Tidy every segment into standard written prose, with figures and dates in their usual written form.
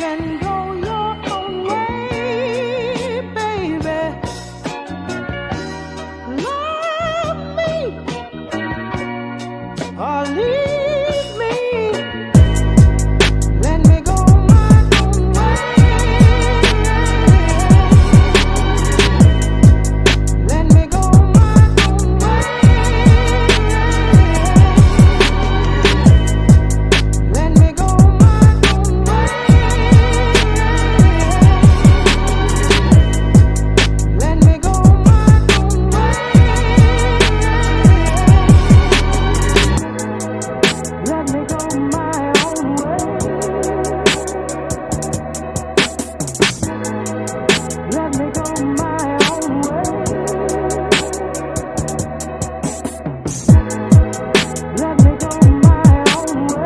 can go your own way, baby. Love me or leave me. Let me go my own way. Let me go my own way. Let me go my own way. Let me go my own way. Let me go my own way. Let me go my own way. Let me go my own way.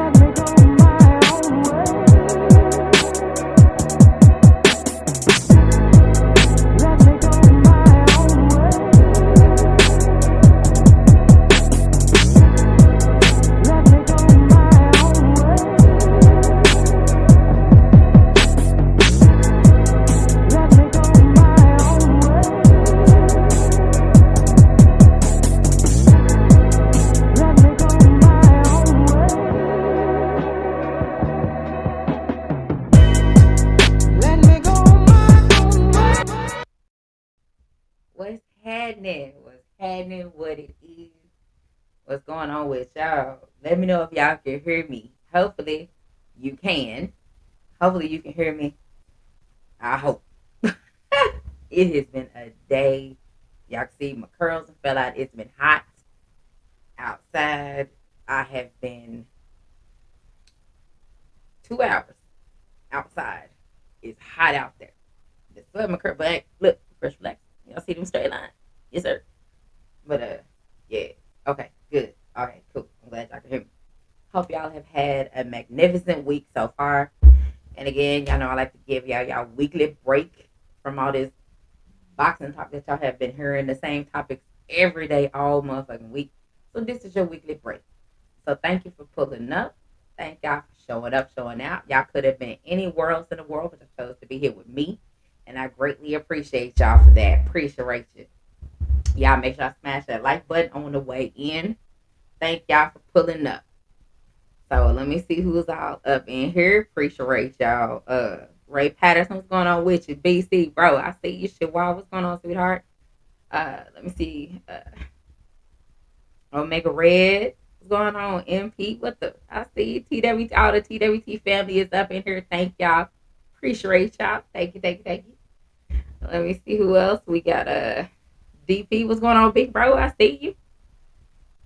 Let me go my own way. Let me go my own way. Let me go my own way. Let me go my own way. Let me go my own way. Let me go my own way. What's happening? What's happening? What it is? What's going on with y'all? Let me know if y'all can hear me. Hopefully you can. Hopefully you can hear me. I hope. It has been a day. Y'all can see my curls and fell out. It's been hot outside. I have been 2 hours outside. It's hot out there. The sun, my curl black. Look, fresh black. Y'all see them straight line? Yes, sir. But yeah. Okay, good. Okay, cool. I'm glad y'all can hear me. Hope y'all have had a magnificent week so far. And again, y'all know I like to give y'all weekly break from all this boxing talk that y'all have been hearing the same topics every day, all motherfucking week. So this is your weekly break. So thank you for pulling up. Thank y'all for showing up, showing out. Y'all could have been anywhere else in the world, but you chose to be here with me. And I greatly appreciate y'all for that. Appreciate you. Y'all make sure I smash that like button on the way in. Thank y'all for pulling up. So let me see who's all up in here. Appreciate y'all. Ray Patterson, what's going on with you? BC, bro, I see you. Shit, wow, what's going on, sweetheart? Let me see. Omega Red, what's going on? MP, what the? I see TWT. All the TWT family is up in here. Thank y'all. Appreciate y'all. Thank you, thank you, thank you. Let me see who else we got. DP, what's going on, big bro? I see you.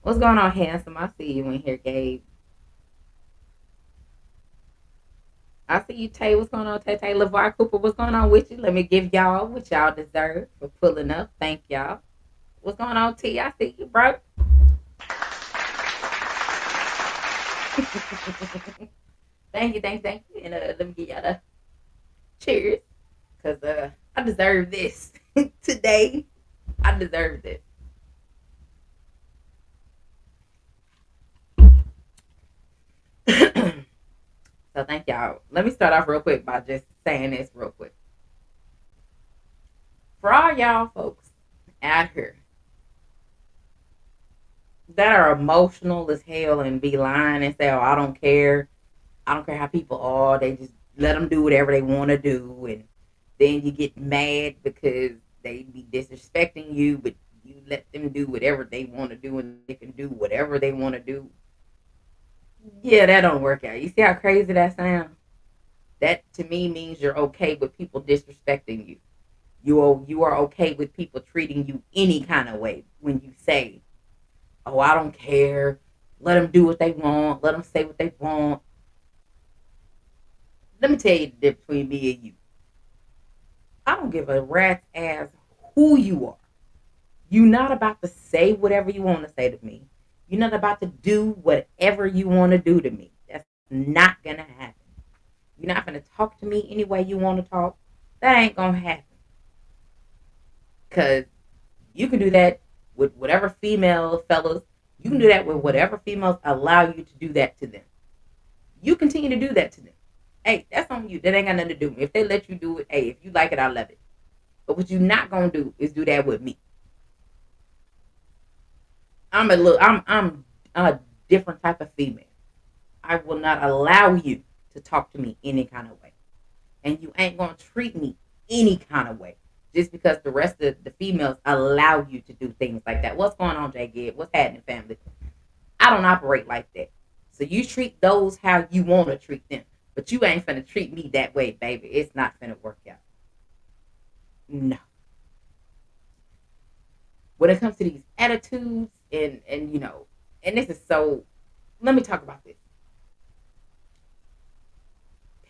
What's going on, handsome? I see you in here, Gabe. I see you, Tay. What's going on, Tay Tay? LeVar Cooper, what's going on with you? Let me give y'all what y'all deserve for pulling up. Thank y'all. What's going on, T? I see you, bro. Thank you, thank you, thank you. And let me give y'all the cheers. Because I deserve this today. I deserve this. So thank y'all. Let me start off real quick by just saying this real quick. For all y'all folks out here that are emotional as hell and be lying and say, "Oh, I don't care. I don't care how people are. They just let them do whatever they want to do," and then you get mad because they be disrespecting you, but you let them do whatever they want to do, and they can do whatever they want to do. Yeah, that don't work out. You see how crazy that sounds? That to me means you're okay with people disrespecting you. You are okay with people treating you any kind of way when you say, "Oh, I don't care. Let them do what they want. Let them say what they want." Let me tell you the difference between me and you. I don't give a rat's ass who you are. You're not about to say whatever you want to say to me. You're not about to do whatever you want to do to me. That's not going to happen. You're not going to talk to me any way you want to talk. That ain't going to happen. Because you can do that with whatever female fellas You can do that with whatever females allow you to do that to them. You continue to do that to them. Hey, that's on you. That ain't got nothing to do with me. If they let you do it, hey, if you like it, I love it. But what you're not gonna do is do that with me. I'm a different type of female. I will not allow you to talk to me any kind of way. And you ain't gonna treat me any kind of way. Just because the rest of the females allow you to do things like that. What's going on, Jay Gibb? What's happening, family? I don't operate like that. So you treat those how you want to treat them. But you ain't finna treat me that way, baby. It's not finna work out. No. When it comes to these attitudes and and this is so, let me talk about this.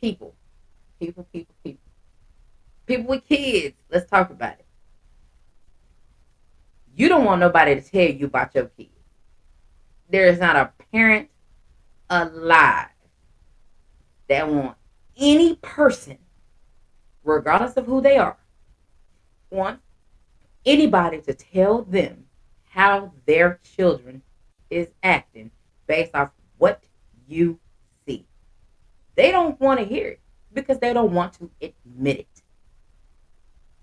People, people. People with kids. Let's talk about it. You don't want nobody to tell you about your kids. There is not a parent alive that want any person, regardless of who they are, want anybody to tell them how their children is acting based off what you see. They don't want to hear it because they don't want to admit it.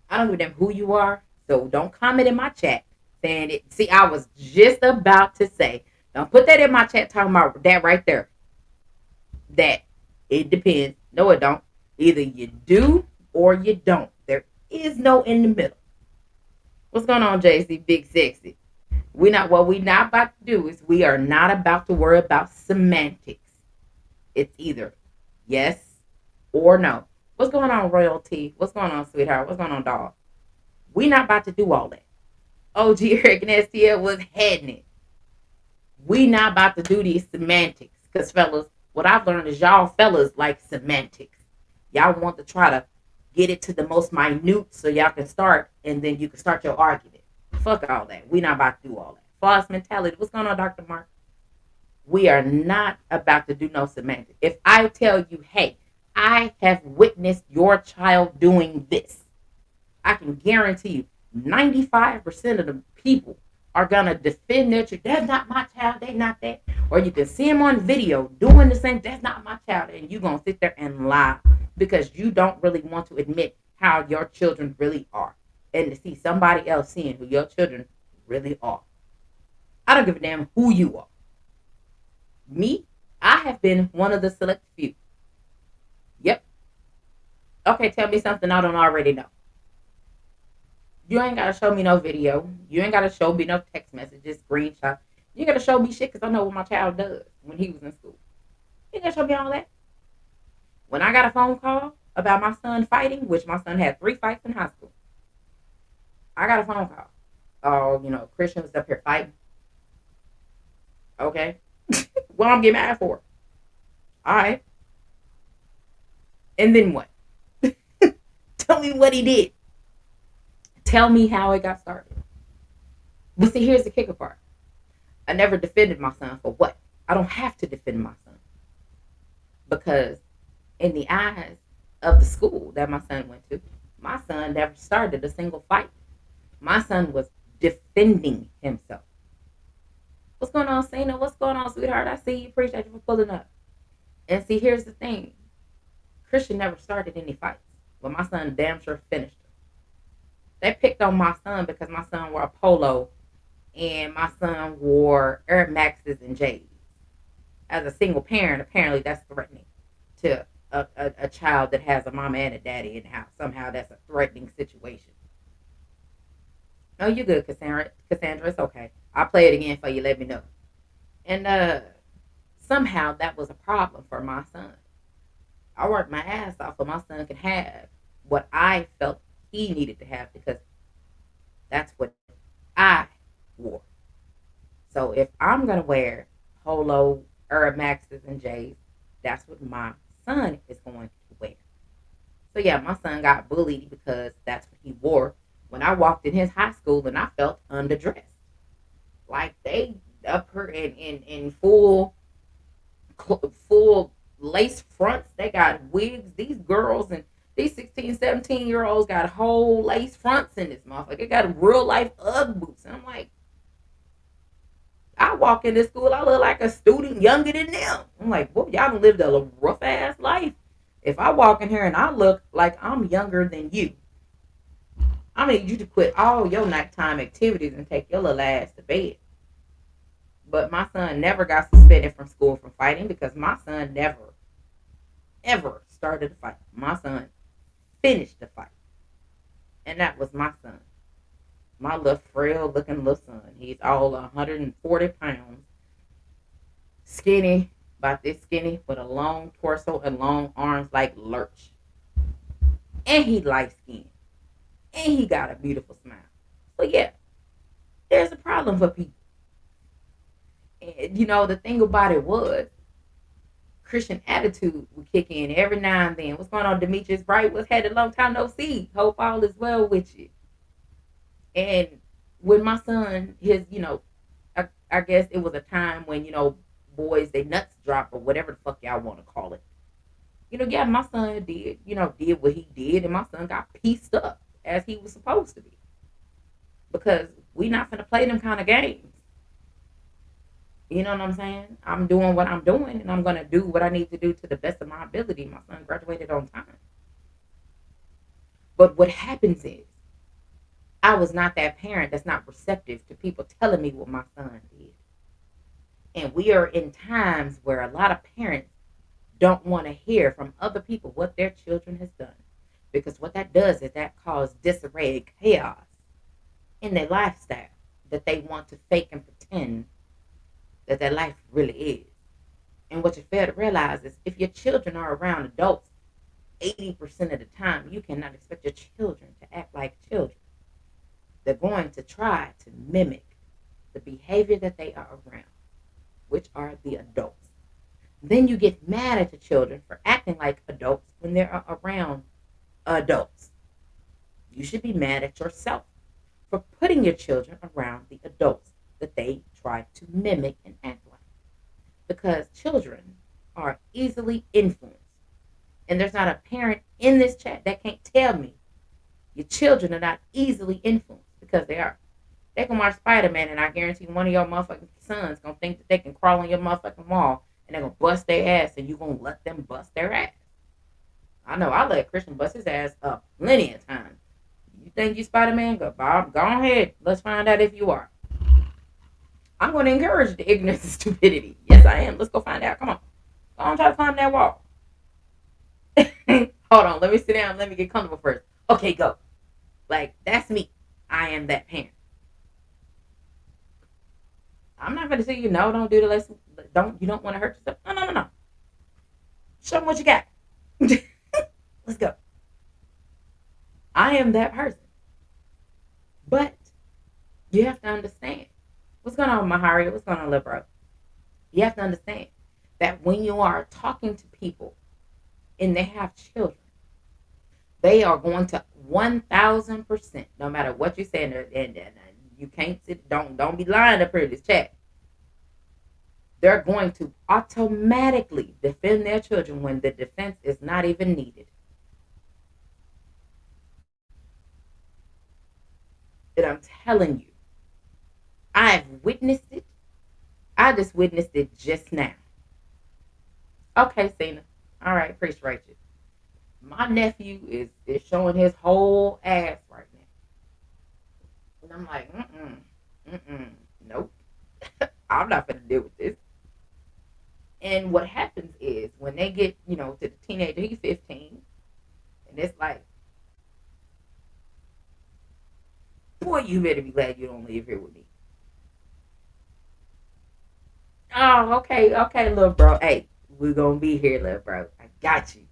I don't give a damn who you are, so don't comment in my chat saying it. See, I was just about to say, don't put that in my chat talking about that right there. That it depends. No, it don't. Either you do or you don't. There is no in the middle. What's going on, JC? Big sexy. What we not about to do is we are not about to worry about semantics. It's either yes or no. What's going on, royalty? What's going on, sweetheart? What's going on, dog? We not about to do all that. OG Eric and STL was heading it. We not about to do these semantics. Because, fellas, what I've learned is y'all fellas like semantics. Y'all want to try to get it to the most minute so y'all can start, and then you can start your argument. Fuck all that. We not about to do all that. False mentality. What's going on, Dr. Mark? We are not about to do no semantics. If I tell you, hey, I have witnessed your child doing this, I can guarantee you 95% of the people are going to defend their child. That's not my child. They not that. Or you can see them on video doing the same. That's not my child. And you're going to sit there and lie because you don't really want to admit how your children really are. And to see somebody else seeing who your children really are. I don't give a damn who you are. Me, I have been one of the select few. Yep. Okay, tell me something I don't already know. You ain't got to show me no video. You ain't got to show me no text messages, screenshots. You got to show me shit because I know what my child does when he was in school. You got to show me all that. When I got a phone call about my son fighting, which my son had 3 fights in high school, I got a phone call. Oh, Christian was up here fighting. Okay. What I'm getting mad for? All right. And then what? Tell me what he did. Tell me how it got started. But see, here's the kicker part. I never defended my son for what? I don't have to defend my son. Because in the eyes of the school that my son went to, my son never started a single fight. My son was defending himself. What's going on, Cena? What's going on, sweetheart? I see you. Appreciate you for pulling up. And see, here's the thing. Christian never started any fights. But my son damn sure finished them. They picked on my son because my son wore a polo and my son wore Air Maxes and J's. As a single parent, apparently that's threatening to a child that has a mama and a daddy in the house. Somehow that's a threatening situation. No, you're good, Cassandra. Cassandra, it's okay. I'll play it again for you. Let me know. And somehow that was a problem for my son. I worked my ass off so my son could have what I felt he needed to have because that's what I wore. So if I'm going to wear polo, Air Maxes, and J's, that's what my son is going to wear. So yeah, my son got bullied because that's what he wore when I walked in his high school and I felt underdressed. Like they up her in full lace fronts. They got wigs. These girls and these 16, 17-year-olds got whole lace fronts in this motherfucker. They got real life Ugg boots. And I'm like, I walk into school, I look like a student younger than them. I'm like, boy, y'all done lived a rough ass life. If I walk in here and I look like I'm younger than you, I need you to quit all your nighttime activities and take your little ass to bed. But my son never got suspended from school from fighting because my son never, ever started a fight. My son finished the fight. And that was my son. My little frail looking little son. He's all 140 pounds, skinny, about this skinny, with a long torso and long arms like Lurch. And he light skinned. And he got a beautiful smile. So yeah, there's a problem for people. And the thing about it was Christian attitude would kick in every now and then. What's going on, Demetrius? Right? What's had a long time no see? Hope all is well with you. And when my son, I guess it was a time when, boys, they nuts drop or whatever the fuck y'all want to call it. Yeah, my son did what he did, and my son got pieced up as he was supposed to be. Because we not gonna play them kind of games. You know what I'm saying? I'm doing what I'm doing, and I'm gonna do what I need to do to the best of my ability. My son graduated on time. But what happens is, I was not that parent that's not receptive to people telling me what my son did. And we are in times where a lot of parents don't want to hear from other people what their children has done. Because what that does is that causes disarray and chaos in their lifestyle that they want to fake and pretend that their life really is. And what you fail to realize is if your children are around adults 80% of the time, you cannot expect your children to act like children. They're going to try to mimic the behavior that they are around, which are the adults. Then you get mad at the children for acting like adults when they're around adults. You should be mad at yourself for putting your children around the adults that they try to mimic and act like. Because children are easily influenced. And there's not a parent in this chat that can't tell me your children are not easily influenced, because they are. They can watch Spider-Man, and I guarantee one of your motherfucking sons gonna think that they can crawl on your motherfucking wall, and they're gonna bust their ass, and you gonna let them bust their ass. I know I let Christian bust his ass up plenty of times. You think you Spider-Man? Go, Bob, go ahead. Let's find out if you are. I'm going to encourage the ignorance and stupidity. Yes, I am. Let's go find out. Come on. Go on, try to climb that wall. Hold on. Let me sit down. Let me get comfortable first. Okay, go. Like, that's me. I am that parent. I'm not going to say, no, don't do the lesson. You don't want to hurt yourself. No. Show them what you got. Let's go. I am that person. But you have to understand. What's going on, Mahari? What's going on, little bro? You have to understand that when you are talking to people and they have children, they are going to 1,000%, no matter what you say, and you can't sit, don't be lying up here in this chat. They're going to automatically defend their children when the defense is not even needed. And I'm telling you, I've witnessed it. I just witnessed it just now. Okay, Cena. All right, appreciate you. My nephew is showing his whole ass right now. And I'm like, nope. I'm not gonna deal with this. And what happens is when they get, to the teenager, he's 15, and it's like, boy, you better be glad you don't live here with me. Oh, okay, little bro. Hey, we're gonna be here, little bro. I got you.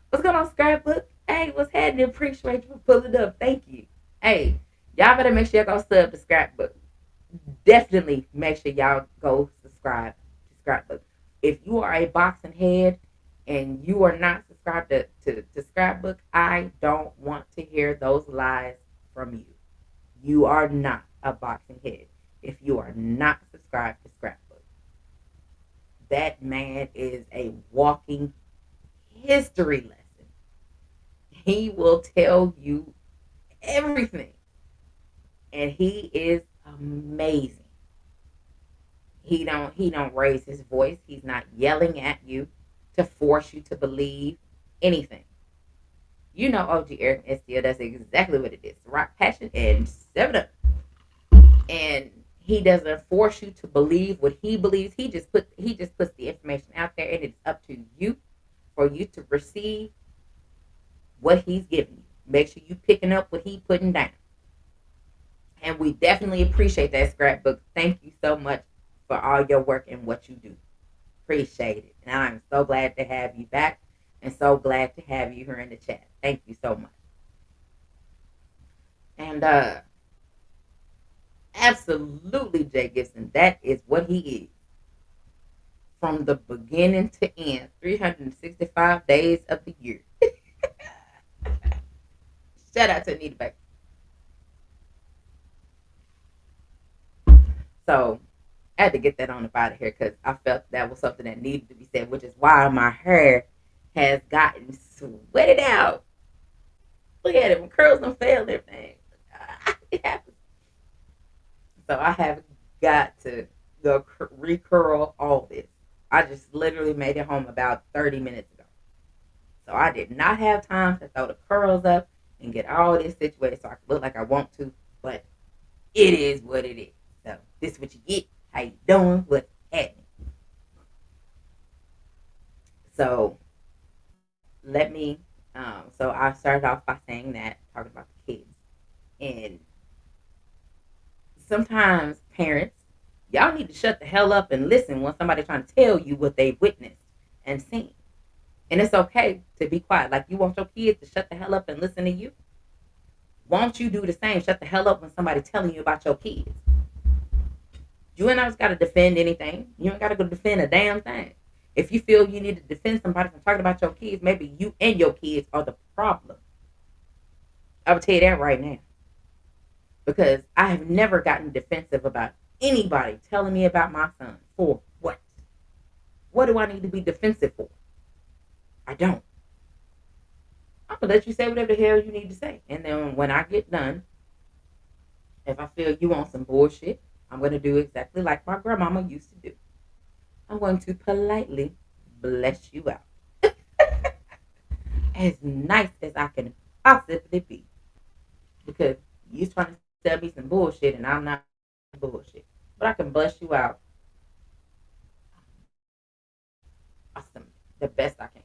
What's going on, Scrapbook? Hey, what's happening? Appreciate you for pulling up. Thank you. Hey, y'all better make sure y'all go sub to Scrapbook. Definitely make sure y'all go subscribe to Scrapbook. If you are a boxing head and you are not subscribed to Scrapbook, I don't want to hear those lies from you. You are not a boxing head if you are not subscribed to Scrapbook. That man is a walking history lesson. He will tell you everything. And he is amazing. He don't raise his voice. He's not yelling at you to force you to believe anything. You know, OG Eric and still that's exactly what it is. Rock passion and 7 up. And he doesn't force you to believe what he believes. He just puts the information out there, and it's up to you for you to receive what he's giving you. Make sure you picking up what he's putting down. And we definitely appreciate that, scrapbook. Thank you so much for all your work and what you do. Appreciate it. And I'm so glad to have you back and so glad to have you here in the chat. Thank you so much. And absolutely, Jay Gibson, that is what he is. From the beginning to end, 365 days of the year. Shout out to Anita Baker. So I had to get that on up out of here because I felt that was something that needed to be said, which is why my hair has gotten sweated out. Look at it, when curls don't fail and everything. It happens. So I have got to go recurl all this. I just literally made it home about 30 minutes ago. So I did not have time to throw the curls up and get all this situated so I can look like I want to. But it is what it is. So this is what you get. How you doing? What's happening? So let me. So I started off by saying that, talking about the kids, and sometimes parents, y'all need to shut the hell up and listen when somebody's trying to tell you what they witnessed and seen. And it's okay to be quiet. Like, you want your kids to shut the hell up and listen to you? Won't you do the same? Shut the hell up when somebody's telling you about your kids. You ain't always got to defend anything. You ain't got to go defend a damn thing. If you feel you need to defend somebody from talking about your kids, maybe you and your kids are the problem. I will tell you that right now. Because I have never gotten defensive about anybody telling me about my son. For what? What do I need to be defensive for? I don't. I'm going to let you say whatever the hell you need to say. And then when I get done, if I feel you want some bullshit, I'm going to do exactly like my grandmama used to do. I'm going to politely bless you out. As nice as I can possibly be. Because you're trying to tell me some bullshit and I'm not bullshit. But I can bless you out. Awesome. The best I can.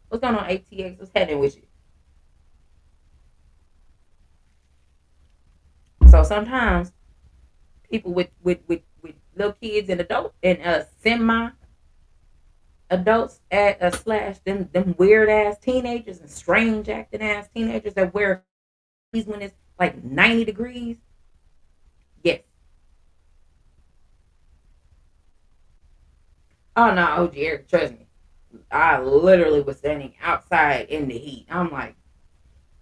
What's going on, ATX? What's happening with you? So sometimes people with little kids and adults and semi adults at slash them weird ass teenagers and strange acting ass teenagers that wear these when it's like 90 degrees. Yes. Oh no, OG Eric, trust me. I literally was standing outside in the heat. I'm like,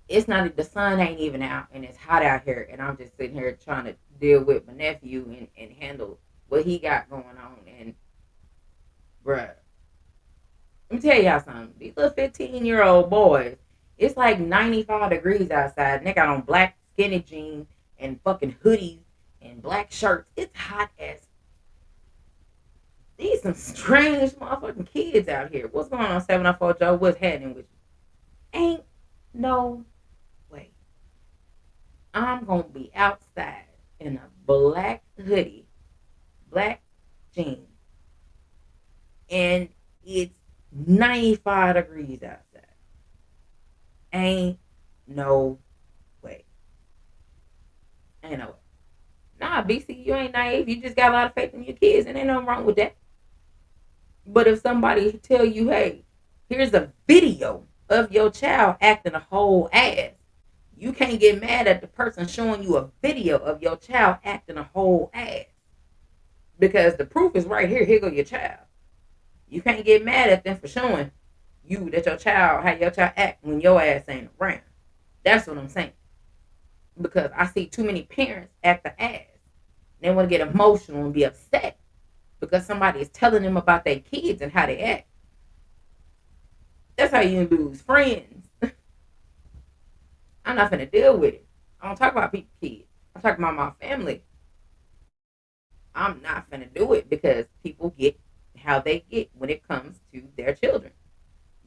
it's not, the sun ain't even out and it's hot out here, and I'm just sitting here trying to deal with my nephew and handle what he got going on. And bruh, let me tell y'all something. These little 15-year-old boys, it's like 95 degrees outside, and they got on black skinny jeans and fucking hoodies and black shirts. It's hot as, these some strange motherfucking kids out here. What's going on, 704 Joe? What's happening with you? Ain't no way I'm gonna be outside in a black hoodie, black jeans, and it's 95 degrees outside. Ain't no way. Ain't no way. Nah, BC, you ain't naive. You just got a lot of faith in your kids, and ain't nothing wrong with that. But if somebody tell you, hey, here's a video of your child acting a whole ass, you can't get mad at the person showing you a video of your child acting a whole ass. Because the proof is right here. Here go your child. You can't get mad at them for showing you that your child, how your child act when your ass ain't around. That's what I'm saying. Because I see too many parents act the ass. They want to get emotional and be upset because somebody is telling them about their kids and how they act. That's how you lose friends. I'm not gonna deal with it. I don't talk about people's kids. I talk about my family. I'm not gonna do it because people get how they get when it comes to their children.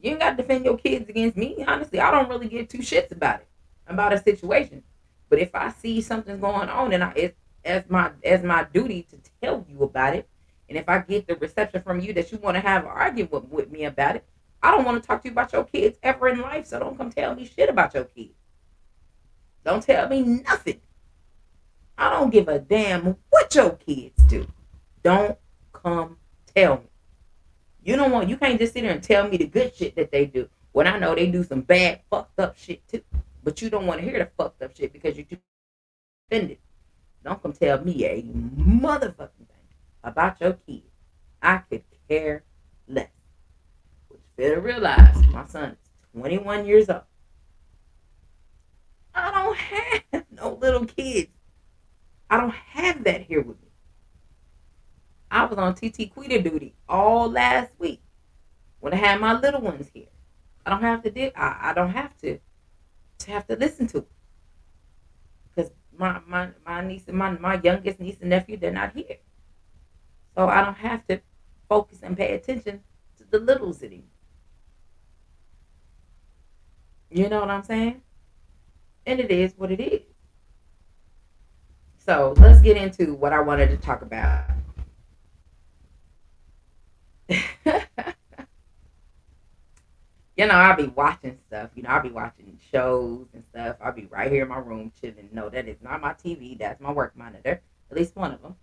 You ain't got to defend your kids against me. Honestly, I don't really give two shits about it, about a situation. But if I see something's going on, and it's as my duty to tell you about it, and if I get the reception from you that you want to have an argument with me about it, I don't want to talk to you about your kids ever in life. So don't come tell me shit about your kids. Don't tell me nothing. I don't give a damn what your kids do. Don't come tell me. You can't just sit there and tell me the good shit that they do when I know they do some bad fucked up shit too. But you don't want to hear the fucked up shit because you're too offended. Don't come tell me a motherfucking thing about your kids. I could care less. But you better realize my son is 21 years old. I don't have no little kids. I don't have that here with me. I was on TT Quita duty all last week when I had my little ones here. I don't have to do. I don't have to listen to it because my niece and my youngest niece and nephew, they're not here, so I don't have to focus and pay attention to the littles anymore. You know what I'm saying? And it is what it is. So let's get into what I wanted to talk about. I'll be watching stuff. I'll be watching shows and stuff. I'll be right here in my room chilling. No, that is not my TV. That's my work monitor. At least one of them.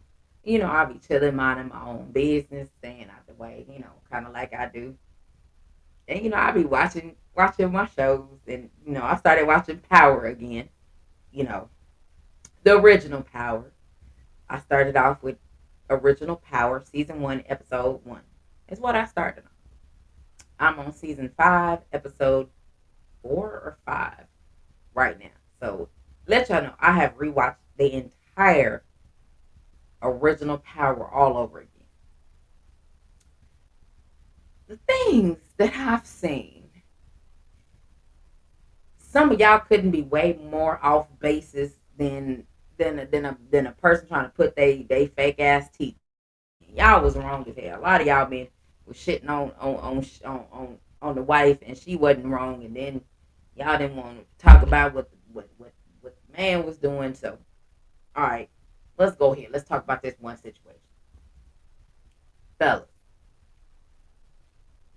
I'll be chilling, minding my own business, staying out the way. Kind of like I do. And I'll be watching my shows, and I started watching Power again. You know, the original Power. I started off with original Power, season 1, episode 1. Is what I started on. I'm on season 5, episode 4 or 5 right now. So let y'all know I have rewatched the entire original Power all over again. The things that I've seen, some of y'all couldn't be way more off basis than a person trying to put they fake ass teeth. Y'all was wrong as hell. A lot of y'all men was shitting on the wife, and she wasn't wrong, and then y'all didn't want to talk about what the man was doing. So, all right, let's go here. Let's talk about this one situation, fellas.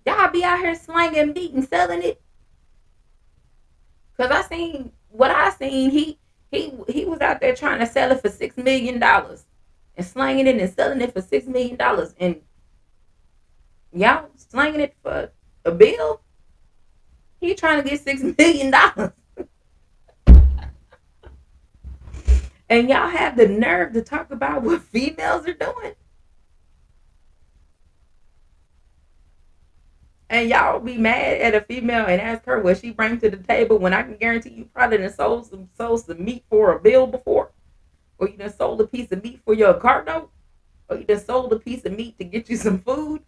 Y'all be out here slanging meat and selling it, cause I seen what I seen. He was out there trying to sell it for $6 million and slanging it and selling it for $6 million, and y'all slanging it for a bill. He trying to get $6 million, and y'all have the nerve to talk about what females are doing, and y'all be mad at a female and ask her what she brings to the table when I can guarantee you probably done sold some meat for a bill before, or you done sold a piece of meat for your car note, or you done sold a piece of meat to get you some food.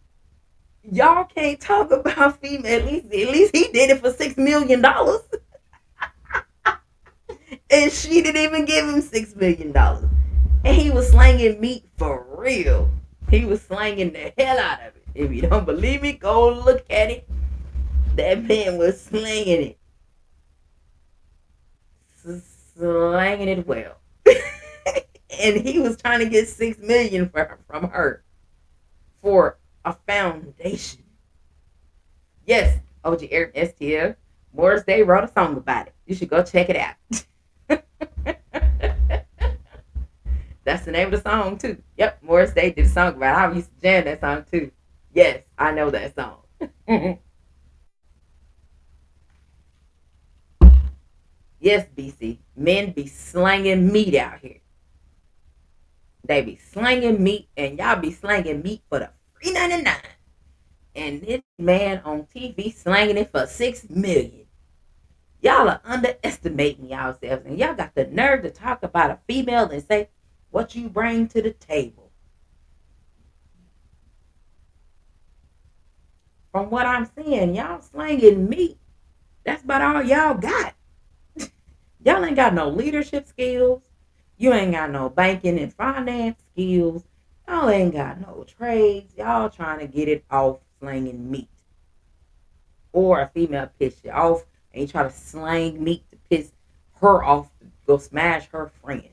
Y'all can't talk about female. At least he did it for $6 million, and she didn't even give him $6 million. And he was slanging meat for real. He was slanging the hell out of it. If you don't believe me, go look at it. That man was slanging it, slanging it well. And he was trying to get $6 million from her for a foundation. Yes, OG Eric STL. Morris Day wrote a song about it. You should go check it out. That's the name of the song too. Yep, Morris Day did a song about it. I used to jam that song too. Yes, I know that song. Yes, BC. Men be slanging meat out here. They be slanging meat, and y'all be slanging meat for the $3.99. And this man on TV slanging it for $6 million. Y'all are underestimating yourselves, and y'all got the nerve to talk about a female and say what you bring to the table. From what I'm seeing, y'all slanging meat. That's about all y'all got. Y'all ain't got no leadership skills. You ain't got no banking and finance skills. Y'all ain't got no trades. Y'all trying to get it off slanging meat. Or a female piss you off and you try to slang meat to piss her off to go smash her friend.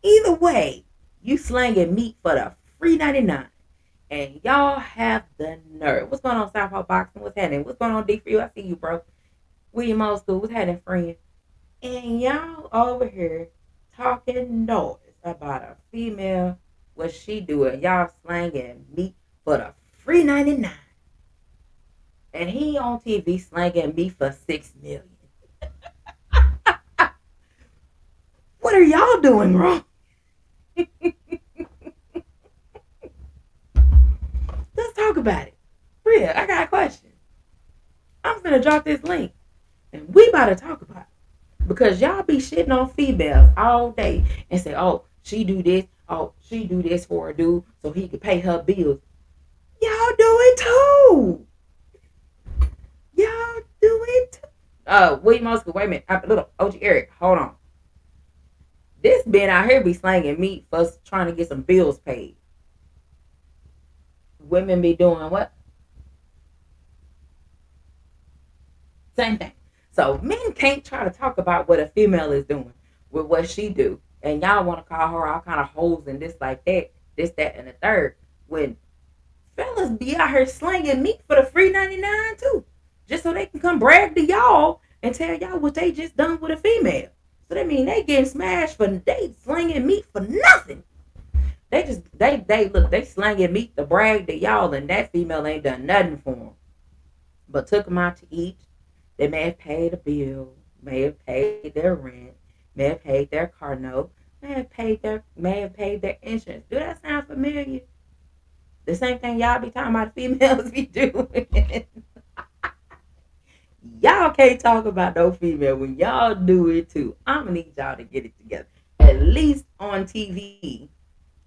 Either way, you slanging meat for the free 99. And y'all have the nerve. What's going on, Southpaw Boxing? What's happening? What's going on, D for you? I see you, bro. William Old School. What's happening, friend? And y'all over here talking noise about a female, what she doing. Y'all slanging meat for the free 99. And he on TV slanging meat for 6 million. What are y'all doing wrong? Let's talk about it. Real, I got a question. I'm gonna drop this link and we about to talk about it. Because y'all be shitting on females all day and say, oh, she do this, oh, she do this for a dude so he can pay her bills. Y'all do it too. Y'all do it too. William Oscar, wait a minute. Little OG Eric, hold on. This man out here be slanging meat for trying to get some bills paid. Women be doing what? Same thing. So men can't try to talk about what a female is doing with what she do, and y'all want to call her all kind of hoes and this like that, this that and the third. When fellas be out here slanging meat for the free 99 too, just so they can come brag to y'all and tell y'all what they just done with a female. So that mean they getting smashed for they slinging meat for nothing. They look they slanging meat to brag to y'all, and that female ain't done nothing for them, but took them out to eat. They may have paid a bill, may have paid their rent, may have paid their car note, may have paid their insurance. Do that sound familiar? The same thing y'all be talking about females be doing. Y'all can't talk about no female when y'all do it too. I'm gonna need y'all to get it together. At least on TV.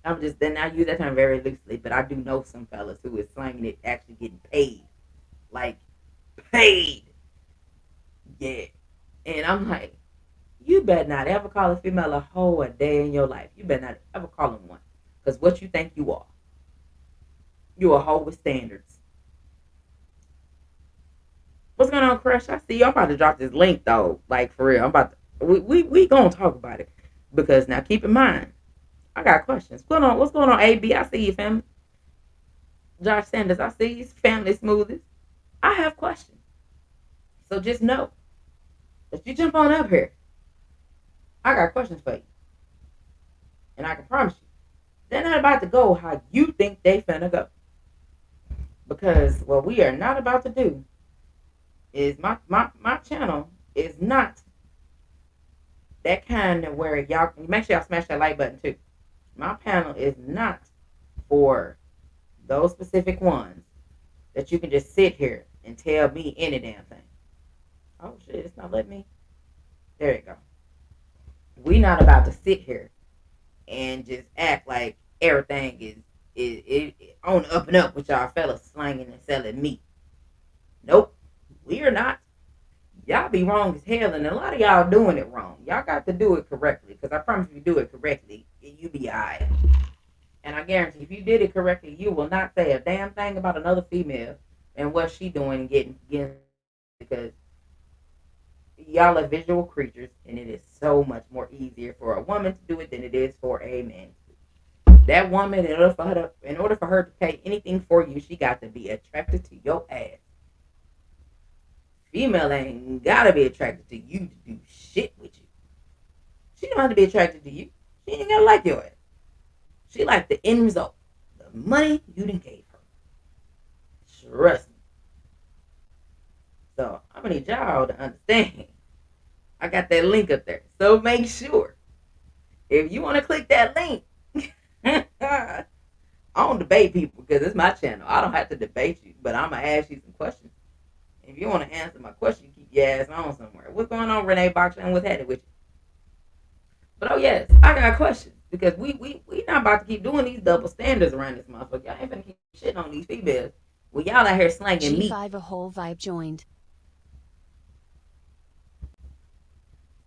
I'm just then I use that term very loosely, but I do know some fellas who is slanging it actually getting paid. Like paid. Yeah. And I'm like, you better not ever call a female a hoe a day in your life. You better not ever call them one. Because what you think you are. You a hoe with standards. What's going on, Crush? I see you. I'm about to drop this link though. Like for real. I'm about to we gonna talk about it. Because now keep in mind, I got questions. What's going on, AB? I see you, family. Josh Sanders, I see you. Family Smoothies. I have questions. So just know that you jump on up here. I got questions for you. And I can promise you, they're not about to go how you think they finna go. Because what we are not about to do is my channel is not that kind of where y'all make sure y'all smash that like button too. My panel is not for those specific ones that you can just sit here and tell me any damn thing. Oh shit, it's not letting me. There you go. We not about to sit here and just act like everything is on the up and up with y'all fellas slanging and selling meat. Nope, we are not. Y'all be wrong as hell, and a lot of y'all doing it wrong. Y'all got to do it correctly, because I promise if you do it correctly, you be alright. And I guarantee if you did it correctly, you will not say a damn thing about another female and what she doing and getting because y'all are visual creatures, and it is so much more easier for a woman to do it than it is for a man. That woman, in order for her to pay anything for you, she got to be attracted to your ass. Female ain't gotta be attracted to you to do shit with you. She don't have to be attracted to you. She ain't gotta like your ass. She like the end result, the money you done gave her. Trust me. So I'm gonna need y'all to understand. I got that link up there. So make sure if you want to click that link, I don't debate people because it's my channel. I don't have to debate you, but I'm gonna ask you some questions. If you want to answer my question, keep your ass on somewhere. What's going on, Renee Boxer, and what's happening with you? But oh yes, I got questions because we not about to keep doing these double standards around this motherfucker. Y'all ain't gonna keep shitting on these females. Well, y'all out here slanging meat. G5 a whole vibe joined.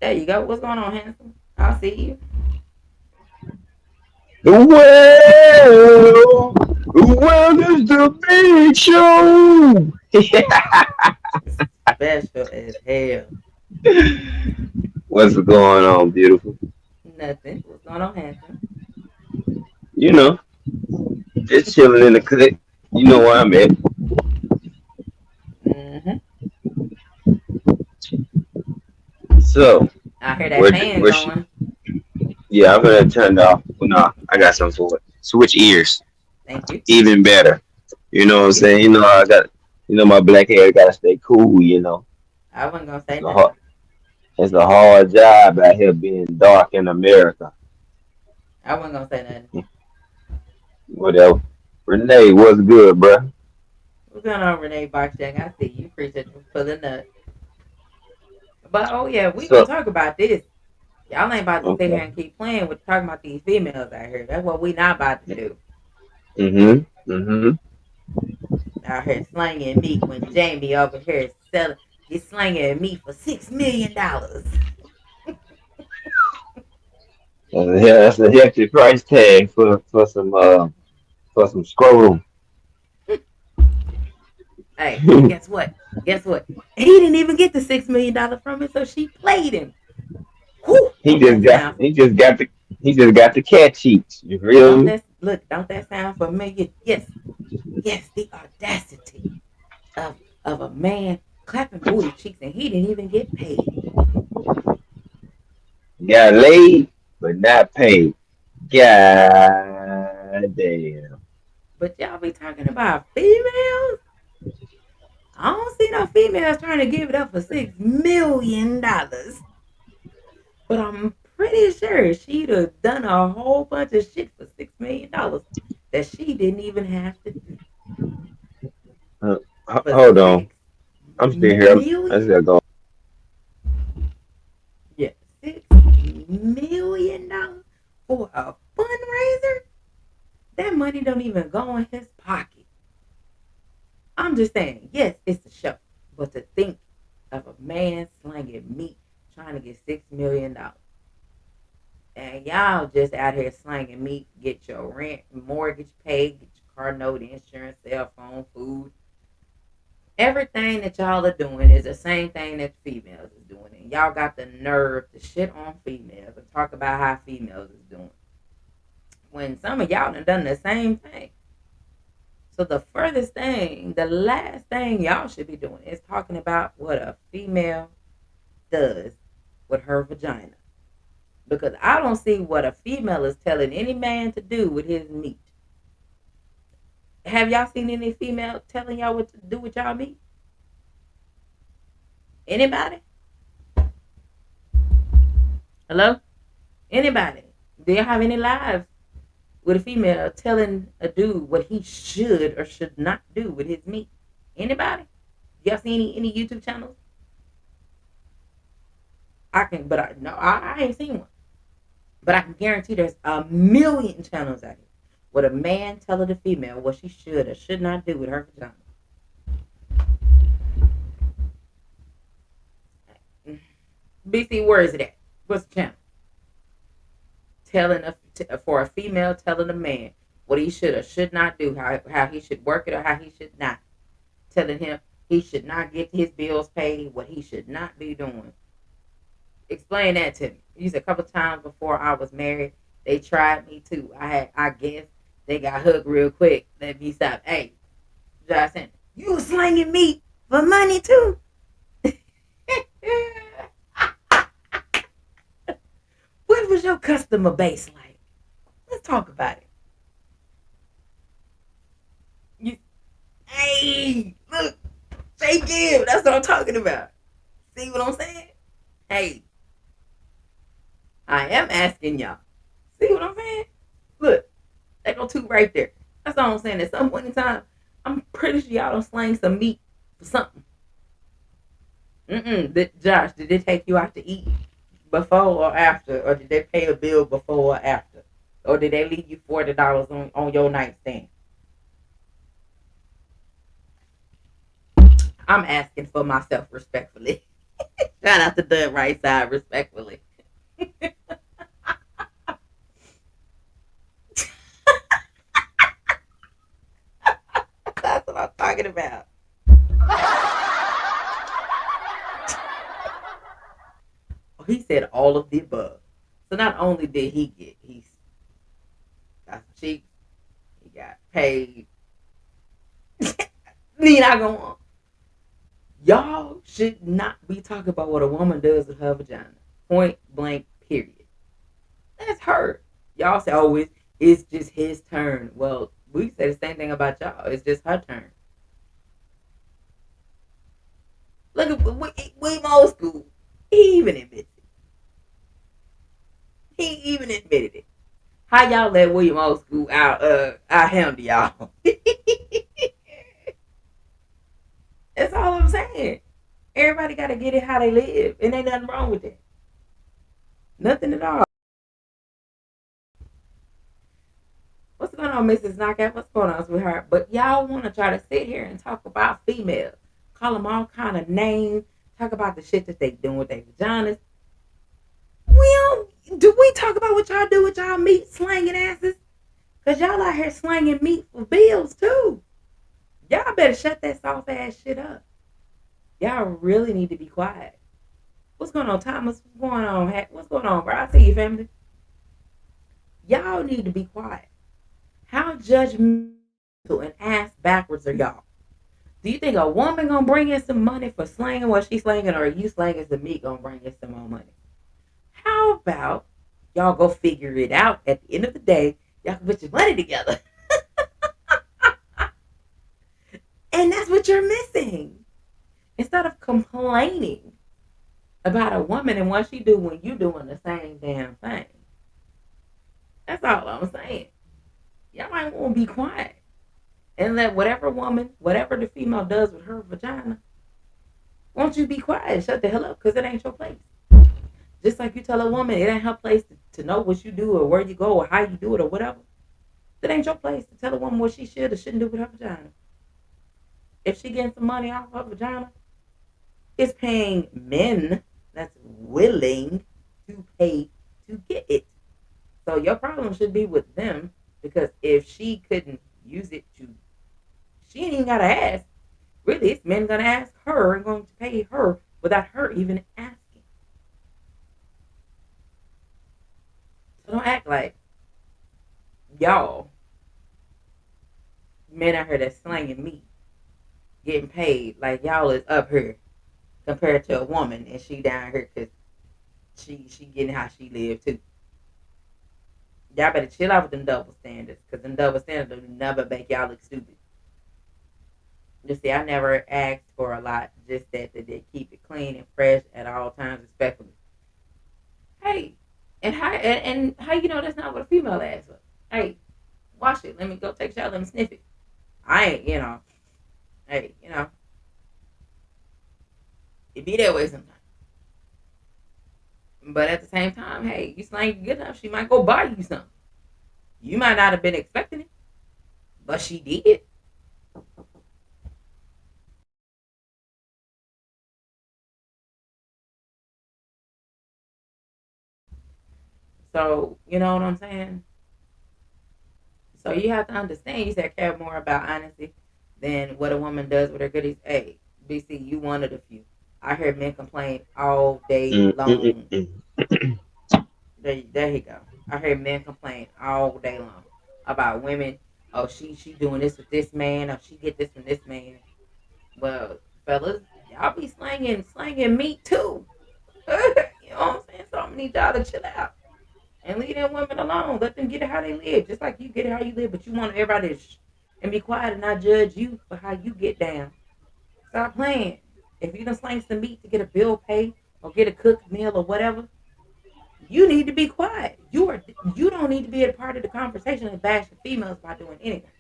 There you go. What's going on, handsome? I see you. Well, well, it's the big show. Special as hell. What's going on, beautiful? Nothing. What's going on, handsome? You know, just chilling in the clique. You know where I'm at. Mm-hmm. So, I hear that where, fan where she? going. Yeah, I'm gonna turn it off. Well, no, I got something for it. Switch ears, Thank you. even better. You know what I'm Thank you. saying? I got, my black hair gotta stay cool. I wasn't gonna say It's a nothing. hard, it's a hard job out here being dark in America. I wasn't gonna say nothing. Whatever. Renee, what's good, bruh? What's going on, Renee Boxjack? I see you. Appreciate you for pulling up. But oh yeah, we gonna So, talk about this. Y'all ain't about to sit here okay. and keep playing with talking about these females out here. That's what we not about to do. Mhm. Mhm. Out here slanging meat when Jamie over here is selling, he's slanging meat for $6 million. Yeah, that's a hefty price tag for some scroll. Hey, and guess what? Guess what? He didn't even get the $6 million from it, so she played him. Whew, he don't just that got sound? he just got the he just got the cat cheeks. You feel Don't me? that look? Don't that sound familiar? Yes, yes. The audacity of a man clapping booty cheeks and he didn't even get paid. Got laid but not paid. God damn. But y'all be talking about females. I don't see no females trying to give it up for $6 million. But I'm pretty sure she'd have done a whole bunch of shit for $6 million that she didn't even have to do Uh, for hold on. six I'm still here. I'm million. still going. Yeah, $6 million for a fundraiser. That money don't even go in his pocket. I'm just saying, yes, it's a show, but to think of a man slanging meat trying to get $6 million, and y'all just out here slanging meat, get your rent, mortgage paid, get your car note, insurance, cell phone, food. Everything that y'all are doing is the same thing that females is doing, and y'all got the nerve to shit on females and talk about how females is doing when some of y'all done the same thing. So the furthest thing, the last thing y'all should be doing is talking about what a female does with her vagina. Because I don't see what a female is telling any man to do with his meat. Have y'all seen any female telling y'all what to do with y'all meat? Anybody? Hello? Anybody? Do y'all have any lives with a female telling a dude what he should or should not do with his meat? Anybody? Y'all see any YouTube channels? I can, but I no, I ain't seen one. But I can guarantee there's a million channels out here with a man telling a female what she should or should not do with her vagina. BC, where is it at? What's the channel? Telling for a female telling a man what he should or should not do, how he should work it or how he should not. Telling him he should not get his bills paid, what he should not be doing. Explain that to me. You said a couple times before I was married, they tried me too. I guess they got hooked real quick. Let me stop. Hey, Josh, you was slanging me for money too. What was your customer base like? Let's talk about it. You, hey, look, say give. That's what I'm talking about. See what I'm saying? Hey, I am asking y'all. See what I'm saying? Look, they go two right there. That's all I'm saying. At some point in time, I'm pretty sure y'all don't slang some meat for something. Josh, did they take you out to eat before or after, or did they pay a bill before or after, or did they leave you $40 on your nightstand? I'm asking for myself respectfully. Shout out to the right side respectfully. I'm talking about. He said all of the above. So not only did he got some cheeks, he got paid. Need I go on? Y'all should not be talking about what a woman does with her vagina. Point blank. Period. That's her. Y'all say, oh, it's just his turn. Well, we say the same thing about y'all. It's just her turn. Look at William Old School. He even admitted it. He even admitted it. How y'all let William Old School out handle y'all? That's all I'm saying. Everybody got to get it how they live, and ain't nothing wrong with that. Nothing at all. What's going on, Mrs. Knockout? What's going on, sweetheart? But y'all want to try to sit here and talk about females, call them all kind of names, talk about the shit that they doing with their vaginas. We don't. Do we talk about what y'all do with y'all meat slanging asses? Cause y'all out here slanging meat for bills too. Y'all better shut that soft ass shit up. Y'all really need to be quiet. What's going on, Thomas? What's going on? What's going on, bro? I see you, family. Y'all need to be quiet. How judgmental and ass backwards are y'all? Do you think a woman gonna bring in some money for slanging what she's slanging, or are you slanging some meat gonna bring in some more money? How about y'all go figure it out at the end of the day? Y'all can put your money together. And that's what you're missing. Instead of complaining about a woman and what she do when you doing the same damn thing. That's all I'm saying. Y'all might want to be quiet and let whatever woman, whatever the female does with her vagina, won't you be quiet? Shut the hell up, because it ain't your place. Just like you tell a woman it ain't her place to know what you do or where you go or how you do it or whatever. It ain't your place to tell a woman what she should or shouldn't do with her vagina. If she getting some money off her vagina, it's paying men that's willing to pay to get it. So your problem should be with them, because if she couldn't use it to, she ain't even gotta ask. Really, it's men gonna ask her and going to pay her without her even asking. So don't act like y'all men out here that's slanging meat getting paid like y'all is up here compared to a woman and she down here because she getting how she live too. Y'all better chill out with them double standards, because them double standards will never make y'all look stupid. You see, I never asked for a lot, just that they keep it clean and fresh at all times, respectfully. Hey, and how you know that's not what a female asks for? Hey, wash it. Let me go take a shower. Let me sniff it. I ain't, hey, it be that way sometimes. But at the same time, hey, you slang good enough, she might go buy you something. You might not have been expecting it, but she did. So, you know what I'm saying? So you have to understand, you said care more about honesty than what a woman does with her goodies. Hey, BC, you one of the few. I hear men complain all day long. Mm-mm-mm. There you go. I hear men complain all day long about women. Oh, she doing this with this man, or she get this from this man. Well, fellas, y'all be slanging meat too. You know what I'm saying? So I'm gonna need y'all to chill out and leave them women alone. Let them get it how they live, just like you get it how you live. But you want everybody to and be quiet and not judge you for how you get down. Stop playing. If you done slang some meat to get a bill paid or get a cooked meal or whatever, you need to be quiet. You don't need to be a part of the conversation and bash the females by doing anything.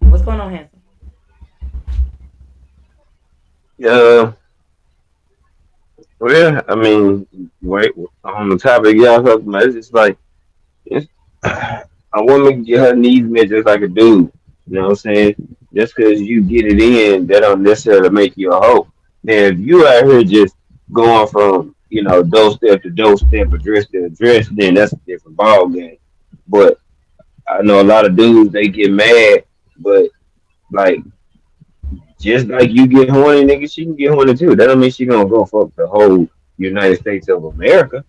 What's going on, handsome? Uh, well, I mean, wait, on the topic y'all talking about, it's just like it's, a woman can get her needs met just like a dude. You know what I'm saying? Just because you get it in, that don't necessarily make you a hoe. Now, if you out here just going from doorstep to doorstep, address to address, then that's a different ball game. But I know a lot of dudes they get mad, but like just like you get horny, nigga, she can get horny too. That don't mean she gonna go fuck the whole United States of America.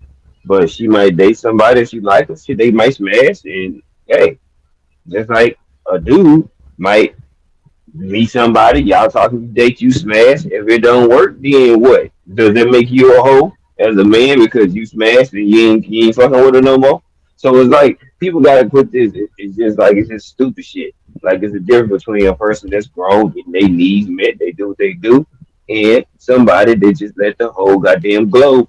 But she might date somebody if she like her. They might smash, and hey, just like a dude might meet somebody, y'all talking, date, you smash. If it don't work, then what? Does that make you a hoe as a man because you smashed and you ain't fucking with her no more? So it's like people gotta put this. It's just like it's just stupid shit. Like it's a difference between a person that's grown, getting their needs met, they do what they do, and somebody that just let the whole goddamn globe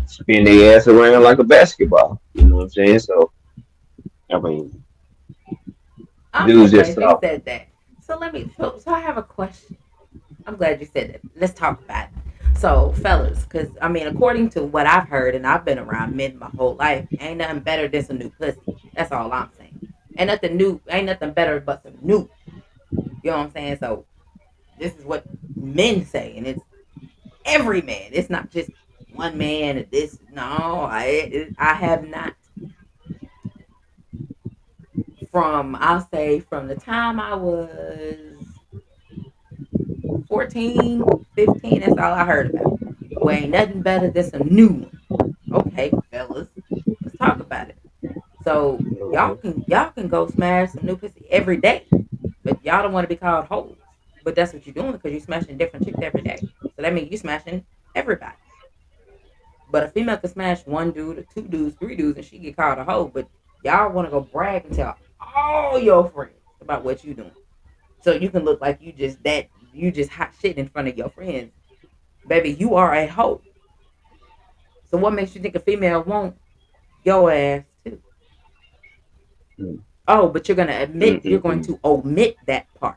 spin their ass around like a basketball. You know what I'm saying? So I mean, I'm so dudes just glad you soft. said that. So let me. So I have a question. I'm glad you said that. Let's talk about it. So, fellas, because I mean, according to what I've heard, and I've been around men my whole life, ain't nothing better than some new pussy. That's all I'm saying. Ain't nothing new. Ain't nothing better but some new. You know what I'm saying? So this is what men say, and it's every man. It's not just one man. This no, I have not from I'll say from the time I was 14, 15. That's all I heard about. Well, ain't nothing better than some new one. Okay, fellas, let's talk about it. So y'all can go smash some new pussy every day, but y'all don't want to be called hoes. But that's what you're doing because you're smashing different chicks every day. So that means you smashing everybody. But a female can smash one dude or two dudes, three dudes, and she get called a hoe. But y'all want to go brag and tell all your friends about what you doing, so you can look like you just hot shit in front of your friends. Baby, you are a hoe. So what makes you think a female won't your ass too? Mm, Oh, but mm, you're mm, going mm, to omit that part.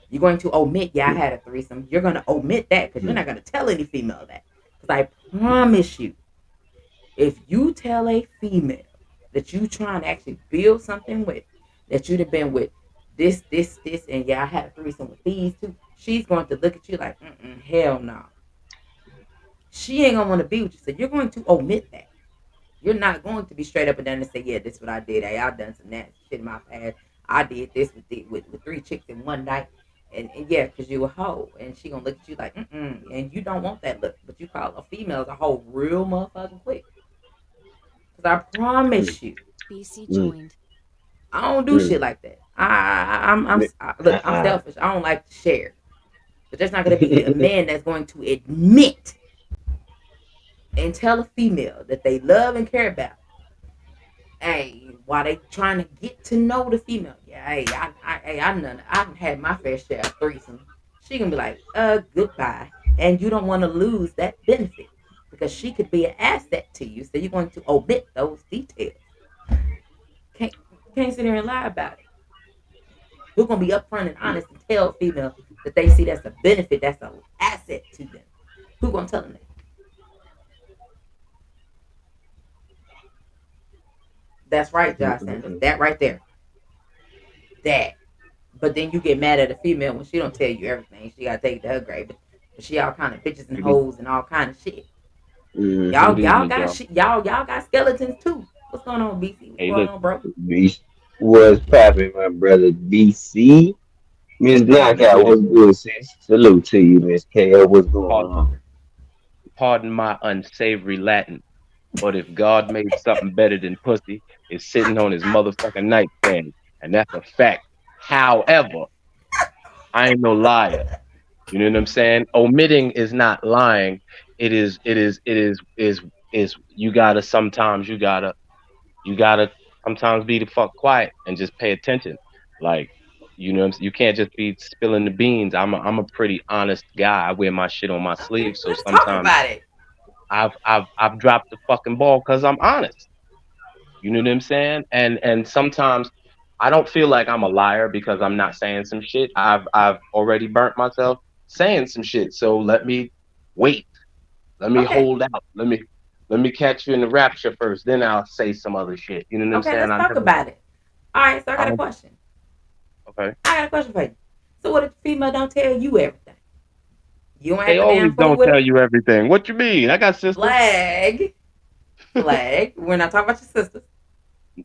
You're going to omit, yeah, I mm, had a threesome. You're going to omit that because you're mm, not going to tell any female that. Because I promise you, if you tell a female that you trying to actually build something with, that you'd have been with this, and yeah, I had a threesome with these two, she's going to look at you like, hell no. She ain't gonna want to be with you. So you're going to omit that. You're not going to be straight up and down and say, yeah, this is what I did. Hey, I've done some nasty shit in my past. I did this with three chicks in one night. And yeah, because you a hoe. And she going to look at you like, and you don't want that look. But you call a female as a hoe real motherfucking quick. Because I mm, promise you, mm, I don't do mm. shit like that. Look, I'm selfish. I don't like to share. But there's not going to be a man that's going to admit and tell a female that they love and care about. Hey, while they trying to get to know the female, yeah, I had my fair share of threesome. She gonna be like, goodbye, and you don't want to lose that benefit because she could be an asset to you. So you're going to omit those details. Can't can't sit here and lie about it. We're gonna be upfront and honest and tell female that they see that's a benefit, that's an asset to them. Who gonna tell them that? That's right, Josh Sanders. That right there. That. But then you get mad at a female when she don't tell you everything. She gotta take it to her grave. But she all kind of bitches and hoes and all kind of shit. Mhm. Y'all got shit. Y'all got skeletons too. What's going on, BC? What's Hey, going look, on, bro? Beast was popping, my brother BC. Miss hey, Knockout, listen, what's good, sis? Salute to you, Miss KO. What's going pardon, on? pardon my unsavory Latin, but if God made something better than pussy, it's sitting on his motherfucking nightstand, and that's a fact. However, I ain't no liar. You know what I'm saying? Omitting is not lying. It is you gotta sometimes you gotta sometimes be the fuck quiet and just pay attention. Like, you can't just be spilling the beans. I'm a pretty honest guy. I wear my shit on my sleeve. So Let's talk sometimes about it. I've dropped the fucking ball because I'm honest. You know what I'm saying? And sometimes I don't feel like I'm a liar because I'm not saying some shit. I've already burnt myself saying some shit. So let me wait. Let me Okay, hold out. Let me catch you in the rapture first. Then I'll say some other shit. You know what I'm okay, saying? let's I talk never. about it. All right, so I don't. Okay. I got a question for you. So what if the female don't tell you everything? You don't They have to always damn fool don't with tell her. you everything. What you mean? I got sisters. Flag, flag. We're not talking about your sisters.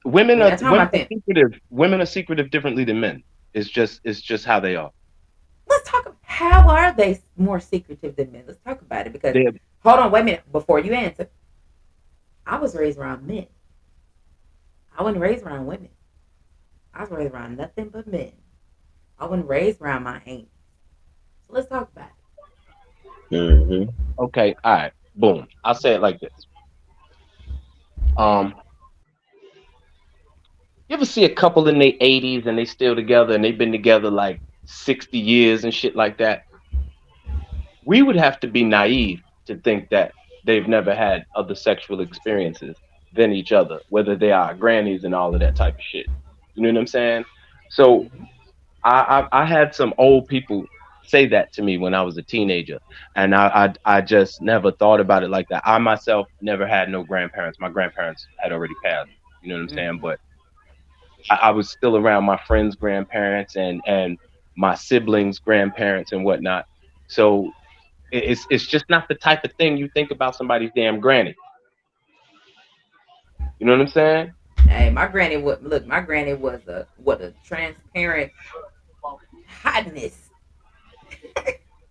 Women We're are not talking about them. secretive. Women are secretive differently than men. It's just how they are. Let's talk. How are they more secretive than men? Let's talk about it because They're hold on, wait a minute before you answer. I was raised around men. I wasn't raised around women. I was raised around nothing but men. I wasn't raised around my aunts. So let's talk about it. Mm-hmm. okay. All right. Boom. I'll say it like this. Um, you ever see a couple in their 80s and they still together and they've been together like 60 years and shit like that? We would have to be naive to think that they've never had other sexual experiences than each other, whether they are grannies and all of that type of shit. You know what I'm saying? So Mm-hmm. I had some old people say that to me when I was a teenager, and I just never thought about it like that. I myself never had no grandparents. My grandparents had already passed. You know what I'm saying? Mm-hmm. But I was still around my friends' grandparents and my siblings' grandparents and whatnot. So it's just not the type of thing you think about somebody's damn granny. You know what I'm saying? Hey, my granny would look. My granny was a transparent hotness.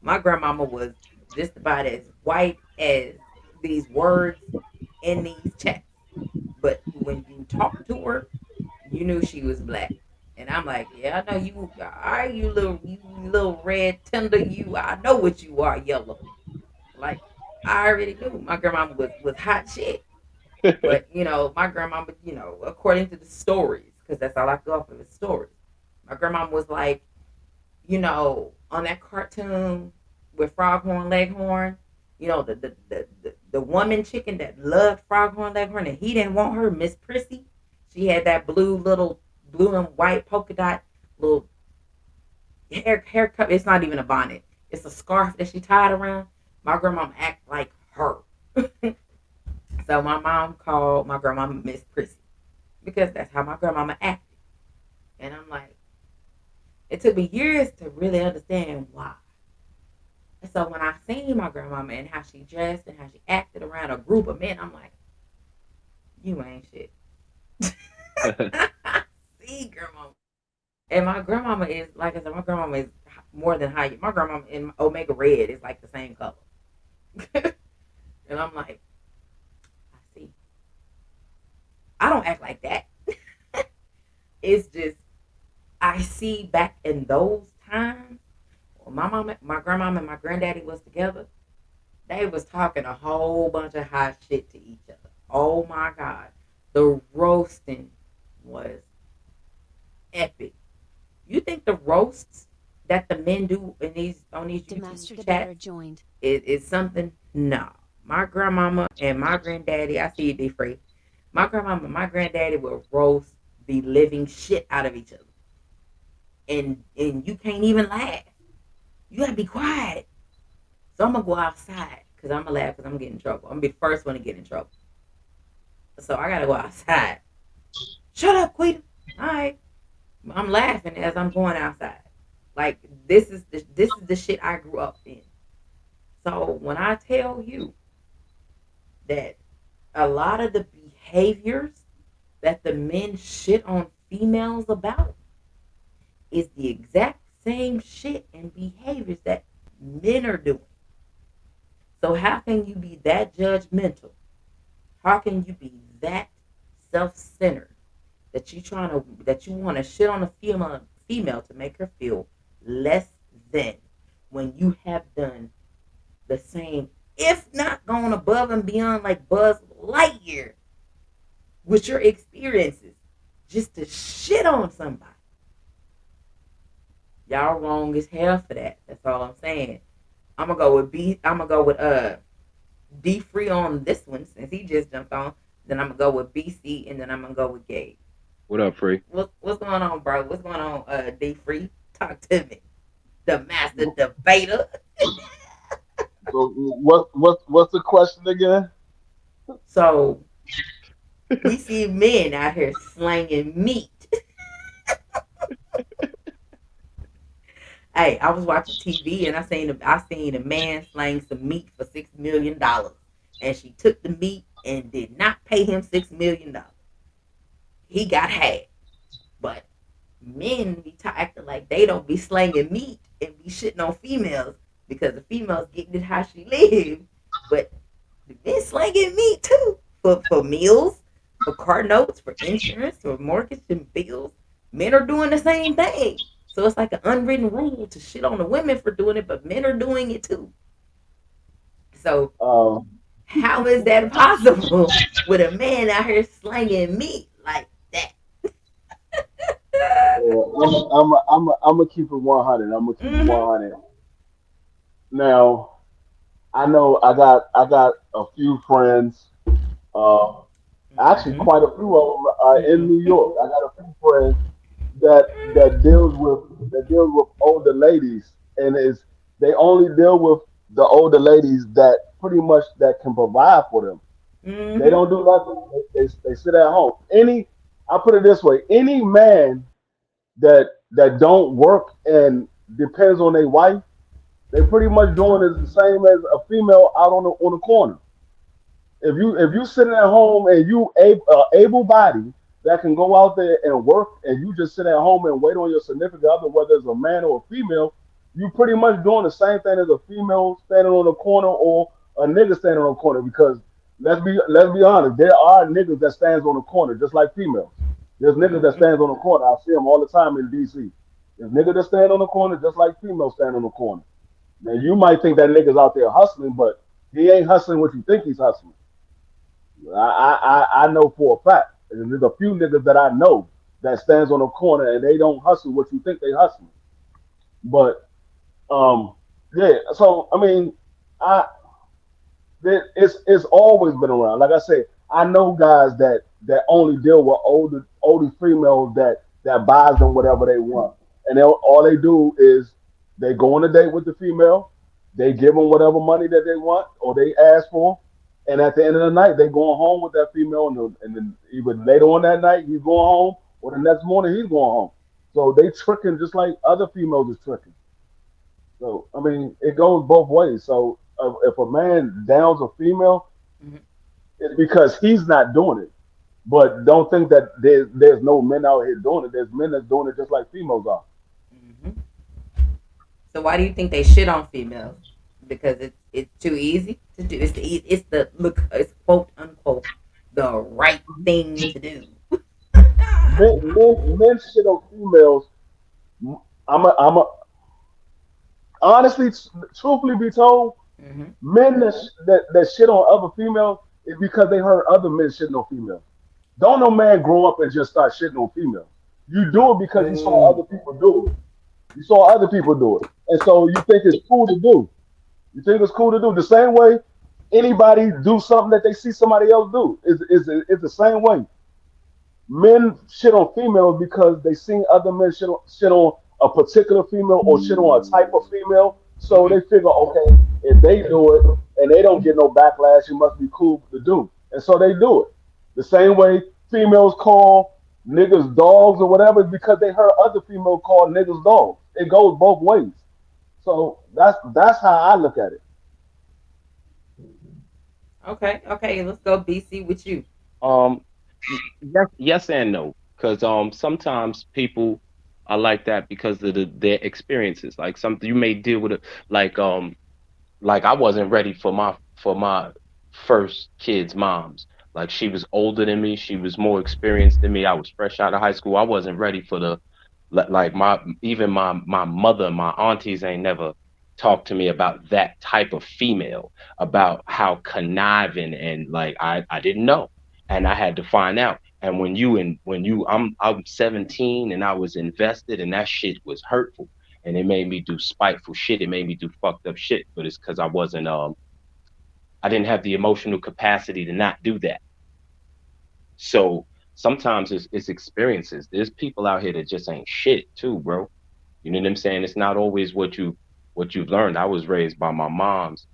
My grandmama was just about as white as these words in these chats. But when you talked to her, you knew she was black. And I'm like, yeah, I know you are you little red tender you. I know what you are, yellow. Like I already knew my grandmama was hot shit. But my grandmama, according to the stories, because that's all I go off of is stories. My grandmama was like, on that cartoon with Froghorn Leghorn, the woman chicken that loved Froghorn Leghorn and he didn't want her, Miss Prissy. She had that blue and white polka dot little haircut. It's not even a bonnet. It's a scarf that she tied around. My grandmama act like her. So my mom called my grandmama Miss Prissy because that's how my grandmama acted. And I'm like, it took me years to really understand why. And so when I seen my grandmama and how she dressed and how she acted around a group of men, I'm like, you ain't shit. See, grandmama. And my grandmama is, like I said, my grandmama is more than high. My grandmama in Omega Red is like the same color. And I'm like, I see. I don't act like that. It's just, I see back in those times when my mama, my grandmama, and my granddaddy was together, they was talking a whole bunch of hot shit to each other. Oh my God. The roasting was epic. You think the roasts that the men do in these on these The master YouTube debater chats joined. is something? No. My grandmama and my granddaddy, I see you, D free. My grandmama and my granddaddy will roast the living shit out of each other. And you can't even laugh. You gotta be quiet. So I'm gonna go outside because I'm gonna laugh because I'm getting in trouble. I'm gonna be the first one to get in trouble. So I gotta go outside. Shut up, Quita. All right. I'm laughing as I'm going outside. Like this is the shit I grew up in. So when I tell you that a lot of the behaviors that the men shit on females about is the exact same shit and behaviors that men are doing. So how can you be that judgmental? How can you be that self-centered that you want to shit on a female to make her feel less than when you have done the same, if not gone above and beyond like Buzz Lightyear with your experiences just to shit on somebody. Y'all wrong as hell for that. That's all I'm saying. I'm gonna go with B. I'm gonna go with D free on this one since he just jumped on. Then I'm gonna go with BC and then I'm gonna go with Gabe. What up, Free? What's going on, bro? What's going on, D free? Talk to me, the master debater. So what's the question again? So we see men out here slanging meat. Hey, I was watching TV and I seen a man slang some meat for $6 million, and she took the meat and did not pay him $6 million. he got had. But men be acting like they don't be slanging meat and be shitting on females because the females getting it how she live. But the men slanging meat too for meals, for car notes, for insurance, for mortgage and bills. Men are doing the same thing. So it's like an unwritten rule to shit on the women for doing it, but men are doing it too. So Um, how is that possible with a man out here slanging meat like that? I'm gonna keep it 100. I'm gonna keep it Mm-hmm. 100. Now, I know I got a few friends. Uh, Actually, Mm-hmm. quite a few of them are in New Mm-hmm. York. I got a few friends that deals with older ladies, and is they only deal with the older ladies that pretty much that can provide for them. They Mm-hmm. don't do nothing. They sit at home. I put it this way: any man that don't work and depends on their wife, they pretty much doing is the same as a female out on the corner. If you sitting at home and you able body that can go out there and work, and you just sit at home and wait on your significant other, whether it's a man or a female, you pretty much doing the same thing as a female standing on the corner or a nigga standing on the corner. Because let's be honest, there are niggas that stands on the corner just like females. There's niggas that Mm-hmm. stands on the corner. I see them all the time in DC. There's niggas that stand on the corner just like females stand on the corner. Now you might think that nigga's out there hustling, but he ain't hustling what you think he's hustling. I know for a fact. And there's a few niggas that I know that stands on a corner and they don't hustle what you think they hustling. But yeah. So I mean, I it's always been around. Like I said, I know guys that only deal with older females that buys them whatever they want, and all they do is they go on a date with the female, they give them whatever money that they want or they ask for, and at the end of the night they going home with that female, and then either later on that night he's going home or the next morning he's going home. So they tricking just like other females is tricking. So I mean, it goes both ways. So if a man downs a female, Mm-hmm. it's because he's not doing it. But don't think that there's no men out here doing it. There's men that's doing it just like females are. Mm-hmm. So why do you think they shit on females? Because it's too easy to do. It's the look. It's quote unquote the right thing to do. Men shit on females. I'm a honestly, truthfully be told, Mm-hmm. men that shit on other females is because they heard other men shitting on females. Don't no man grow up and just start shitting on females. You do it because you saw Boo. other people do it. You saw other people do it. And so you think it's cool to do. You think it's cool to do. The same way anybody do something that they see somebody else do. It's the same way. Men shit on females because they seen other men shit on a particular female or shit on a type of female. So Mm-hmm. they figure, okay, if they do it and they don't get no backlash, it must be cool to do. And so they do it. The same way females call niggas dogs or whatever is because they heard other females call niggas dogs. It goes both ways. So that's how I look at it. Okay. Okay. Let's go BC with you. Um, yes and no, because sometimes people are like that because of their experiences. Like something you may deal with it, like like I wasn't ready for my first kid's moms. Like she was older than me, she was more experienced than me. I was fresh out of high school. I wasn't ready for the like my even my mother, my aunties ain't never talked to me about that type of female, about how conniving and like I didn't know. And I had to find out. And when you I'm 17 and I was invested and that shit was hurtful and it made me do spiteful shit. It made me do fucked up shit, but it's because I didn't have the emotional capacity to not do that. So sometimes it's experiences. There's people out here that just ain't shit too, bro. You know what I'm saying? It's not always what you've learned. I was raised by my moms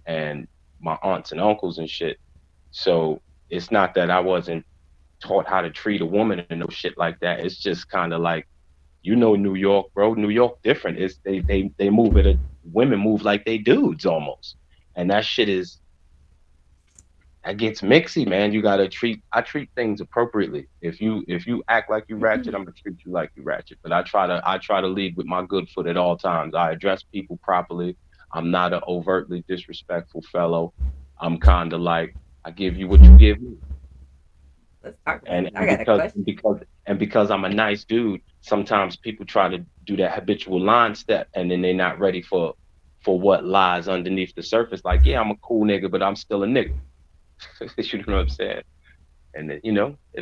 and my aunts and uncles and shit. So it's not that I wasn't taught how to treat a woman and no shit like that. It's just kind of like New York, bro. New York different. It's they move it. Women move like they dudes almost, and that shit is That gets mixy, man. You gotta treat. I treat things appropriately. If you act like you ratchet, I'm gonna treat you like you ratchet. But I try to lead with my good foot at all times. I address people properly. I'm not an overtly disrespectful fellow. I'm kind of like I give you what you give me, Let's talk about and it. I got a question. because I'm a nice dude. Sometimes people try to do that habitual line step, and then they're not ready for what lies underneath the surface. Like, yeah, I'm a cool nigga, but I'm still a nigga. You know what I'm saying? And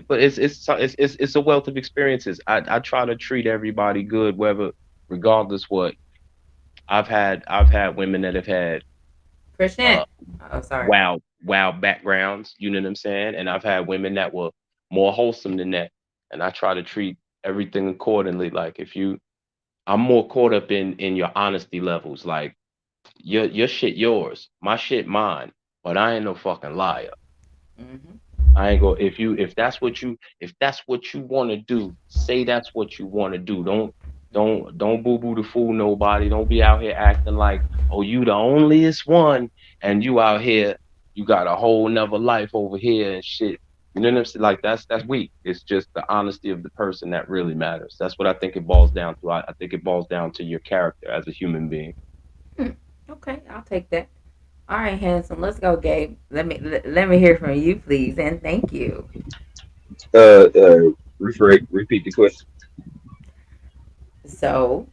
but it's a wealth of experiences. I try to treat everybody good, whether regardless what. I've had women that have had Christian. uh Oh, sorry. wild backgrounds, you know what I'm saying? And I've had women that were more wholesome than that. And I try to treat everything accordingly. Like if you I'm more caught up in your honesty levels. Like your shit yours, my shit mine, but I ain't no fucking liar. Hmm. I ain't go if that's what you want to do, say that's what you want to do. Don't boo boo the fool nobody. Don't be out here acting like, oh, you the onlyest one and you out here, you got a whole nother life over here and shit. You know what I'm saying? Like that's weak. It's just the honesty of the person that really matters. That's what I think it boils down to. I think it boils down to your character as a human being. Hmm. Okay, I'll take that. All right, handsome. Let's go, Gabe. Let me hear from you, please, and thank you. Repeat the question. So,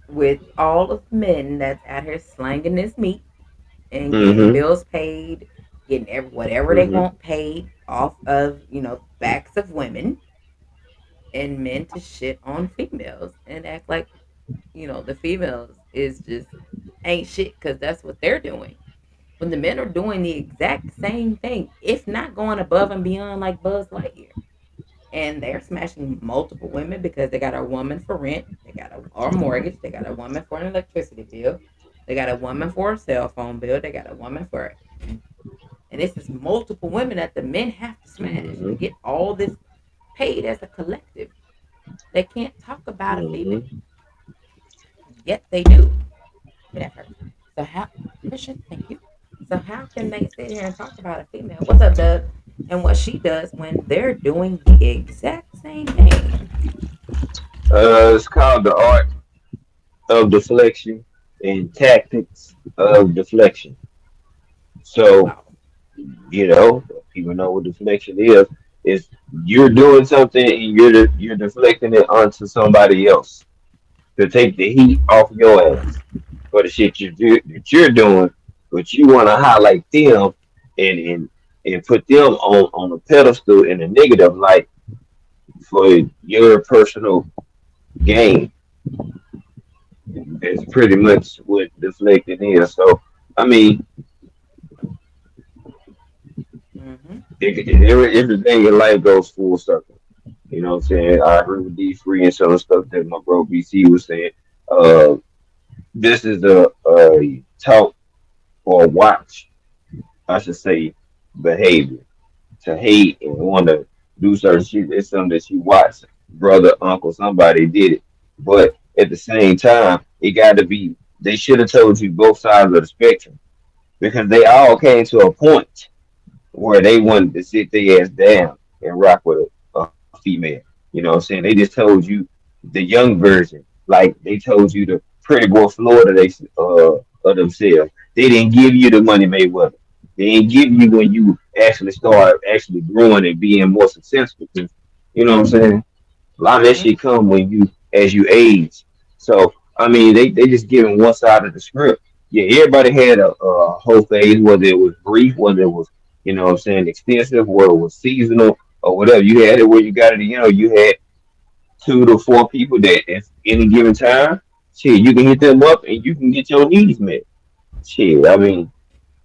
with all of men that's out here slanging this meat and getting Mm-hmm. bills paid, getting whatever they Mm-hmm. want paid off of backs of women, and men to shit on females and act like the females is just ain't shit because that's what they're doing. When the men are doing the exact same thing, if not going above and beyond like Buzz Lightyear. And they're smashing multiple women because they got a woman for rent, they got a or mortgage, they got a woman for an electricity bill, they got a woman for a cell phone bill, they got a woman for, and this is multiple women that the men have to smash to Mm-hmm. get all this paid as a collective. They can't talk about a female, Mm-hmm. yet they do. Give me that first. So how, Christian? Thank you. So how can they sit here and talk about a female? What's up, Doug? And what she does when they're doing the exact same thing? It's called the art of deflection and tactics of deflection. Oh So, wow. people know what deflection is. Is you're doing something and you're deflecting it onto somebody else to take the heat off your ass for the shit that you're doing, but you want to highlight them and and and put them on a pedestal in a negative light for your personal gain. That's pretty much what deflecting is. So, I mean, Mm-hmm. everything in life goes full circle. You know what I'm saying? I agree with D3 and some of the stuff that my bro BC was saying. Uh, this is a talk or watch, I should say, behavior. To hate and want to do certain shit. It's something that you watch, brother, uncle, somebody did it. But at the same time, it got to be. They should have told you both sides of the spectrum because they all came to a point where they wanted to sit their ass down and rock with a female. You know what I'm saying? They just told you the young version, like they told you the pretty boy Florida of themselves. They didn't give you the money Mayweather. They didn't give you when you actually start actually growing and being more successful. 'Cause, you know what I'm saying? A lot of that Mm-hmm. shit come when you as you age. So I mean, they just giving one side of the script. Yeah, everybody had a whole phase, whether it was brief, whether it was what I'm saying, extensive, whether it was seasonal or whatever. You had it where you got it. You had 2 to 4 people that at any given time, shit, you can hit them up and you can get your needs met. Shit, I mean,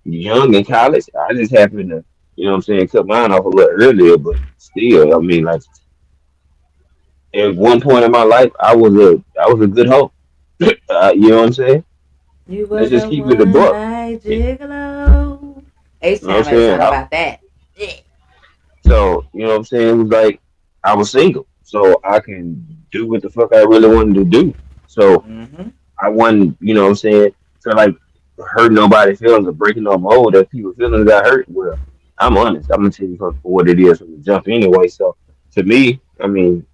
young in college, I just happened to, what I'm saying, cut mine off a little earlier, but still, I mean, like at one point in my life, I was a good hoe. You know what I'm saying? You Let's was just a keep it a one buck. night You gigolo. H know what I'm Town made a saying? song about that. Yeah. So, you know what I'm saying? It was like I was single. So I can do what the fuck I really wanted to do. So Mm-hmm. I wasn't, what I'm saying, feel like hurt nobody's feelings or breaking no mold that people feelings got hurt. Well, I'm honest. I'm gonna tell you for what it is from the jump anyway. So to me, I mean,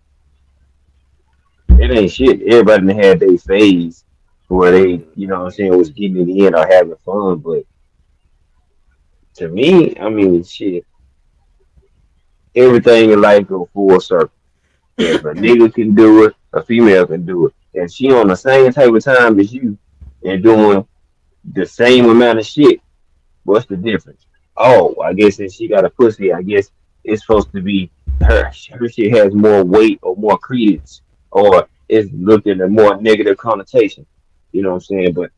it ain't shit. Everybody done had their phase where they, you know what I'm Absolutely. saying, was getting it in or having fun. But to me, I mean, shit, everything in life go full circle. If a nigga can do it, a female can do it. And she on the same type of time as you and doing the same amount of shit, what's the difference? Oh, I guess if she got a pussy, I guess it's supposed to be her shit has more weight or more credence or it's looked at a more negative connotation. You know what I'm saying? But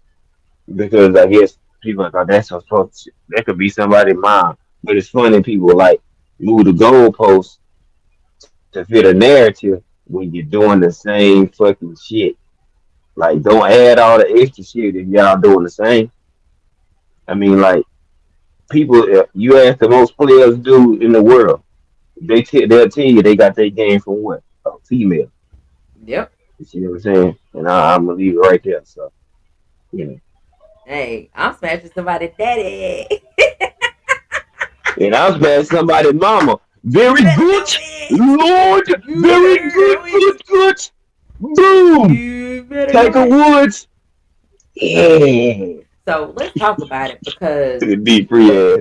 because I guess people are like, oh, that's supposed to, that could be somebody's mom. But it's funny people like move the goalposts to fit a narrative when you're doing the same fucking shit. Like, don't add all the extra shit if y'all doing the same. I mean, like, people, you ask the most players do in the world, they'll tell you they got their game from what? A female. Yep. You see what I'm saying? And I'm gonna leave it right there. So, you know. Hey, I'm smashing somebody daddy. And I was bad somebody mama. You Very better good, do it. Lord. You Very better good, do good, it. good. Boom. You better do Tiger it. Woods. So, Yeah. so let's talk about it because To the deep free ass.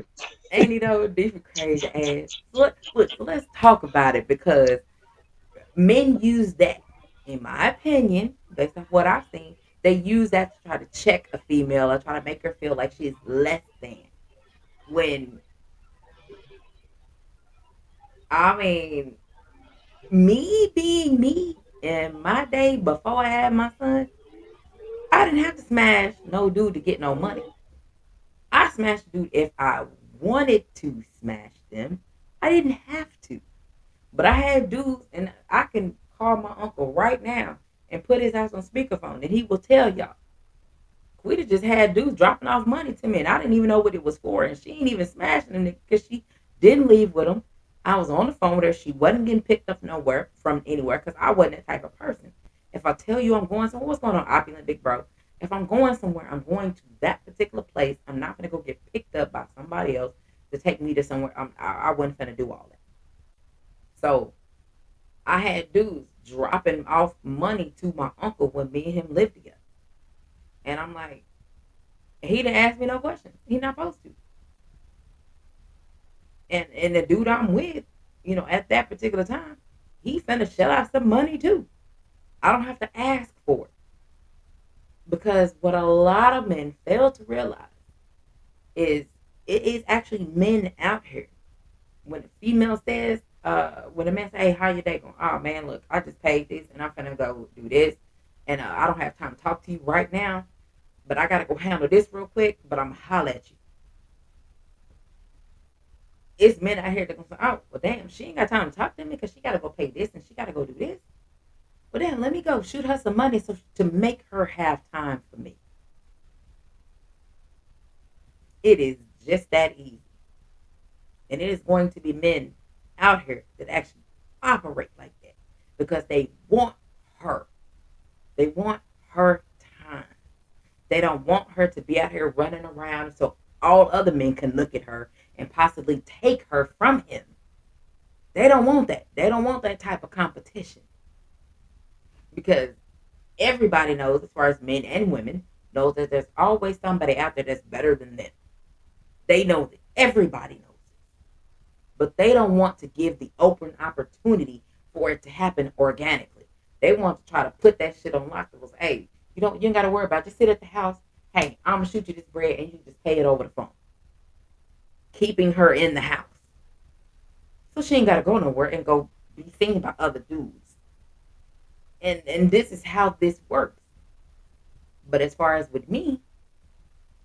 ain't he know different crazy ass. So let's talk about it because men use that, in my opinion, based on what I've seen, they use that to try to check a female or try to make her feel like she's less than. When I mean, me being me in my day before I had my son, I didn't have to smash no dude to get no money. I smashed dude if I wanted to smash them. I didn't have to. But I had dudes, and I can call my uncle right now and put his ass on speakerphone, and he will tell y'all. Quita just had dudes dropping off money to me, and I didn't even know what it was for. And she ain't even smashing them because she didn't leave with them. I was on the phone with her. She wasn't getting picked up nowhere from anywhere because I wasn't that type of person. If I tell you I'm going somewhere, what's going on, opulent big bro? If I'm going somewhere, I'm going to that particular place. I'm not going to go get picked up by somebody else to take me to somewhere. I wasn't going to do all that. So I had dudes dropping off money to my uncle when me and him lived together. And I'm like, he didn't ask me no questions. He not supposed to. And the dude I'm with, at that particular time, he finna shell out some money too. I don't have to ask for it. Because what a lot of men fail to realize is it is actually men out here. When a female says, when a man say, hey, how your day going? Oh man, look, I just paid this and I'm finna go do this. And I don't have time to talk to you right now, but I gotta go handle this real quick, but I'm gonna holler at you. It's men out here that gonna say, oh, well, damn, she ain't got time to talk to me because she gotta go pay this and she gotta go do this. Well, then let me go shoot her some money so to make her have time for me. It is just that easy, and it is going to be men out here that actually operate like that because they want her. They want her time. They don't want her to be out here running around so all other men can look at her and possibly take her from him. They don't want that. They don't want that type of competition because everybody knows, as far as men and women, knows that there's always somebody out there that's better than them. They know that. Everybody knows it. But they don't want to give the open opportunity for it to happen organically. They want to try to put that shit on lock. Hey, you ain't got to worry about it. Just sit at the house. Hey, I'm going to shoot you this bread and you just pay it over the phone. Keeping her in the house. So she ain't got to go nowhere and go be thinking about other dudes. And this is how this works. But as far as with me,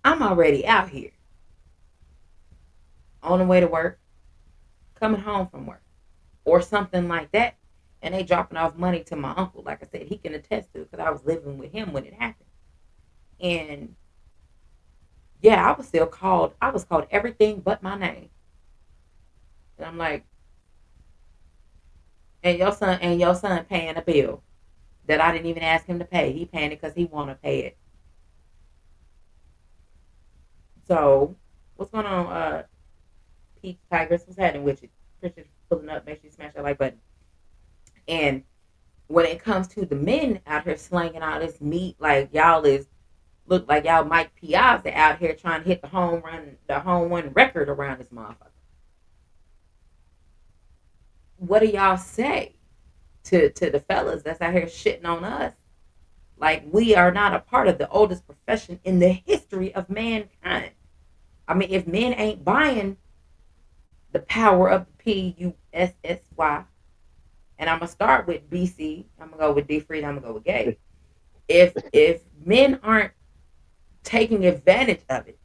I'm already out here on the way to work, coming home from work, or something like that. And they dropping off money to my uncle. Like I said, he can attest to it because I was living with him when it happened. And yeah, I was still called. I was called everything but my name. And I'm like, and your son paying a bill that I didn't even ask him to pay. He paying it because he want to pay it. So what's going on, Peach Tigers. What's happening with you? Appreciate you pulling up. Make sure you smash that like button. And when it comes to the men out here slanging all this meat, like y'all is look like y'all Mike Piazza out here trying to hit the home run record around this motherfucker. What do y'all say to the fellas that's out here shitting on us? Like we are not a part of the oldest profession in the history of mankind. I mean, if men ain't buying the power of the PUSSY, and I'm gonna start with BC, I'm gonna go with D Free, I'm gonna go with gay. If men aren't taking advantage of it,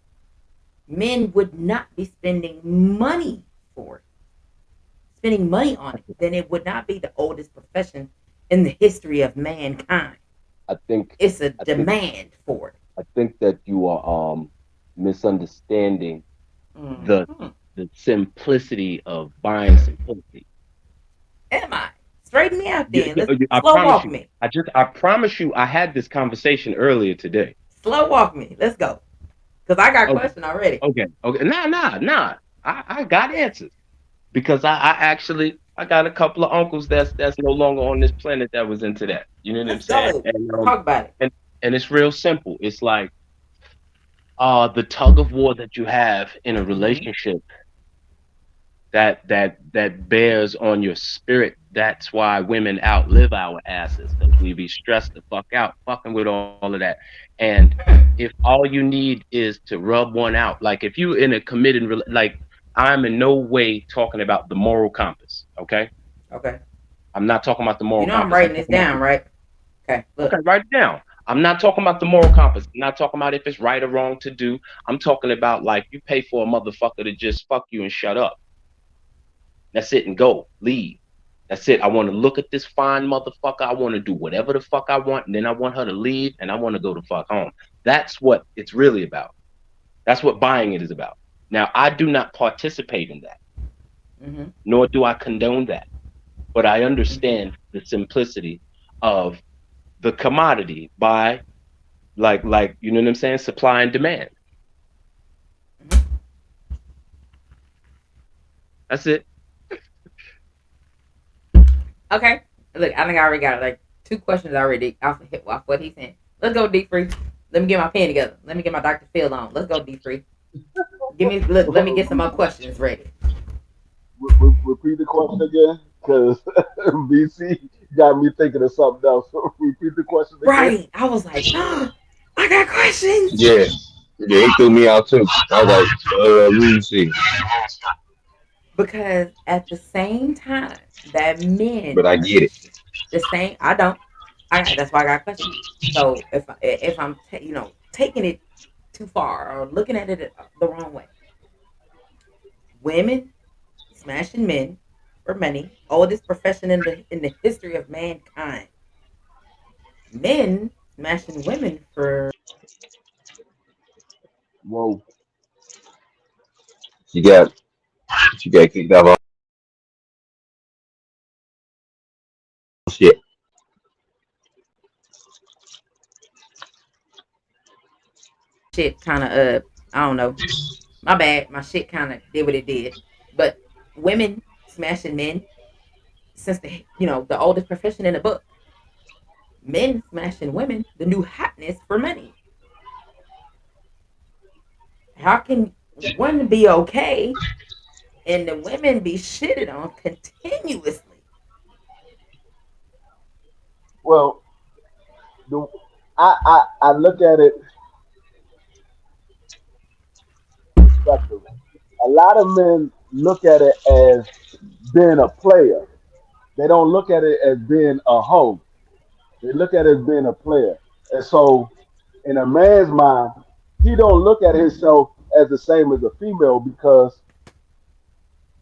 men would not be spending money for it, spending money on it. Then it would not be the oldest profession in the history of mankind. I think It's a I think demand for it. I think that you are misunderstanding the Mm-hmm. the simplicity of buying simplicity. Am I? Straighten me out then. Let's I slow promise walk you. me. I promise you. I had this conversation earlier today. Slow walk me. Let's go. Cause I got a Okay, question already. okay. Nah. I got answers because I actually I got a couple of uncles that's no longer on this planet that was into that. You know what I'm Let's saying? go. Talk about it. And and it's real simple. It's like the tug of war that you have in a Mm-hmm. relationship that bears on your spirit. That's why women outlive our asses because we be stressed the fuck out, fucking with all of that. And if all you need is to rub one out, like if you in a like I'm in no way talking about the moral compass. Okay, Okay. I'm not talking about the You moral know I'm compass. I'm writing this talking about down, right? Okay. okay, Look. write it down. I'm not talking about the moral compass. I'm not talking about if it's right or wrong to do. I'm talking about like you pay for a motherfucker to just fuck you and shut up. That's it and go. Leave. That's it. I want to look at this fine motherfucker. I want to do whatever the fuck I want. And then I want her to leave and I want to go to fuck home. That's what it's really about. That's what buying it is about. Now, I do not participate in that, Mm-hmm. nor do I condone that. But I Mm-hmm. understand the simplicity of the commodity by you know what I'm saying? Supply and demand. Mm-hmm. That's it. Okay. Look, I think I already got like two questions already off what he's saying. Let's go D Free. Let me get my pen together. Let me get my Dr. Phil on. Let's go D Free. Give me look. Let me get some more questions ready. Repeat the question again, because BC got me thinking of something else. Repeat the question again. Right. I was like, I got questions. Yeah, yeah, he threw me out too. I was like, let me see. Because at the same time that But men, I get it. the same, I don't. That's why I got questions. So if I'm taking it too far or looking at it the wrong way, women smashing men for money, oldest profession in the history of mankind. Men smashing women for Whoa. You got you got kicked off all shit. shit. Kind of I don't know. My bad. My shit kind of did what it did. But women smashing men since the oldest profession in the book. Men smashing women, the new hotness for money. How can one be okay and the women be shitted on continuously? Well, the I look at it respectively. A lot of men look at it as being a player. They don't look at it as being a hoe. They look at it as being a player. And so, in a man's mind, he don't look at himself as the same as a female because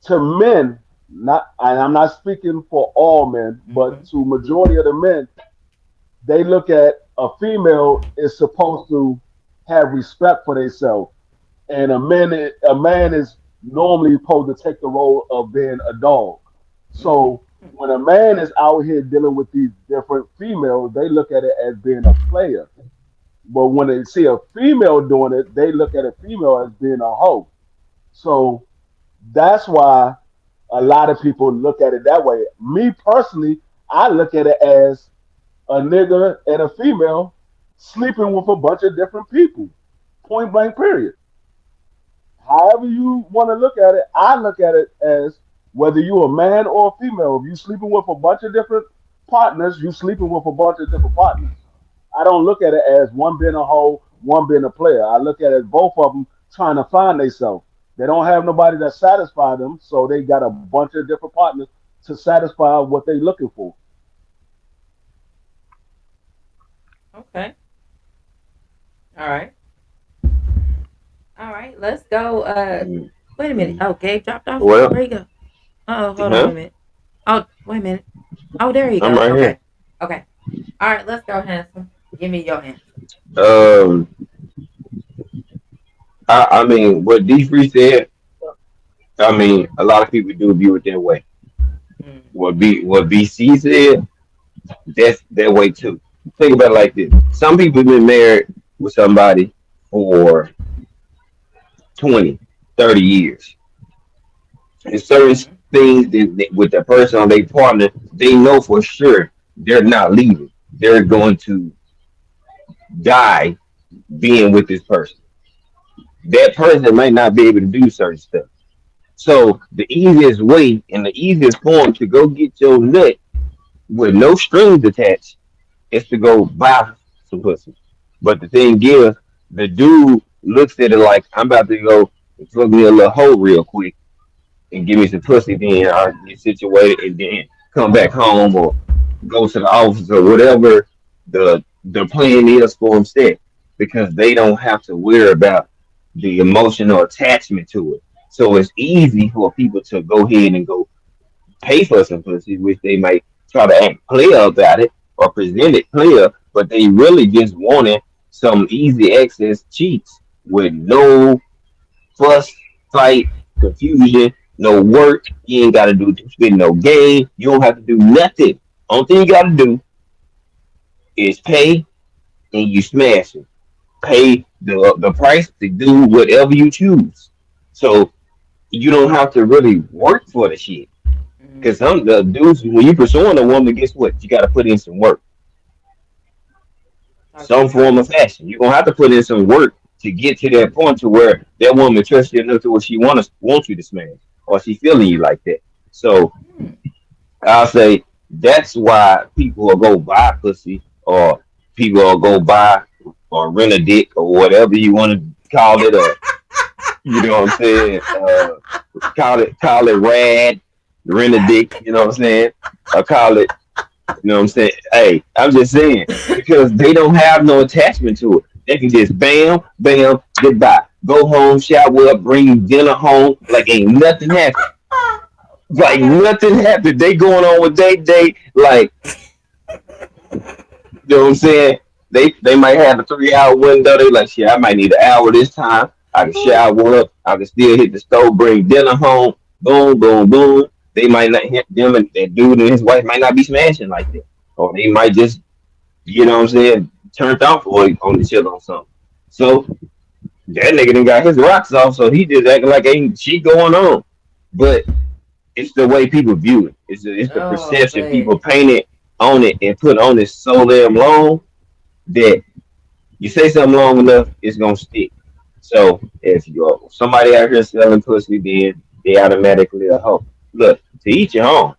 to men, not and I'm not speaking for all men, but Mm-hmm. to majority of the men, they look at a female is supposed to have respect for themselves, and a man is normally supposed to take the role of being a dog. Mm-hmm. So when a man is out here dealing with these different females, they look at it as being a player. But when they see a female doing it, they look at a female as being a hoe. So That's why a lot of people look at it that way. Me personally, I look at it as a nigga and a female sleeping with a bunch of different people. Point blank, period. However you want to look at it, I look at it as whether you a man or a female. If you sleeping with a bunch of different partners, you sleeping with a bunch of different partners. I don't look at it as one being a hoe, one being a player. I look at it as both of them trying to find themselves. They don't have nobody that satisfy them, so they got a bunch of different partners to satisfy what they looking for. Okay. All right. All right. Let's go. Wait a minute. Mm. Oh, Gabe dropped off. Well, Where you go? Oh, hold on. Wait a huh? minute. Oh, wait a minute. Oh, there you I'm go. right here. Okay. Okay. All right. Let's go, handsome. Give me your answer. Um, I mean, what D3 said. I mean, a lot of people do view it that way. Mm-hmm. What BC said, that's that way too. Think about it like this: some people have been married with somebody for 20, 30 years, and certain Mm-hmm. things with the person or their partner, they know for sure they're not leaving. They're going to die being with this person. That person might not be able to do certain stuff. So the easiest way and the easiest form to go get your nut with no strings attached is to go buy some pussy. But the thing is, the dude looks at it like I'm about to go plug me a little hole real quick and give me some pussy, then I'll get situated and then come back home or go to the office or whatever the plan is for them set because they don't have to worry about the emotional attachment to it. So it's easy for people to go ahead and go pay for some pussy, which they might try to act player about it or present it player, but they really just wanted some easy access cheats with no fuss, fight, confusion, no work. You ain't got to do spend no game. You don't have to do nothing. Only thing you got to do is pay and you smash it. Pay the price to do whatever you choose. So you don't have to really work for the shit. Because Mm-hmm. some the dudes, when you pursuing a woman, guess what? You got to put in some work, some Okay. form of fashion. You're gonna have to put in some work to get to that point to where that woman trusts you enough to where she wants you to smash, or she feeling you like that. So Hmm. I'll say that's why people will go buy pussy, or people will go buy or rent a dick, or whatever you want to call it. You know what I'm saying? Call it rad, rent a dick. You know what I'm saying? Or call it, you know what I'm saying? Hey, I'm just saying because they don't have no attachment to it. They can just bam, bam, goodbye. Go home, shower up, bring dinner home like ain't nothing happened. Like Okay. nothing happened. They going on with their day like, you know what I'm saying? They might have a 3 hour window. They like, shit, I might need an hour this time. I can shower up. I can still hit the stove, bring dinner home. Boom, boom, boom. They might not hit them and that dude and his wife might not be smashing like that. Or they might just, you know what I'm saying, turned off on the chill on something. So that nigga done got his rocks off, so he just acting like ain't shit going on. But it's the way people view it. It's the Oh, perception man. people paint it on it and put on it so damn long that you say something long enough, it's gonna stick. So if you're somebody out here selling pussy, then they automatically a hoe. Look, to each your own.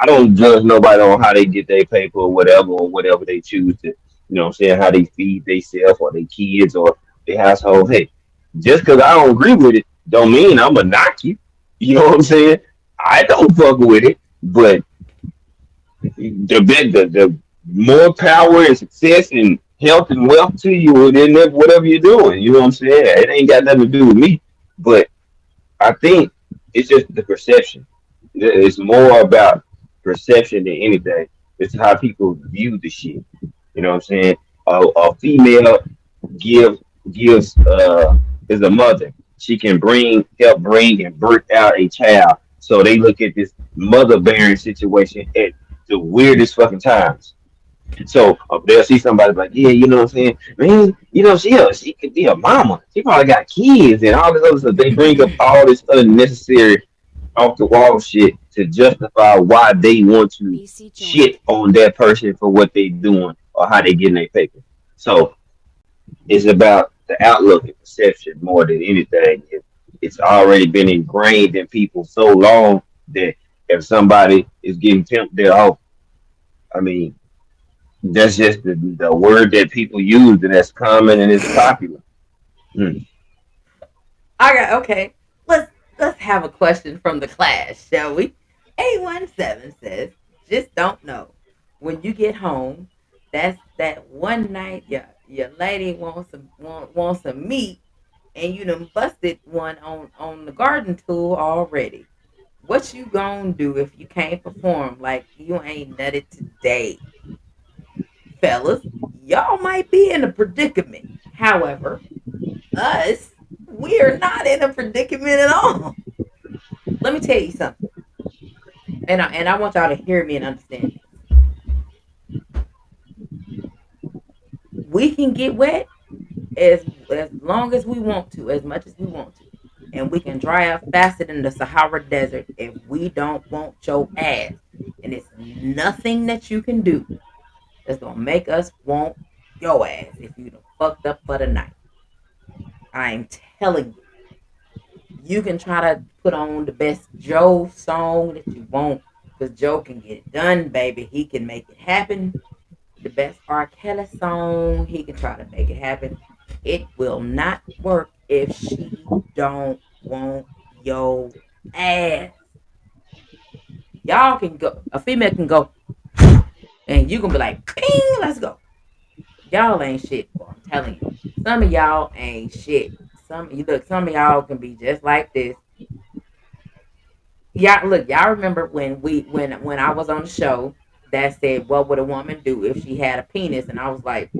I don't judge nobody on how they get their paper or whatever they choose to, you know what I'm saying, how they feed themselves or their kids or their household. Hey, just because I don't agree with it, don't mean I'm going to knock you. You know what I'm saying? I don't fuck with it, but the more power and success and health and wealth to you than whatever you're doing. You know what I'm saying? It ain't got nothing to do with me, but I think it's just the perception. It's more about perception than anything. It's how people view the shit. You know what I'm saying? A female give gives is a mother. She can help bring and birth out a child. So they look at this mother bearing situation at the weirdest fucking times. So they'll see somebody like, yeah, you know what I'm saying, man, she could be a mama. She probably got kids and all this other stuff. They bring up all this unnecessary off the wall shit to justify why they want to BC shit joined. on that person for what they doing or how they getting their paper. So it's about the outlook and perception more than anything. It's already been ingrained in people so long that if somebody is getting pimped, they're off. I mean, that's just the word that people use and that's common and it's popular. Hmm. I got okay. Let's have a question from the class, shall we? 817 says, just don't know. When you get home, that's that one night your lady wants some meat and you done busted one on the garden tool already. What you gonna do if you can't perform like you ain't nutted today? Fellas, y'all might be in a predicament. However, us, we're not in a predicament at all. Let me tell you something, and I want y'all to hear me and understand this. We can get wet as long as we want to, as much as we want to, and we can dry up faster than the Sahara Desert if we don't want your ass. And it's nothing that you can do that's gonna make us want your ass if you done fucked up for the night. I'm telling you. You can try to put on the best Joe song that you want, because Joe can get it done, baby. He can make it happen. The best R. Kelly song, he can try to make it happen. It will not work if she don't want your ass. Y'all can go, a female can go, and you can be like, bing, let's go. Y'all ain't shit, boy. I'm telling you. Some of y'all ain't shit. Some of y'all can be just like this. Yeah, look, y'all remember when I was on the show that said, what would a woman do if she had a penis? And I was like,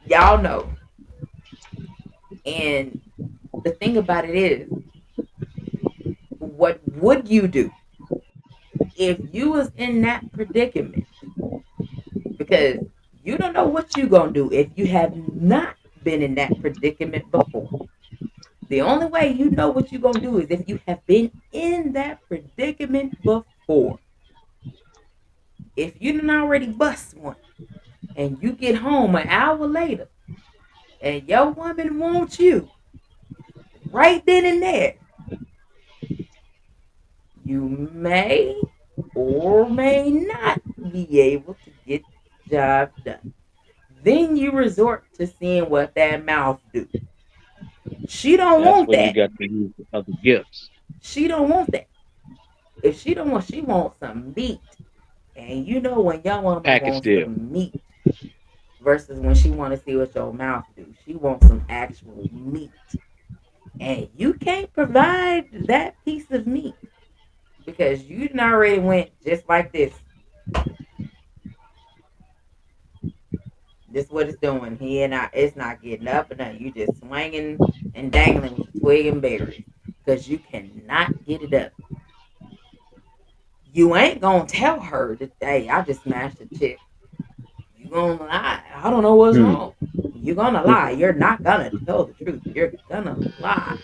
y'all know. And the thing about it is, what would you do if you was in that predicament? Because you don't know what you gonna do if you have not been in that predicament before. The only way you know what you gonna do is if you have been in that predicament before. If you didn't already bust one and you get home an hour later and your woman wants you right then and there, you may or may not be able to get the job done. Then you resort to seeing what that mouth do. She don't That's want when you that. got to use the other gifts. She don't want that. If she don't want, she wants some meat. And you know when your woman Package wants deal. some meat versus when she want to see what your mouth do. She wants some actual meat. And you can't provide that piece of meat because you done already went just like this. This is what it's doing. He and I, it's not getting up and nothing. You just swinging and dangling with your twig and berries because you cannot get it up. You ain't gonna tell her that, hey, I just smashed a chick. You gonna lie. I don't know what's Hmm. wrong. You're gonna lie. You're not gonna tell the truth. You're gonna lie.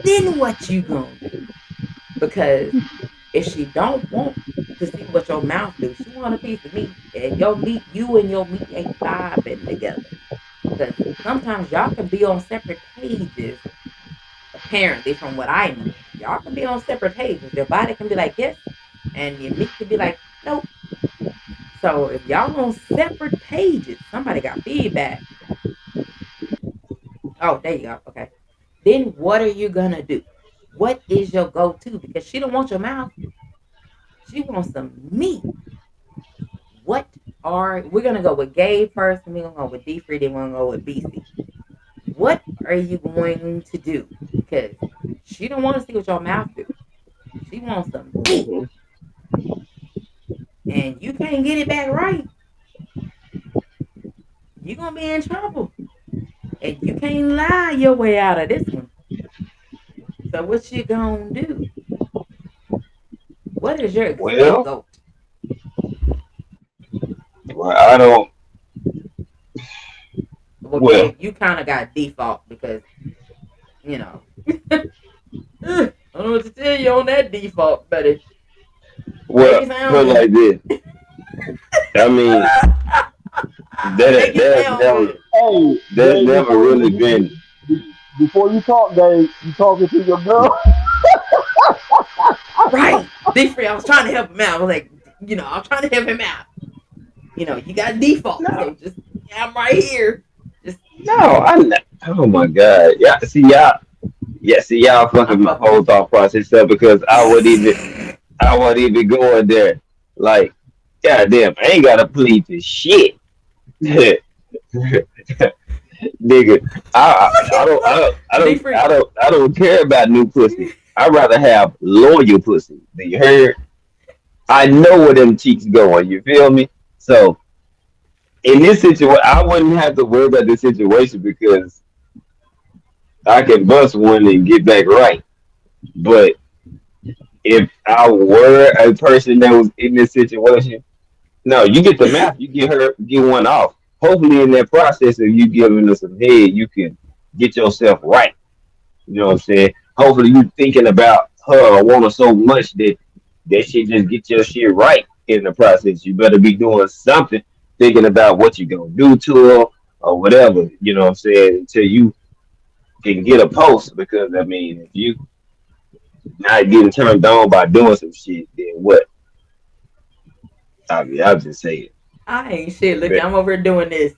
Then what you gonna do? Because if she don't want to see what your mouth do, she want a piece of meat, and your meat, you and your meat ain't vibing together. Because sometimes y'all can be on separate pages. Apparently, from what I know, y'all can be on separate pages. Your body can be like yes, and your meat can be like nope. So if y'all on separate pages, somebody got feedback. Oh, there you go. Okay. Then what are you gonna do? What is your go-to? Because she don't want your mouth. She wants some meat. What are we're gonna go with Gabe first, and we're gonna go with D Free, then we're gonna go with BC. What are you going to do? Because she don't want to see what your mouth do. She wants some meat, Mhm. and you can't get it back right. You're gonna be in trouble, and you can't lie your way out of this one. So what you gonna do? What is your Well, scapegoat? well, I don't. Well, Well, Gabe, you kind of got default because you know. I don't know what to tell you on that default, buddy. Make well, it put sound it like good. this. I mean, Make it that's sound never good. Hey, that's Gabe, never really been. before you talk, Gabe, you talking to your girl? Right. D free. I was trying to help him out. I was like, I'm trying to help him out. You got default, No, so just yeah, I'm right here. Just no, oh my God, yeah. See y'all I'm fucking my fucking whole with you. thought process up because I wasn't even going there. Like, goddamn, I ain't got to plead for shit. Nigga, Look at look. D free. I don't care about new pussy. I'd rather have loyal pussy. Do you hear? I know where them cheeks going. You feel me? So in this situation, I wouldn't have to worry about this situation because I can bust one and get back right. But if I were a person that was in this situation, no, you get the math, you get one off. Hopefully, in that process of you giving us some head, you can get yourself right. You know what I'm saying? Hopefully you thinking about her or want her so much that she just get your shit right in the process. You better be doing something, thinking about what you gonna do to her or whatever. You know what I'm saying? Until you can get a post, because I mean, if you not getting turned on by doing some shit, then what? I mean, I'll just say it. I ain't shit. Look, But, I'm over here doing this.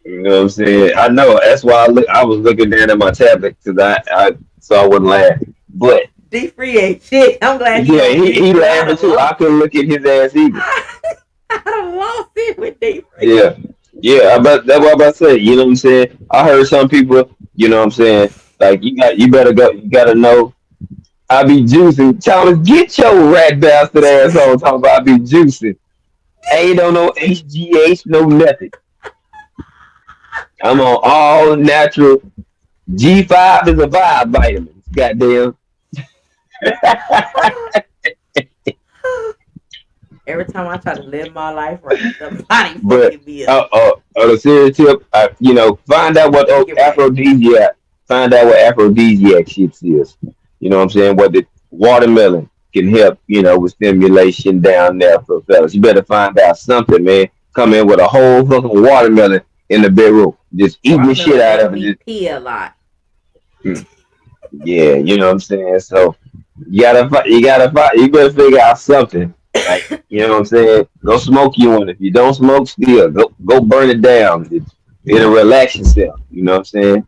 you know what I'm saying? I know that's why I was looking down at my tablet because I so I wouldn't laugh. But D free ain't shit. I'm glad he yeah, on mute he because I'd laughing have too. I lost. couldn't look at his ass either. I'd have lost it with D free. Yeah, yeah. That's what I'm about to say. You know what I'm saying? I heard some people. You know what I'm saying? Like you better go. You gotta know. I be juicing. Thomas, get your rat bastard ass on. Talking about I be juicing. Ain't on no HGH, no nothing. I'm on all natural. G5 is a vibe vitamin. Goddamn. Every time I try to live my life right, somebody But fucking me up. on a serious tip, find out what Make it right. aphrodisiac. Find out what aphrodisiac shit is. You know what I'm saying? What the watermelon can help, with stimulation down there for fellas. You better find out something, man. Come in with a whole fucking watermelon in the bedroom, just eating the shit Watermelon out make of it. me pee a lot. Mm, yeah, you know what I'm saying. So you better figure out something. Like, you know what I'm saying? Go smoke you one. If you don't smoke, still go burn it down. It'll relax yourself. You know what I'm saying?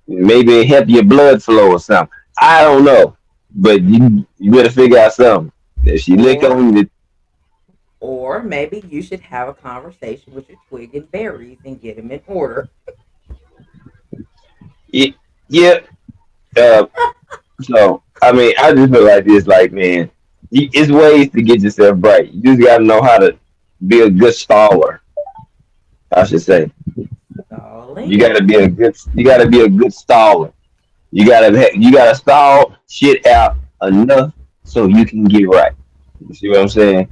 Maybe it help your blood flow or something. I don't know, but you better figure out something. If she lick or on you, or maybe you should have a conversation with your twig and berries and get them in order. it, yeah. Uh, so I mean, I just feel like this. Like, man, it's ways to get yourself right. You just gotta know how to be a good staller. I should say. Stalling. You gotta be a good staller. You gotta stall shit out enough so you can get right. You see what I'm saying?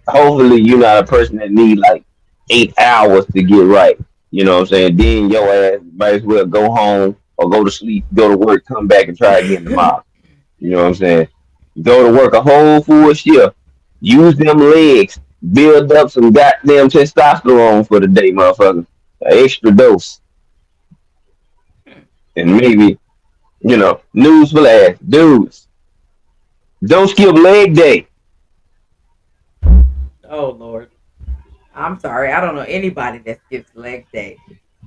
Hopefully you're not a person that need like 8 hours to get right. You know what I'm saying? Then your ass might as well go home or go to sleep, go to work, come back and try again tomorrow. You know what I'm saying? Go to work a whole full shift. Use them legs. Build up some goddamn testosterone for the day, motherfucker. An extra dose. And maybe, newsflash, dudes, don't skip leg day. Oh Lord. I'm sorry. I don't know anybody that skips leg day.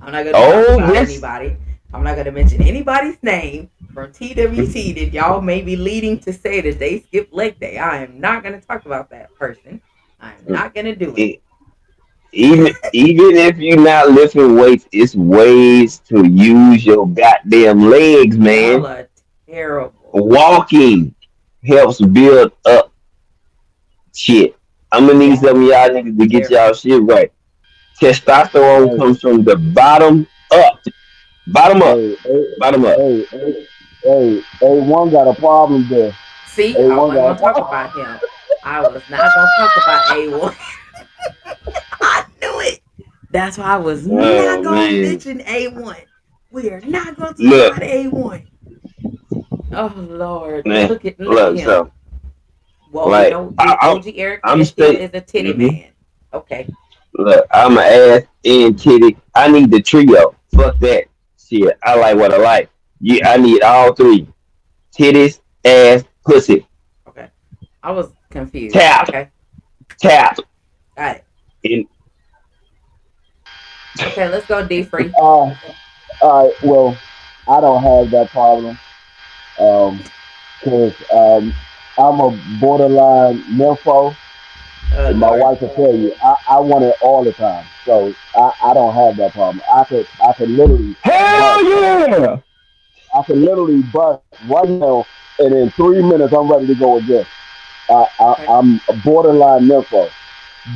I'm not gonna talk Oh, about yes. anybody. I'm not gonna mention anybody's name from TWT that y'all may be leading to say that they skip leg day. I am not gonna talk about that person. I'm not gonna do it. E- even if you're not lifting weights, it's ways to use your goddamn legs, Y'all man. are terrible. Walking helps build up shit. I'm gonna need Y'all some of are y'all niggas to get y'all terrible. shit right. Testosterone Hey, comes from the bottom up. Bottom up. hey, hey, Bottom up. hey, hey, hey, one got a problem there. See, I A1 wasn't got a gonna talk problem. about him. I was not gonna talk about A1. I knew it. That's why I was not Oh gonna man, mention A1. We are not gonna talk look, about A1. Oh Lord, man, look at look. him. So, Well, we like, know OG Eric I'm still straight. is a titty hmm man. Okay. Look, I'm an ass and titty. I need the trio. Fuck that shit. I like what I like. Yeah, I need all three: titties, ass, pussy. Okay. I was confused. Tap, Okay. tap. Got it. And Okay, let's go D free. All right, well, I don't have that problem. Because I'm a borderline nympho, Oh and my Lord. wife will tell you I want it all the time. So I don't have that problem. I could literally hell bust. yeah! I could literally bust right now, and in 3 minutes I'm ready to go again. Okay. I'm a borderline nympho.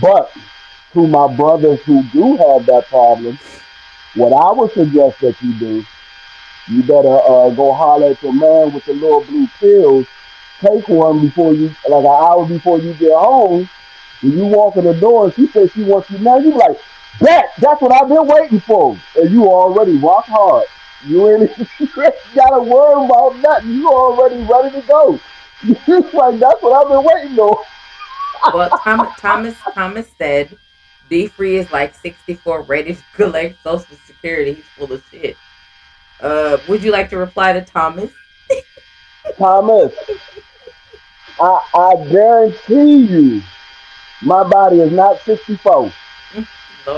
But to my brothers who do have that problem, what I would suggest that you do, you better go holler at your man with the little blue pills. Take one before you, like an hour before you get home. When you walk in the door and she says she wants you now, you be like, that's what I've been waiting for. And you already rock hard. You ain't, you ain't gotta worry about nothing. You already ready to go. Like, that's what I've been waiting on. Well, Thomas said D free is like 64 ready to collect Social Security. He's full of shit. Would you like to reply to Thomas? Thomas, I guarantee you, my body is not 64.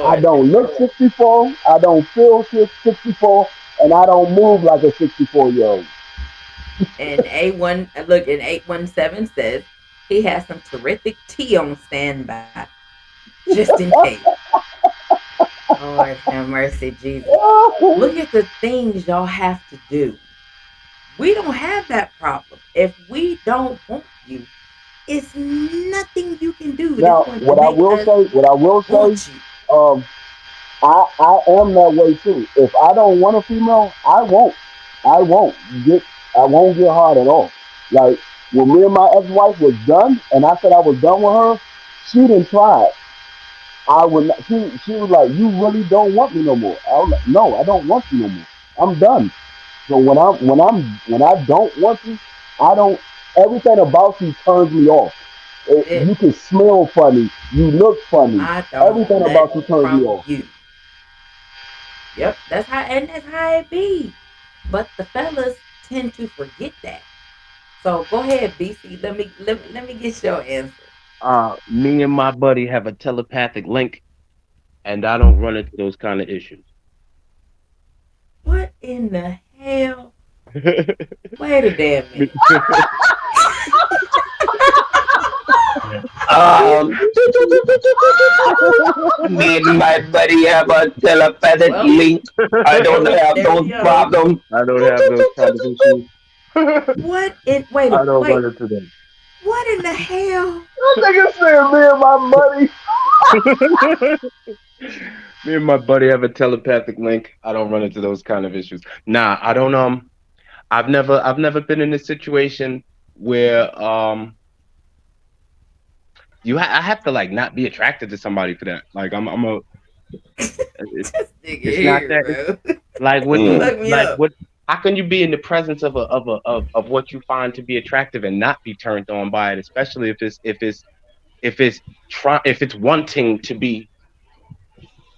I Lord have don't look mercy. 64. I don't feel 64. And I don't move like a 64-year-old. And A1 look and 817 says he has some terrific tea on standby just in case. Lord have mercy, Jesus. Look at the things y'all have to do. We don't have that problem. If we don't want you, it's nothing you can do that's Now, going to what I make will us say, want you. um, I am that way too. If I don't want a female, I won't get, I won't get hard at all. Like when me and my ex-wife was done, and I said I was done with her, she didn't try it. I would. Not, she was like, "You really don't want me no more." I was like, "No, I don't want you no more. I'm done." So when I don't want you, I don't. Everything about you turns me off. You It, can smell funny. You look funny. I don't want Everything about you nothing turns me from off. you. Yep, that's how it be. But the fellas tend to forget that. So go ahead, BC. Let me get your answer. Me and my buddy have a telepathic link, and I don't run into those kind of issues. What in the hell? Wait a damn minute. Um, me and my buddy have a telepathic Well, link. I don't have there we those go. problems. I don't have those kind of issues. What in wait I a don't wait. run into them. What in the hell? That nigga said me and my buddy. Me and my buddy have a telepathic link. I don't run into those kind of issues. Nah, I don't. I've never been in a situation where I have to like not be attracted to somebody for that. Like I'm a. It, This nigga it's not here, that. It's bro. like what You Mm. fuck me like up. what. How can you be in the presence of what you find to be attractive and not be turned on by it, especially if it's wanting to be.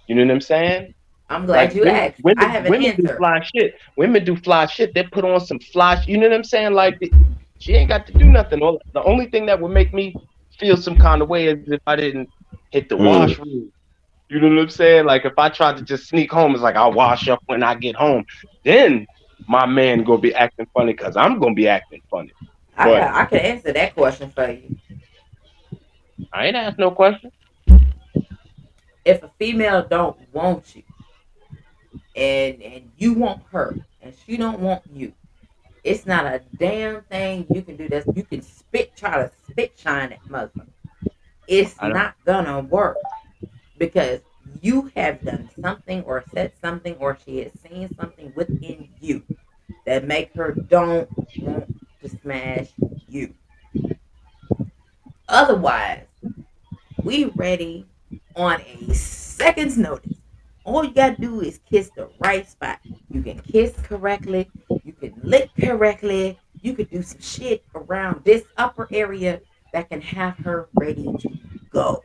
You know what I'm saying? I'm Like glad you asked. I have an women do answer. fly shit. Women do fly shit. They put on some fly. You know what I'm saying? Like she ain't got to do nothing. The only thing that would make me feel some kind of way is if I didn't hit the Mm. washroom. You know what I'm saying? Like if I tried to just sneak home, it's like I'll wash up when I get home. Then my man gonna be acting funny because I'm gonna be acting funny. But I can answer that question for you. I ain't asked no question. If a female don't want you and you want her and she don't want you, it's not a damn thing you can do. That you can try to spit shine that mother. It's I don't. not gonna work because you have done something or said something or she has seen something within you that make her don't want to smash you. Otherwise, we ready on a second's notice. All you gotta do is kiss the right spot. You can kiss correctly. You can lick correctly. You could do some shit around this upper area that can have her ready to go.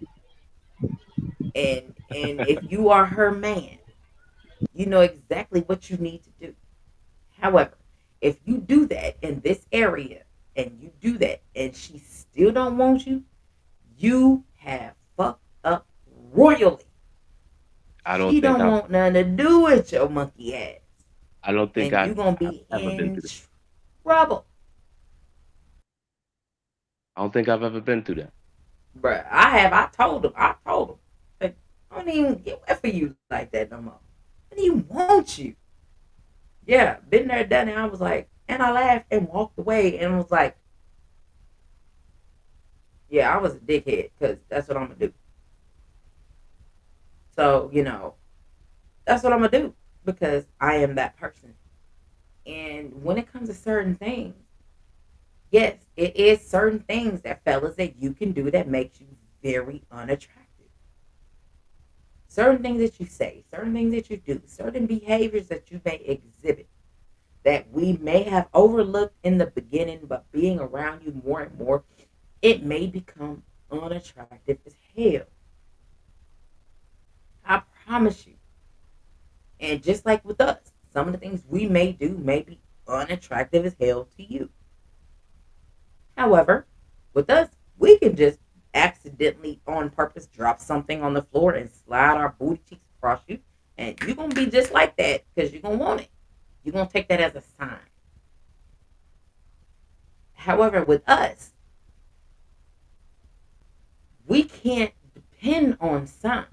And if you are her man, you know exactly what you need to do. However, if you do that in this area and you do that and she still don't want you, you have fucked up royally. I don't She think don't I've want nothing to do with your monkey ass. I don't think And you gonna I've be ever been in through that. trouble. I don't think I've ever been through that. Bruh, I have. I told him. Like, I don't even get wet for you like that no more. I don't even want you. Yeah, been there, done it. I was like, and I laughed and walked away and was like, yeah, I was a dickhead because that's what I'm gonna do. So, that's what I'm gonna do because I am that person. And when it comes to certain things, yes, it is certain things that fellas that you can do that makes you very unattractive. Certain things that you say, certain things that you do, certain behaviors that you may exhibit that we may have overlooked in the beginning, but being around you more and more, it may become unattractive as hell. I promise you. And just like with us, some of the things we may do may be unattractive as hell to you. However, with us, we can just accidentally on purpose drop something on the floor and slide our booty cheeks across you. And you're going to be just like that because you're going to want it. You're going to take that as a sign. However, with us, we can't depend on signs.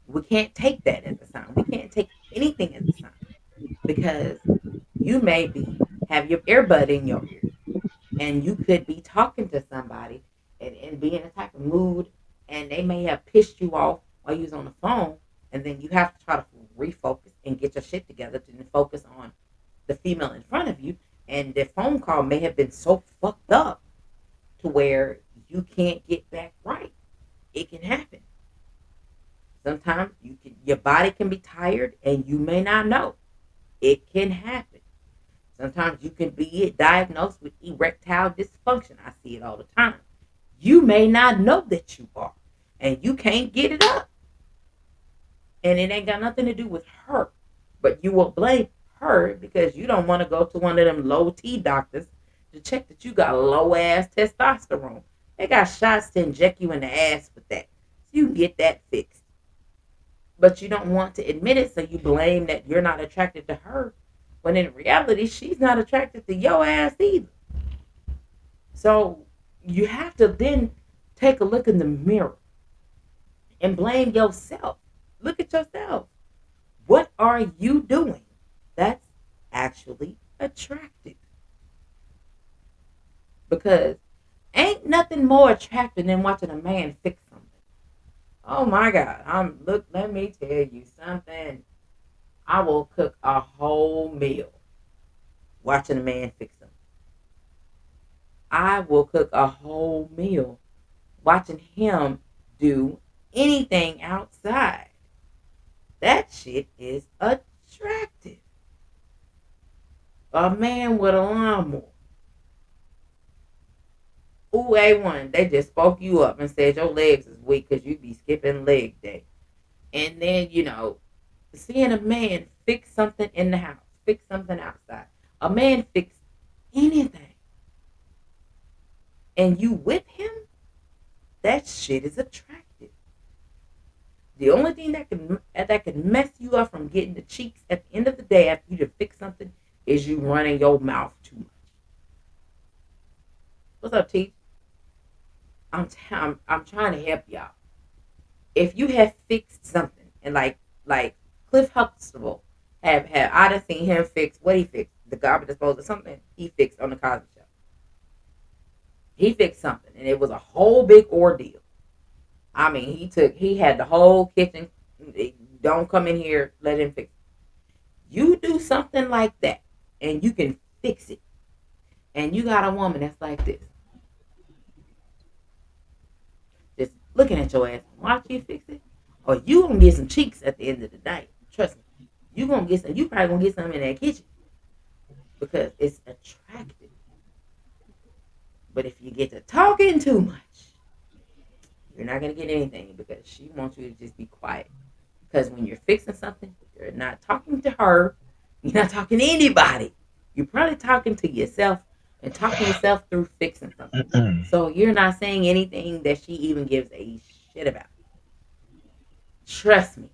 We can't take that as a sign. We can't take anything as a sign because you may be have your earbud in your ear and you could be talking to somebody and be in a type of mood and they may have pissed you off while you was on the phone and then you have to try to refocus and get your shit together to focus on the female in front of you and the phone call may have been so fucked up to where you can't get back right. It can happen. Sometimes your body can be tired and you may not know. It can happen. Sometimes you can be diagnosed with erectile dysfunction. I see it all the time. You may not know that you are, and you can't get it up. And it ain't got nothing to do with her. But you will blame her because you don't want to go to one of them low T doctors to check that you got low ass testosterone. They got shots to inject you in the ass with that. So you can get that fixed. But you don't want to admit it, so you blame that you're not attracted to her. When in reality, she's not attracted to your ass either. So you have to then take a look in the mirror and blame yourself. Look at yourself. What are you doing that's actually attractive? Because ain't nothing more attractive than watching a man fix something. Oh my God. Let me tell you something. I will cook a whole meal watching a man fix them. I will cook a whole meal watching him do anything outside. That shit is attractive. A man with a lawnmower. Ooh, A1, they just spoke you up and said your legs is weak because you be skipping leg day. And then, seeing a man fix something in the house, fix something outside. A man fix anything. And you with him, that shit is attractive. The only thing that can mess you up from getting the cheeks at the end of the day after you to fix something is you running your mouth too much. What's up, T? I'm trying to help y'all. If you have fixed something and like Cliff Huxtable have I done seen him fix what he fixed the garbage disposal something he fixed on the Cosby Show. He fixed something and it was a whole big ordeal. I mean, he had the whole kitchen. Don't come in here. Let him fix it. You do something like that, and you can fix it. And you got a woman that's like this. looking at your ass. Watch you fix it, or you gonna get some cheeks at the end of the night. Trust me, you gonna get some. You probably gonna get some in that kitchen because it's attractive. But if you get to talking too much, you're not gonna get anything because she wants you to just be quiet. Because when you're fixing something, you're not talking to her. You're not talking to anybody. You're probably talking to yourself and talking yourself through fixing something. So you're not saying anything that she even gives a shit about. Trust me.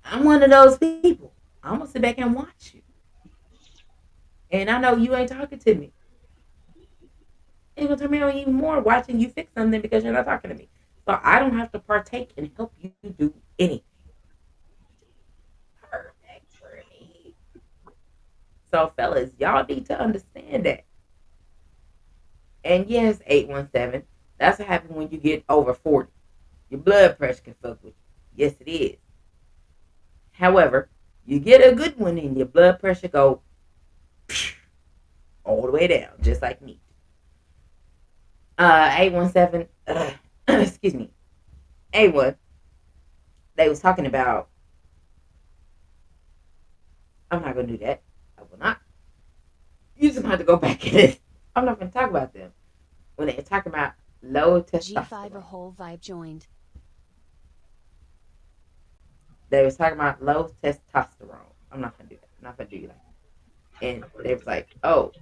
I'm one of those people. I'm gonna sit back and watch you. And I know you ain't talking to me. It's gonna turn me on even more watching you fix something because you're not talking to me. So I don't have to partake and help you do anything. Perfect for me. So fellas, y'all need to understand that. And yes, 817, that's what happens when you get over 40. Your blood pressure can fuck with you. Yes, it is. However, you get a good one and your blood pressure go all the way down, just like me. 817, excuse me, A1, they was talking about, I'm not going to do that. I will not. You just have to go back in it. I'm not going to talk about them. When they talk about low G5 a testosterone, whole vibe joined. they was talking about low testosterone. I'm not going to do that. I'm not going to do you like that. And they was like, oh,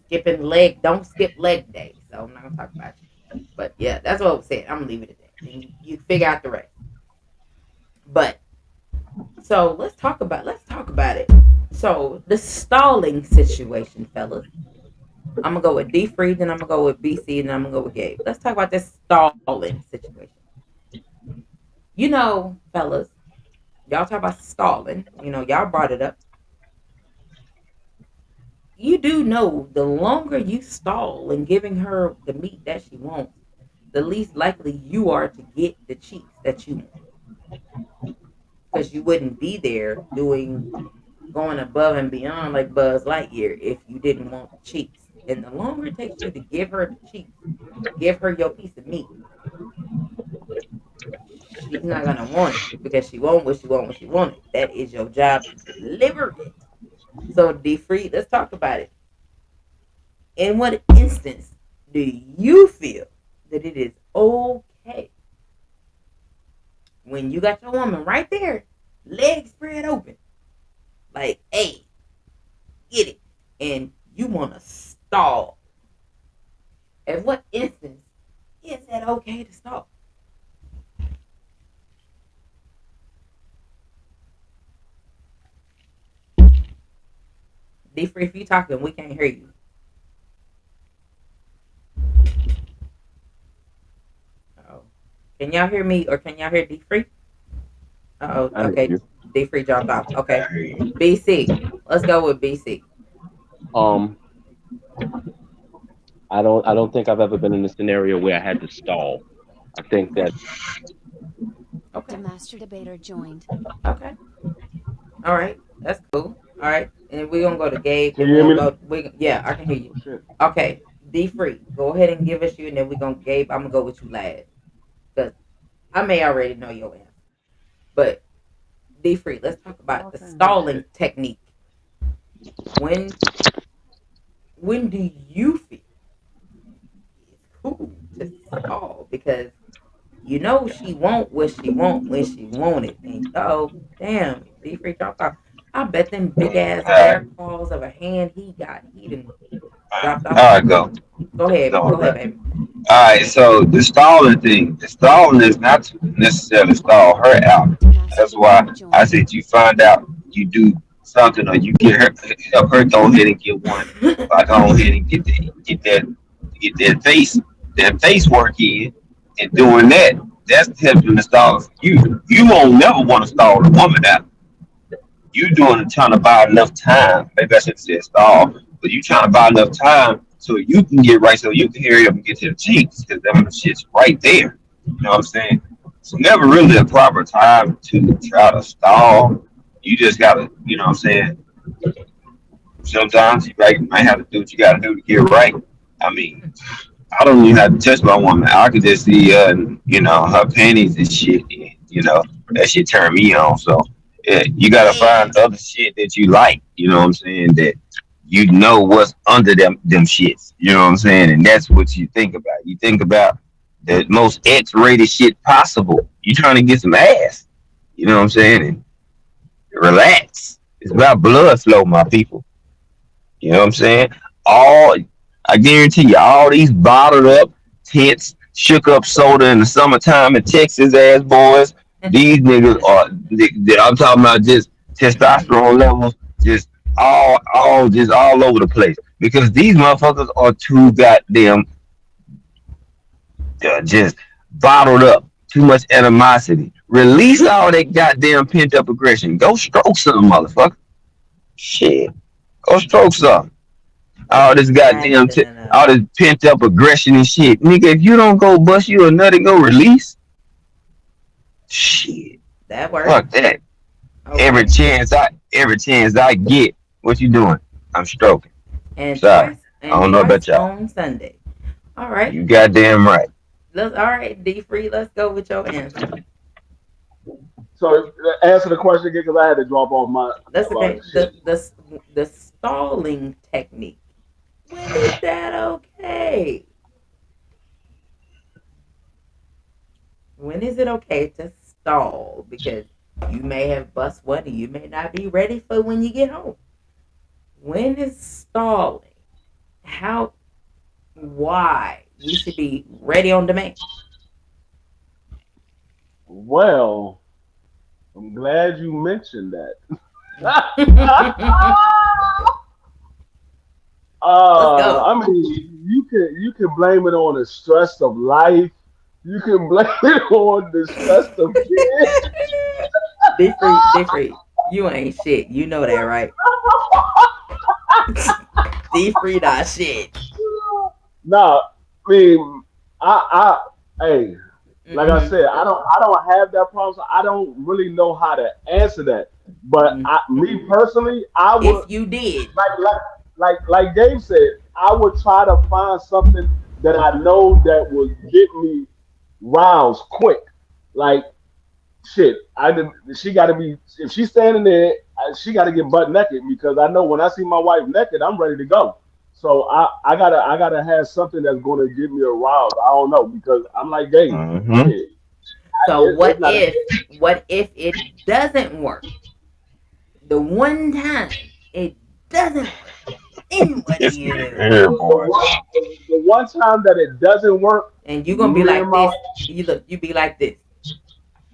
skipping leg, don't skip leg day. So I'm not going to talk about you. But yeah, that's what I was saying. I'm going to leave it at that. And you figure out the rest. But so let's talk about it. So the stalling situation, fellas. I'm gonna go with D Free, then I'm gonna go with BC, and then I'm gonna go with Gabe. Let's talk about this stalling situation. Fellas, y'all talk about stalling. Y'all brought it up. You do know the longer you stall in giving her the meat that she wants, the least likely you are to get the cheeks that you want. Because you wouldn't be there going above and beyond like Buzz Lightyear if you didn't want the cheeks. And the longer it takes you to give her the cheeks, give her your piece of meat, she's not gonna want it because she won't what she want when she want it. That is your job to deliver it. So D Free, let's talk about it. In what instance do you feel that it is okay when you got your woman right there, legs spread open, like, hey, get it, and you want to stall? At what instance is that okay to stall? D Free, if you talking, we can't hear you. Oh, can y'all hear me or can y'all hear D Free? Oh, I hear okay. you. D Free dropped off. Okay, BC. Let's go with BC. Um, I don't think I've ever been in a scenario where I had to stall. I think Okay. that Okay. The master debater joined. Okay. All right. That's cool. All right. And we're gonna go to Gabe. Can Then you we're hear gonna me? go. Yeah, I can hear you. Oh shit. Okay. D Free. Go ahead and give us you, and then we're gonna Gabe. I'm gonna go with you last because I may already know your answer. But D Free. Let's talk about Oh, the I can't hear stalling shit. technique. When when do you feel it's cool to stall? Because she won't what she want when she want it. And oh damn, D Free dropped off. I bet them big ass All bear right, claws of a hand he done dropped all off right, again. go. Go ahead, Go. go ahead, baby. All right, so the stalling thing, the stalling is not to necessarily stall her out. The master That's why debater I joined. said you find out you do something or you get her, help her go ahead and get one. Like go ahead and get that face work in, and doing that, that's helping the stall for you. You won't never want to stall a woman out. You doing it trying to buy enough time. Maybe I should say stall, but you trying to buy enough time so you can get right, so you can hurry up and get to the cheeks because that shit's right there. You know what I'm saying? So never really a proper time to try to stall. You just gotta, you know what I'm saying? Sometimes you might have to do what you gotta do to get right. I mean, I don't even have to touch my woman. I could just see, her panties and shit. And, that shit turn me on. So yeah, you gotta Man, find other shit that you like. You know what I'm saying? That you know what's under them shits. You know what I'm saying? And that's what you think about. You think about the most X-rated shit possible. You trying to get some ass. You know what I'm saying? And relax. It's about blood flow, my people. You know what I'm saying? All I guarantee you, all these bottled up, tense, shook up soda in the summertime in Texas ass boys, these niggas are. I'm talking about just testosterone levels, just just all over the place. Because these motherfuckers are too goddamn just bottled up. Too much animosity. Release all that goddamn pent up aggression. Go stroke some motherfucker. Shit. Go stroke some. All this goddamn, nothing enough. all this pent up aggression and shit. Nigga, if you don't go bust you a nut and go release, shit, That works. fuck that. Every Okay. chance I, every chance I get, what you doing? I'm stroking. And Sorry, twice I and don't know twice about y'all. on Sunday. All right. You goddamn right. Let's all right, D free, let's go with your answer. So answer the question again because I had to drop off my That's about okay. shit. The stalling technique. When is that okay? When is it okay to stall? Because you may have bust one and you may not be ready for when you get home. When is stalling? How why we should be ready on demand? Well, I'm glad you mentioned that. Let's go. I mean, you can blame it on the stress of life. You can blame it on the stress of kids. D free, D free. You ain't shit. You know that, right? D free not shit. Nah, I mean, hey, like I Mm-hmm. said, I don't have that problem. So I don't really know how to answer that. But me personally, I would If you did, like like like Dave said, I would try to find something that I know that would get me roused quick. Like shit, I did, she got to be if she's standing there, she got to get butt naked because I know when I see my wife naked, I'm ready to go. So I gotta have something that's going to get me aroused. I don't know because I'm like Dave. Mm-hmm. Shit, so it's not. what if it doesn't work? The one time it doesn't work, then what do It's you do? here, boy. The one time that it doesn't work, And you gonna be me and like my this. You look, you be like this.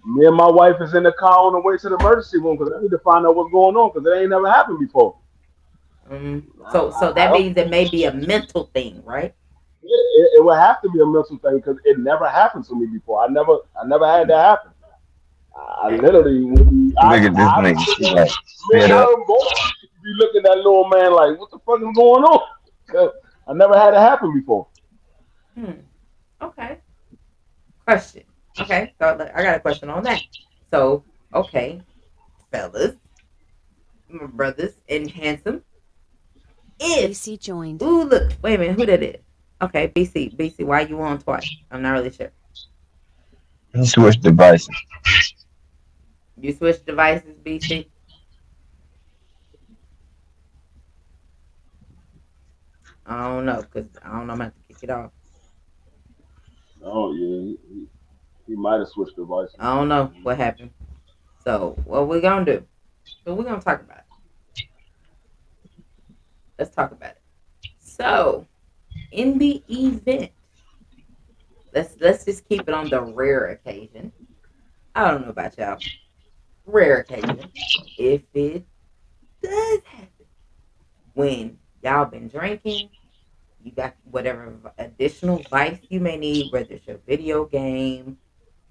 me and my wife is in the car on the way to the emergency room because I need to find out what's going on because it ain't never happened before. So I that don't. means it may be a mental thing, right? It would have to be a mental thing because it never happened to me before. I never had that happen. I Okay. literally, Look at this I be nigga. She looking, like me and fed up. her both be looking at that little man like, what the fuck is going on? 'Cause I never had it happen before. Hmm. Okay. Question. Okay. So I got a question on that. So okay, fellas, my brothers and handsome. If BC joined. ooh look, wait a minute, who that is? Okay, BC, why you on twice? I'm not really sure. He switched devices. You switch devices, BC. I don't know, cause I don't know. I'm gonna have to kick it off. Oh yeah, he might have switched devices. I don't know what happened. So what we gonna do? So we're gonna talk about it. Let's talk about it. So in the event, let's just keep it on the rare occasion. I don't know about y'all. Rare occasion. If it does happen when y'all been drinking, you got whatever additional vice you may need, whether it's your video game,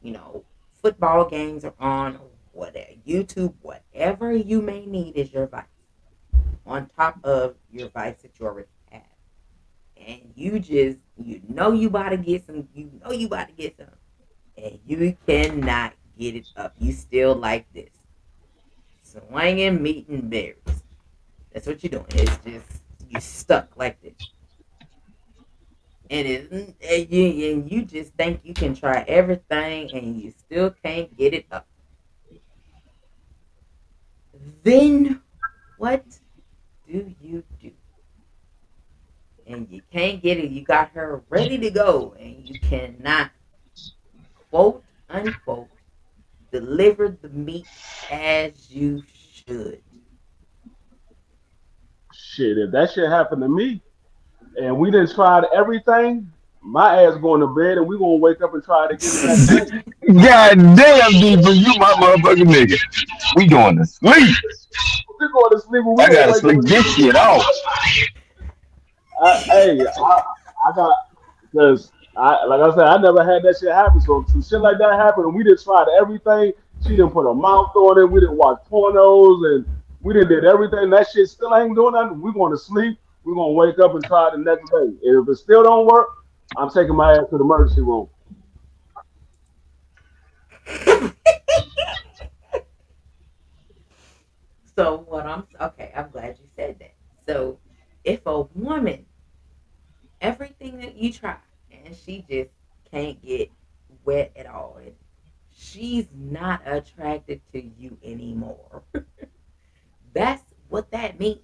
you know, football games are on, or whatever, YouTube, whatever you may need is your vice on top of your vice that you already have. And you about to get some, you about to get some, and you cannot get it up. You still like this. Swinging meat and berries. That's what you're doing. It's just, you stuck like this. and you just think you can try everything and you still can't get it up. Then what do you do? And you can't get it. You got her ready to go, and you cannot, quote unquote, deliver the meat as you should. Shit, if that shit happened to me and we didn't try everything, my ass going to bed and we gonna wake up and try it again the next day. God damn, deeper, you my motherfucking nigga. We going to sleep. We going to sleep and we I gonna gotta wake up sleep and this do shit off. hey, I got because I like I said, I never had that shit happen. So some shit like that happened, and we just tried everything. She didn't put a mouth on it. We didn't watch pornos, and we didn't did everything. That shit still ain't doing nothing. We going to sleep. We're gonna wake up and try it the next day. And if it still don't work, I'm taking my ass to the emergency room. So what I'm okay, I'm glad you said that. So if a woman, everything that you try, and she just can't get wet at all, and she's not attracted to you anymore. That's what that means.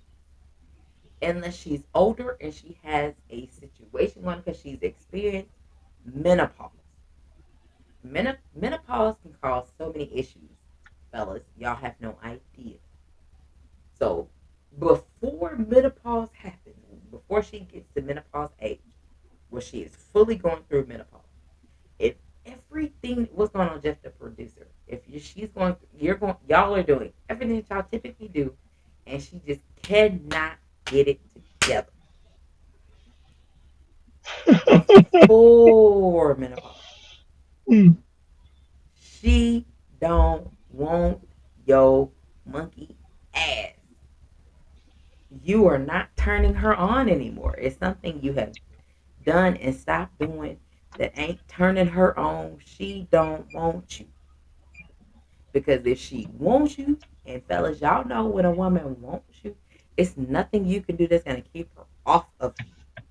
Unless she's older and she has a situation going because she's experienced menopause. Menopause can cause so many issues, fellas. Y'all have no idea. So before menopause happens, before she gets to menopause age, where she is fully going through menopause, if everything what's going on, just the producer, if she's going, you're going, y'all are doing everything that y'all typically do, and she just cannot get it together before menopause, she don't want your monkey ass. You are not turning her on anymore. It's something you have done and stopped doing that ain't turning her on. She don't want you. Because if she wants you, and fellas, y'all know when a woman wants you, it's nothing you can do that's gonna keep her off of you.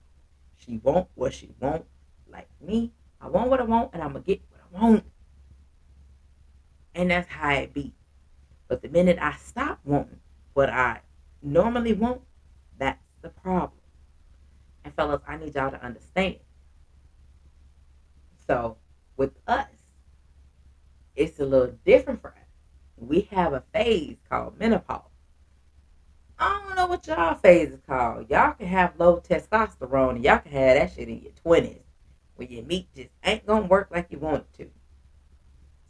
She want what she want. Like me, I want what I want, and I'm gonna get what I want, and that's how it be. But the minute I stop wanting what I normally want, that's the problem. And fellas, I need y'all to understand. So with us, it's a little different for us. We have a phase called menopause. I don't know what y'all phase is called. Y'all can have low testosterone and y'all can have that shit in your 20s when your meat just ain't gonna work like you want it to.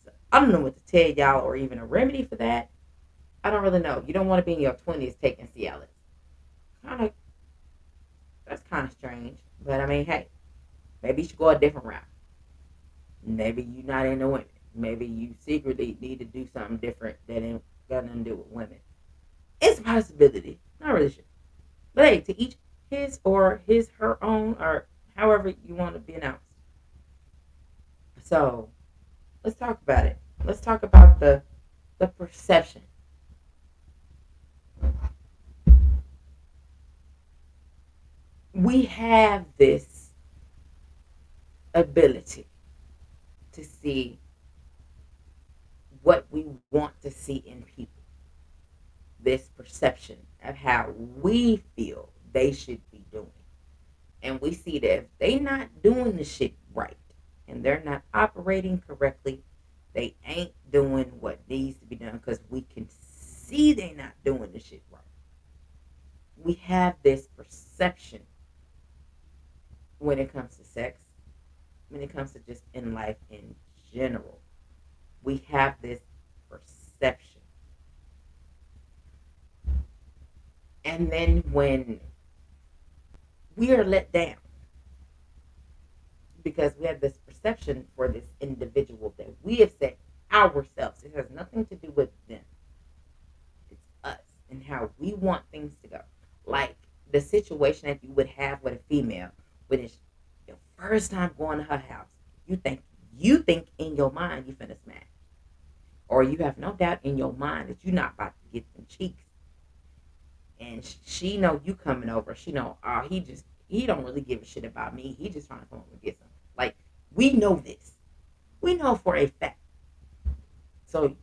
So I don't know what to tell y'all or even a remedy for that. I don't really know. You don't want to be in your 20s taking Cialis. Kind of, that's kind of strange. But I mean, hey, maybe you should go a different route. Maybe you're not into women. Maybe you secretly need to do something different that ain't got nothing to do with women. It's a possibility. Not really sure. But hey, to each her own, or however you want to be announced. So let's talk about it. Let's talk about the perception. We have this ability to see what we want to see in people. This perception of how we feel they should be doing. And we see that if they not doing the shit right and they're not operating correctly, they ain't doing what needs to be done because we can see they not doing the shit right. We have this perception when it comes to sex, when it comes to just in life in general. We have this perception. And then when we are let down because we have this perception for this individual that we have set ourselves, it has nothing to do with them. It's us and how we want things to go. Like the situation that you would have with a female when it's your first time going to her house. You think in your mind you finna smash. Or you have no doubt in your mind that you're not about to get them cheeks. And she know you coming over. She know, oh, he just he don't really give a shit about me. He just trying to come home and get some. Like, we know this. We know for a fact. So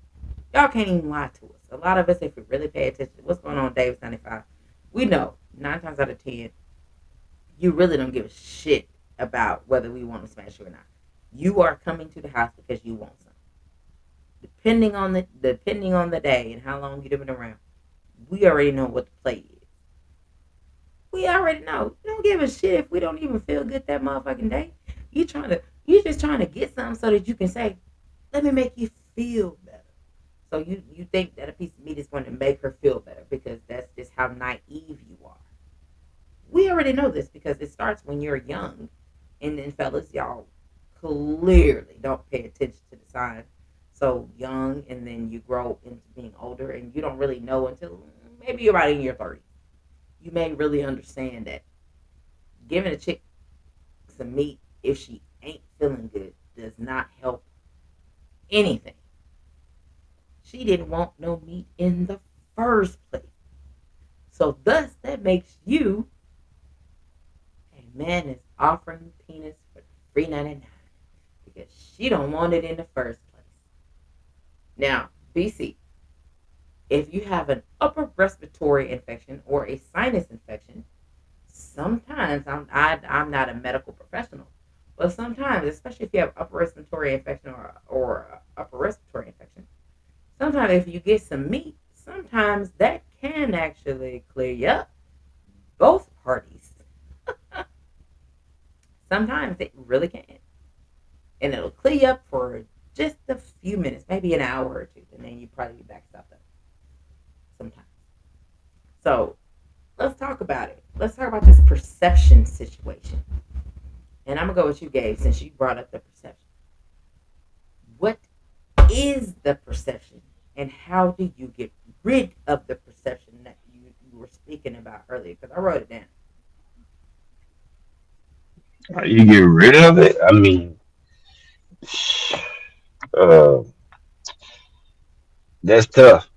y'all can't even lie to us. A lot of us, if we really pay attention to what's going on in Davis 95, we know 9 times out of 10, you really don't give a shit about whether we want to smash you or not. You are coming to the house because you want some. Depending on the day and how long you've been around, we already know what the play is. We already know. You don't give a shit if we don't even feel good that motherfucking day. You just trying to get something so that you can say, let me make you feel better. So you think that a piece of meat is going to make her feel better because that's just how naive you are. We already know this because it starts when you're young. And then fellas, y'all clearly don't pay attention to the signs. So young, and then you grow into being older, and you don't really know until maybe you're about in your 30s. You may really understand that giving a chick some meat if she ain't feeling good does not help anything. She didn't want no meat in the first place. So thus that makes you a man is offering penis for $3.99 because she don't want it in the first place. Now, BC, if you have an upper respiratory infection or a sinus infection, sometimes I'm not a medical professional, but sometimes, especially if you have upper respiratory infection or upper respiratory infection, sometimes if you get some meat, sometimes that can actually clear you up. Both parties. Sometimes it really can. And it'll clear you up for just a few minutes, maybe an hour or two, and then you probably be back up there sometimes. So let's talk about it. Let's talk about this perception situation. And I'm gonna go with you, Gabe, since you brought up the perception. What is the perception, and how do you get rid of the perception that you were speaking about earlier? Because I wrote it down. You get rid of it. I mean, uh, that's tough.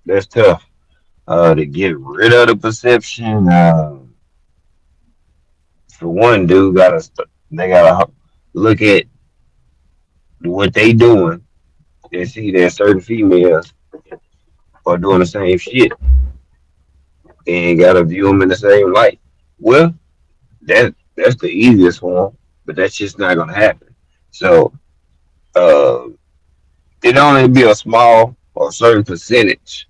That's tough. To get rid of the perception. For one, dude, they gotta look at what they doing and see that certain females are doing the same shit and gotta view them in the same light. Well, that's the easiest form, but that's just not gonna happen. So uh, it only be a small or certain percentage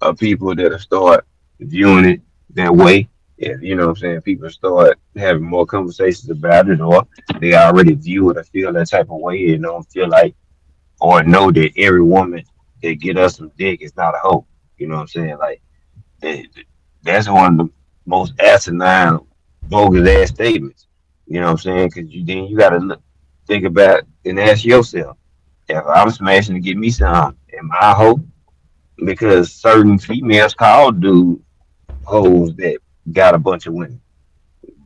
of people that'll start viewing it that way. If you know what I'm saying, people start having more conversations about it, or they already view it or feel that type of way, and don't feel like or know that every woman that get us some dick is not a hoe. You know what I'm saying? Like that, that's one of the most asinine, bogus ass statements. You know what I'm saying? Because you got to think about and ask yourself: if I'm smashing to get me some, am I a hoe? Because certain females call dudes hoes that got a bunch of women.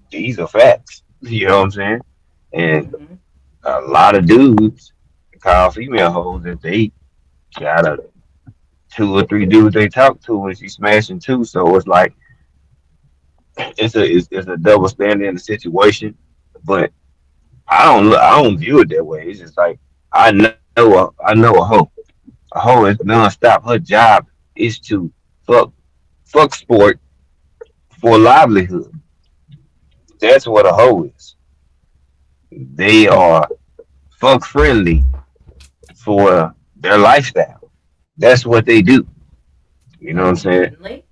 These are facts. You know what I'm saying? And Mm-hmm. a lot of dudes call female hoes that they got a two or three dudes they talk to and she's smashing two. So it's like it's a double standard in the situation. But I don't view it that way. It's just like I know a hoe. A hoe is nonstop. Her job is to fuck sport for a livelihood. That's what a hoe is. They are fuck friendly for their lifestyle. That's what they do. You know what I'm Fuck saying? friendly.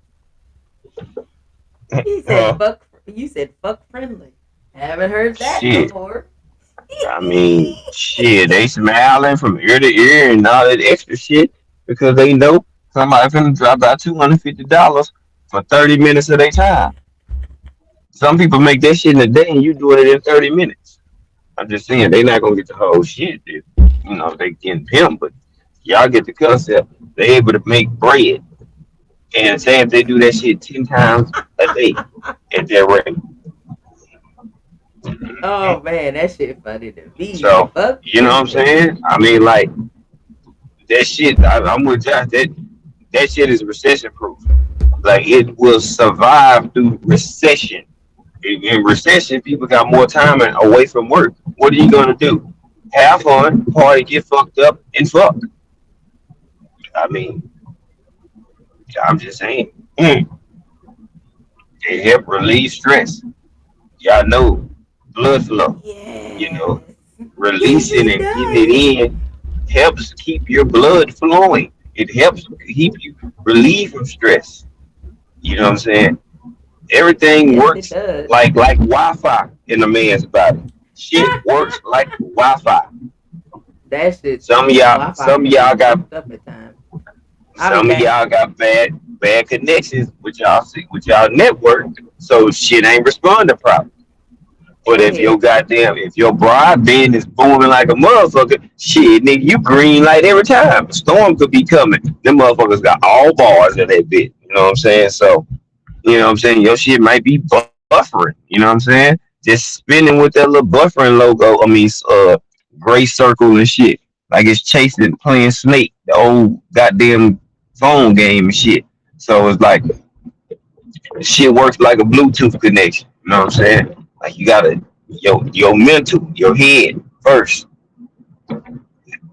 He said Huh? fuck. You said fuck friendly. Haven't heard that Shit. before. I mean, shit, they smiling from ear to ear and all that extra shit because they know somebody finna drop out $250 for 30 minutes of their time. Some people make that shit in a day and you doing it in 30 minutes. I'm just saying they not gonna get the whole shit. They getting pimped, but y'all get the concept. They able to make bread. And say if they do that shit 10 times a day at their rate. Oh man, that shit funny to me. So, Fuck you know what I'm friendly. saying? I mean, like, that shit, I'm with Josh. That shit is recession proof. Like, it will survive through recession. In recession, people got more time away from work. What are you gonna do? Have fun, party, get fucked up, and fuck. I mean, I'm just saying. It help relieve stress. Y'all know blood flow. You know, Yes. Yes, releasing it and getting it does. in helps keep your blood flowing. It helps keep you relieved from stress. You know what I'm saying? Everything Yes, it works does. like Wi-Fi in a man's body. Shit works like Wi-Fi. That shit, Some of that y'all, Wi-Fi some of can be y'all got, fucked up at times. I'll be some of back. y'all got bad connections with y'all with y'all network, so shit ain't responding properly. But Go if your ahead. goddamn, if your broadband is booming like a motherfucker, shit, nigga, you green light every time. A storm could be coming. Them motherfuckers got all bars in that bit. You know what I'm saying? So, you know what I'm saying? Your shit might be buffering. You know what I'm saying? Just spinning with that little buffering logo. I mean, gray circle and shit. Like it's chasing, playing Snake, the old goddamn phone game and shit. So it's like shit works like a Bluetooth connection. You know what I'm saying? Like you gotta your mental, your head first.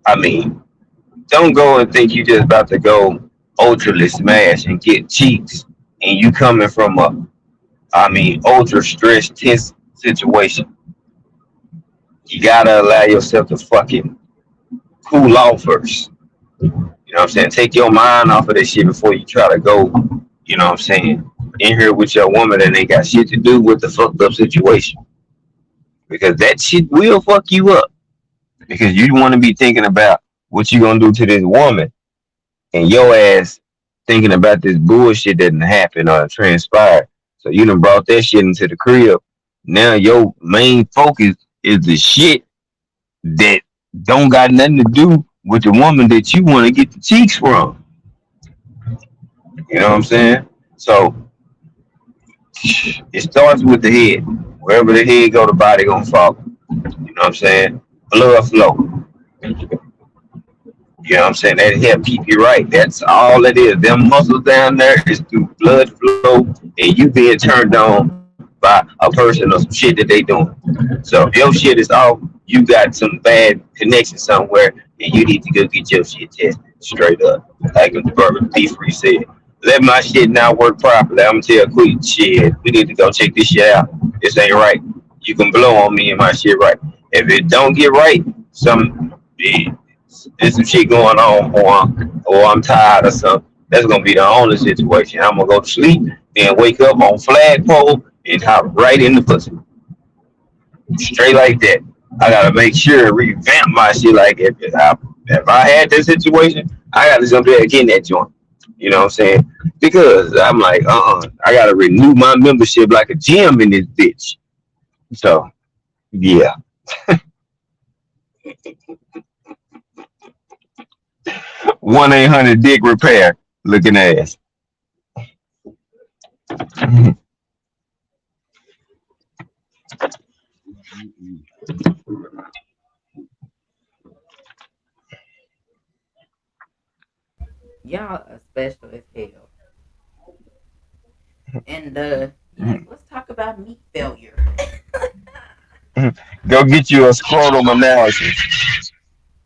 I mean, don't go and think you just about to go ultra smash and get cheeks, and you coming from a, I mean, ultra stress tense situation. You gotta allow yourself to fucking cool off first. You know what I'm saying? Take your mind off of this shit before you try to go. You know what I'm saying? In here with your woman that ain't got shit to do with the fucked up situation, because that shit will fuck you up. Because you want to be thinking about what you gonna do to this woman, and your ass thinking about this bullshit that didn't happen or transpired. So you done brought that shit into the crib. Now your main focus is the shit that don't got nothing to do with the woman that you want to get the cheeks from. You know what I'm saying? So it starts with the head. Wherever the head go, the body gonna follow. You know what I'm saying? Blood flow. You know what I'm saying? That help keep you right. That's all it is. Them muscles down there is through blood flow and you being turned on by a person or some shit that they doing. So if your shit is off, you got some bad connection somewhere and you need to go get your shit tested straight up. Like the Bourbon Beef Free said. Let my shit not work properly. I'm gonna tell Queen, shit, we need to go check this shit out. This ain't right. You can blow on me and my shit right. If it don't get right, some there's some shit going on, or I'm tired or something. That's gonna be the only situation. I'm gonna go to sleep, then wake up on flagpole and hop right in the pussy, straight like that. I gotta make sure revamp my shit. Like if I had this situation, I gotta jump back in that joint. You know what I'm saying? Because I'm like, I gotta renew my membership like a gym in this bitch. So yeah, 1-800 Dick Repair looking ass. Y'all are special as hell. And yes, let's talk about meat failure. Go get you a scrotum analysis.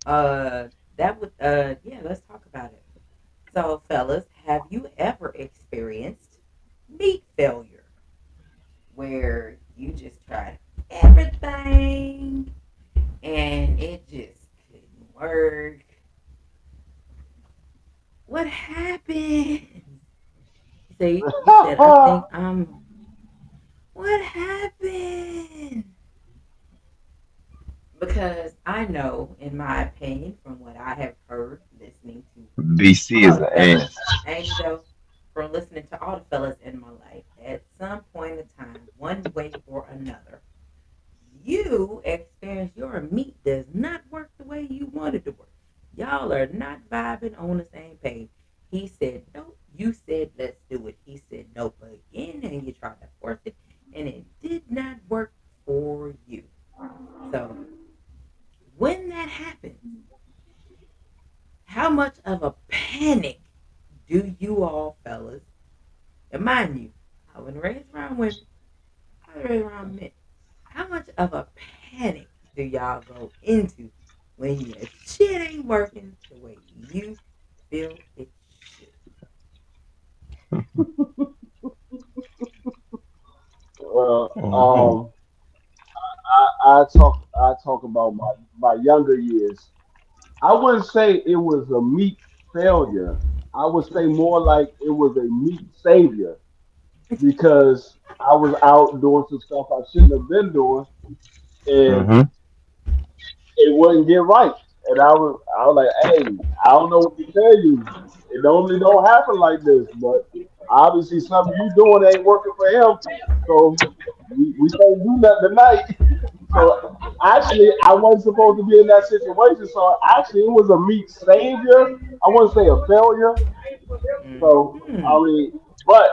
uh, that would yeah, let's talk about it. So, fellas, have you ever experienced meat failure where you just tried everything and it just couldn't work? What happened? See, you said, I think I'm. What happened? Because I know, in my opinion, from what I have heard, listening to BC all is the an fellas, ass. Angel, from listening to all the fellas in my life, at some point in time, one way or another, you experience your meat does not work the way you want it to work. Y'all are not vibing on the same page. He said nope. You said let's do it. He said nope again, and you tried to force it, and it did not work for you. So when that happens, how much of a panic do you all fellas? And mind you, I wasn't raised around women. I was raised of a panic do y'all go into when your shit ain't working the way you feel it should? Well, Mhm. I talk about my younger years. I wouldn't say it was a meat failure. I would say more like it was a meat savior because I was out doing some stuff I shouldn't have been doing, and Mhm. it wouldn't get right. And I was like, hey, I don't know what to tell you. It normally don't happen like this, but obviously something you doing ain't working for him. So we can't do nothing tonight. So actually, I wasn't supposed to be in that situation. So actually, it was a meat savior. I wouldn't say a failure. So I Mm-hmm. mean, but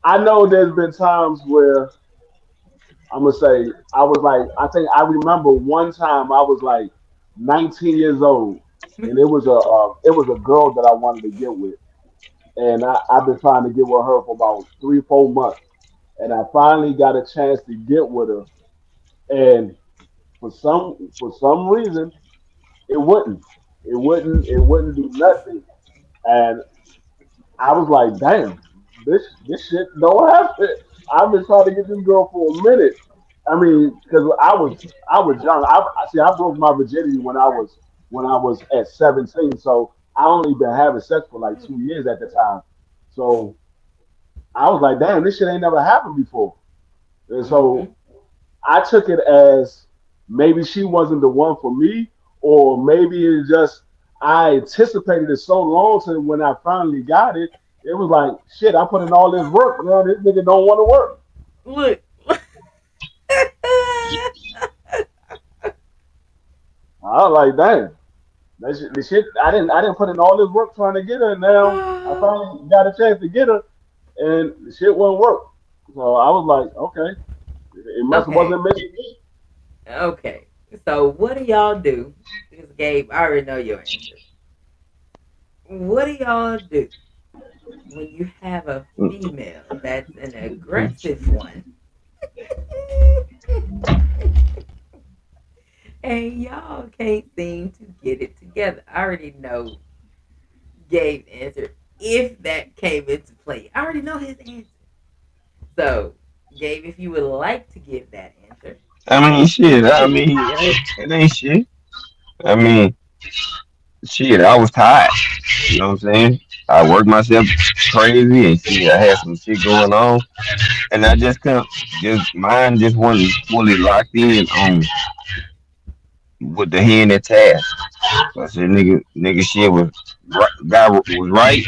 I know there's been times where I'm gonna say I was like, I think I remember one time I was like 19 years old, and it was a girl that I wanted to get with, and I've been trying to get with her for about 3 4 months, and I finally got a chance to get with her, and for some reason it wouldn't do nothing, and I was like, damn, this shit don't happen. I've been trying to get this girl for a minute. I mean, because I was young. I see. I broke my virginity when I was at 17. So I only been having sex for like 2 years at the time. So I was like, damn, this shit ain't never happened before. And Mm-hmm. so I took it as maybe she wasn't the one for me, or maybe it's just I anticipated it so long. So when I finally got it, it was like shit. I put in all this work, man. This nigga don't want to work. Look. I was like, damn, the shit. I didn't put in all this work trying to get her. And now I finally got a chance to get her, and the shit won't work. So I was like, okay, it must Okay. wasn't meant to be. Okay. So what do y'all do? Because Gabe, I already know your answer. What do y'all do when you have a female that's an aggressive one and y'all can't seem to get it together? I already know Gabe's answer if that came into play. I already know his answer. So, Gabe, if you would like to give that answer, I mean, shit. I mean, it ain't shit. I mean, shit. I was tired. You know what I'm saying? I worked myself crazy, and shit. I had some shit going on, and I just couldn't. Just mine just wasn't fully locked in on with the hand at task. So I said, nigga, shit was right. Guy was right,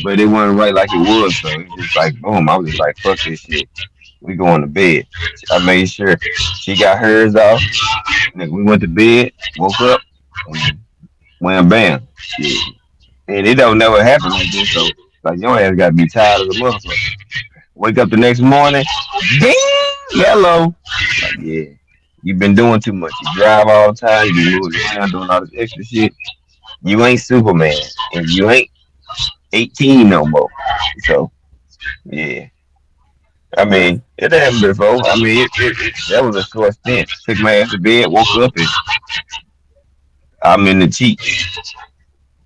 but it wasn't right like it was. So it's just like boom. I was just like, fuck this shit. We going to bed. I made sure she got hers off. Nigga, we went to bed, woke up, and wham bam. Shit. And it don't never happen like this. So like your ass gotta be tired of the motherfucker. Wake up the next morning, damn, hello. Like yeah, you been doing too much. You drive all the time. You be moving around doing all this extra shit. You ain't Superman, and you ain't 18 no more. So yeah. I let's mean, it happened before. I mean, that was a short stint. Took my ass to bed, woke up, and I'm in the cheeks.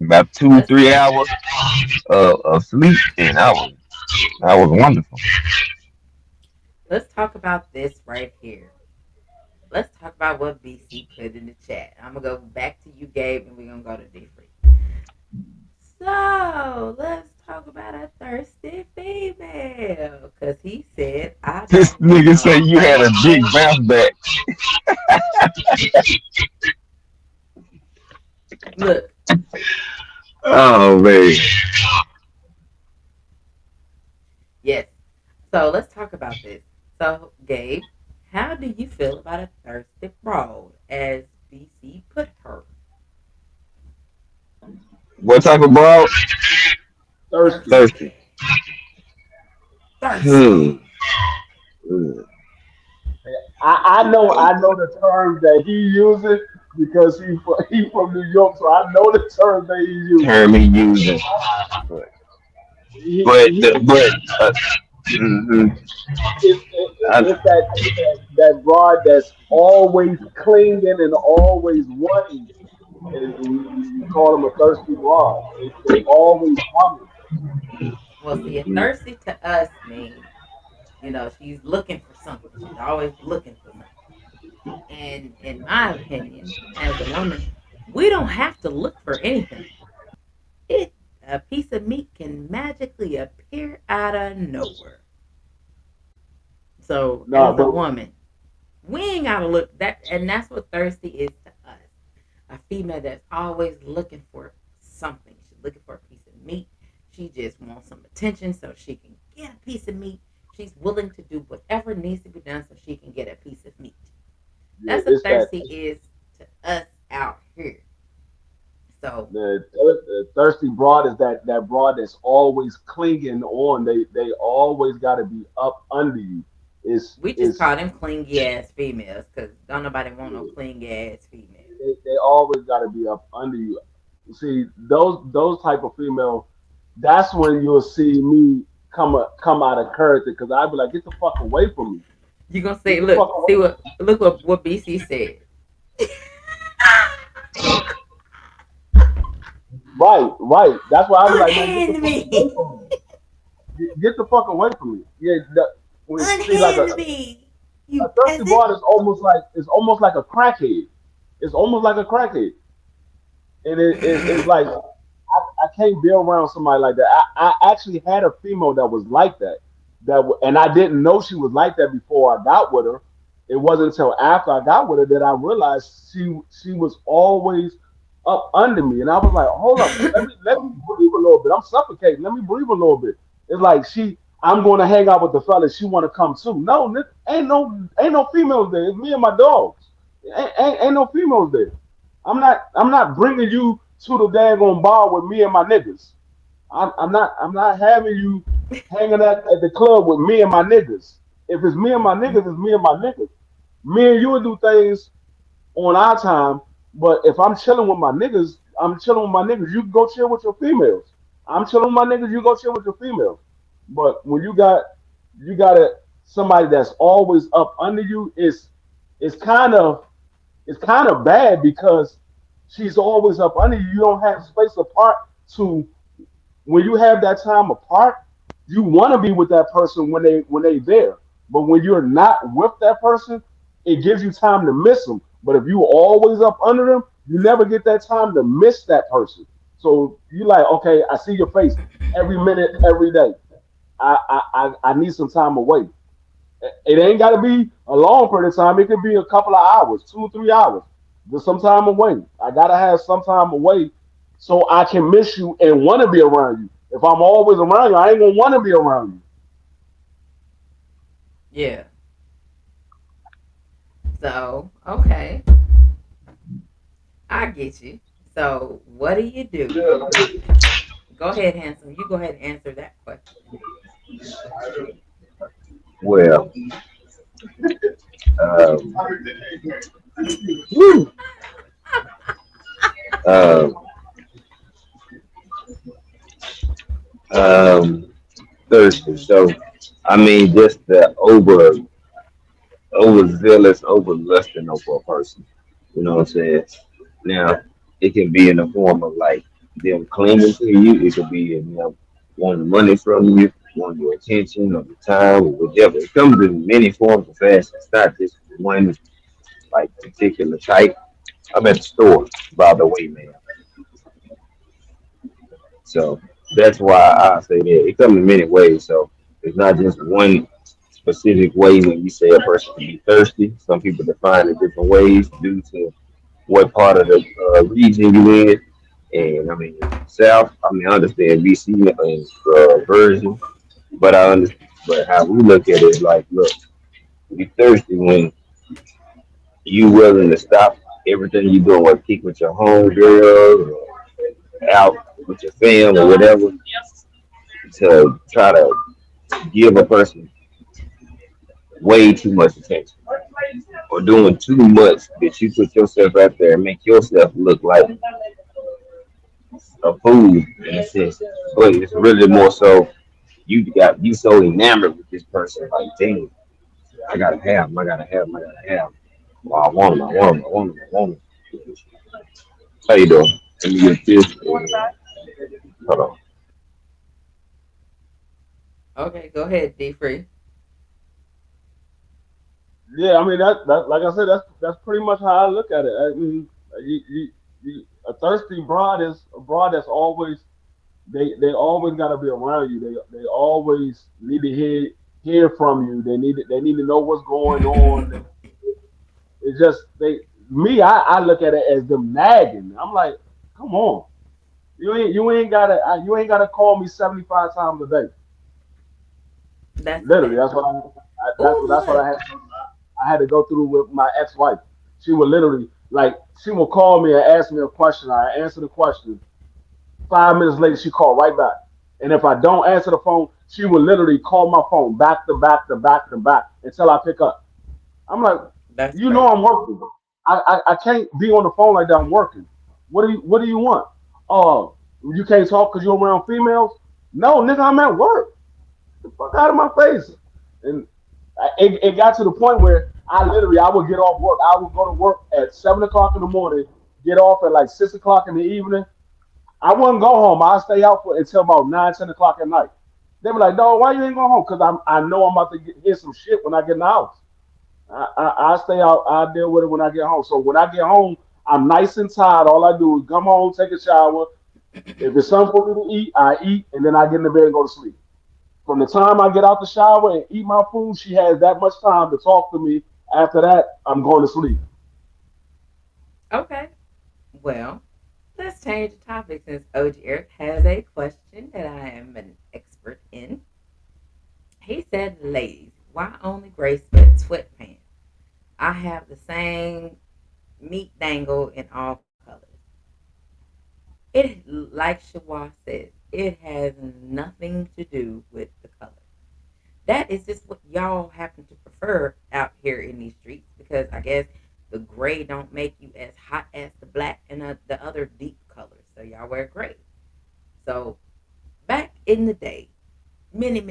About two, let's 3 hours of sleep, and I was wonderful. let's talk about this right here. Let's talk about what BC put in the chat. I'm gonna go back to you, Gabe, and we're gonna go to D3. So let's talk about a thirsty female, cause he said I This don't want nigga say no you had a big thirsty. bounce back. Look, Oh man, yes. So let's talk about this. So Gabe, how do you feel about a thirsty broad, as BC put her? what type of ball? Thirsty. Thirsty, Thirsty. Hmm. thirsty. I know the term that he uses because he from New York, so I know the term that he uses. Term he using, but He but he but uh, mhm. it's I, it's that. that broad that's always clinging and always wanting, and we call them a thirsty broad. They always wanting. Well, see, a thirsty to us means, she's looking for something. She's always looking for something. And in my opinion, as a woman, we don't have to look for anything. It A piece of meat can magically appear out of nowhere. So No, as a but woman, we ain't gotta look that, and that's what thirsty is to us. A female that's always looking for something. She's looking for a piece of meat. She just wants some attention so she can get a piece of meat. She's willing to do whatever needs to be done so she can get a piece of meat. yeah, That's what it's that thirsty is to us out here. So the thirsty broad is that broad that's always clinging on. They always got to be up under you. we just It's call them clingy ass females because don't nobody want no clingy ass female. they always got to be up under you. See those type of female. That's when you'll see me come out of character because I'd be like, get the fuck away from me. You gonna Get say, the look, fuck away. see what, look what BC said. Right, right. That's why I be like, man, get the Unhand fuck away me, from me. Get the fuck away from me. Yeah, see, like unhand me, a you thirsty peasant. broad is almost like a crackhead. It's almost like a crackhead, and it's like I can't be around somebody like that. I actually had a female that was like that. And I didn't know she was like that before I got with her. It wasn't until after I got with her that I realized she was always up under me, and I was like, hold up, let me breathe a little bit. I'm suffocating. Let me breathe a little bit. It's like I'm going to hang out with the fellas. She want to come too. No, ain't no females there. It's me and my dogs. Ain't no females there. I'm not bringing you to the daggone bar with me and my niggas. I'm not having you hanging out at the club with me and my niggas. If it's me and my niggas, it's me and my niggas. Me and you will do things on our time, but if I'm chilling with my niggas, I'm chilling with my niggas. You can go chill with your females. I'm chilling with my niggas. You go chill with your females. But when you got somebody that's always up under you, it's kind of it's kind of bad because she's always up under you. You don't have space apart to when you have that time apart, you want to be with that person when they there. But when you're not with that person, it gives you time to miss them. But if you always up under them, you never get that time to miss that person. So you like, okay, I see your face every minute, every day. I need some time away. It ain't got to be a long period of time. It could be a couple of hours, 2 or 3 hours. Just some time away. I gotta have some time away so I can miss you and want to be around you. If I'm always around you, I ain't gonna want to be around you. Yeah. So okay, I get you. So what do you do? Go ahead, handsome. You go ahead and answer that question. Well, um, whew, um, um, thirsty. So, I mean, just the overzealous, over lusting over a person. You know what I'm saying? Now, it can be in the form of like them clinging to you. It could be in them wanting money from you, wanting your attention or your time or whatever. It comes in many forms of fashion. It's not just one like particular type. I'm at the store, by the way, man. So that's why I say that it comes in many ways. So it's not just one specific way when you say a person can be thirsty. Some people define it different ways due to what part of the region you in. And I mean, South, I mean, I understand BC and version, but I understand. But how we look at it is like, look, you thirsty when you willing to stop everything you doing, what kick with your home girl, or out with your fam or whatever, to try to give a person way too much attention or doing too much that you put yourself out there and make yourself look like a fool in a sense. But it's really more so you got you so enamored with this person, like damn. I gotta have them. I gotta have them. I gotta have them. Well, I want them. I want them. I want them. I want them. How you doing? Let me get this. Hold on. Okay, go ahead, D Free. Yeah, I mean that like I said, that's pretty much how I look at it. I mean, a thirsty broad is a broad that's always they always got to be around you. They always need to hear from you. They need to know what's going on. It's just they me. I look at it as them nagging. I'm like, come on, you ain't gotta call me 75 times a day. That's a Literally, fact. that's what Oh, that's what look. I had to go through with my ex-wife. She would literally like she would call me and ask me a question. I answer the question. 5 minutes later, she called right back. And if I don't answer the phone, she would literally call my phone back to back to back to back until I pick up. I'm like, That's you know, crazy. I'm working. I can't be on the phone like that. I'm working. What do you want? Oh, you can't talk because you're around females? No, nigga, I'm at work. Get the fuck out of my face. And it got to the point where I would get off work. I would go to work at 7 o'clock in the morning, get off at like 6 o'clock in the evening. I wouldn't go home. I'd stay out until about 9, 10 o'clock at night. They be like, no, why you ain't going home? Because I know I'm about to hear some shit when I get in the house. I stay out. I deal with it when I get home. So when I get home, I'm nice and tired. All I do is come home, take a shower. If it's something for me to eat, I eat, and then I get in the bed and go to sleep. From the time I get out the shower and eat my food, she has that much time to talk to me. After that, I'm going to sleep. Okay. Well, let's change the topic since OG Eric has a question that I am an expert in. He said, ladies, why only gray sweatpants? I have the same meat dangle in all colors. It, like Shawa says, it has nothing to do with the color. That is just what y'all happen to prefer out here in these streets because I guess the gray don't make you as hot as the black and the other deep colors. So y'all wear gray. So back in the day, many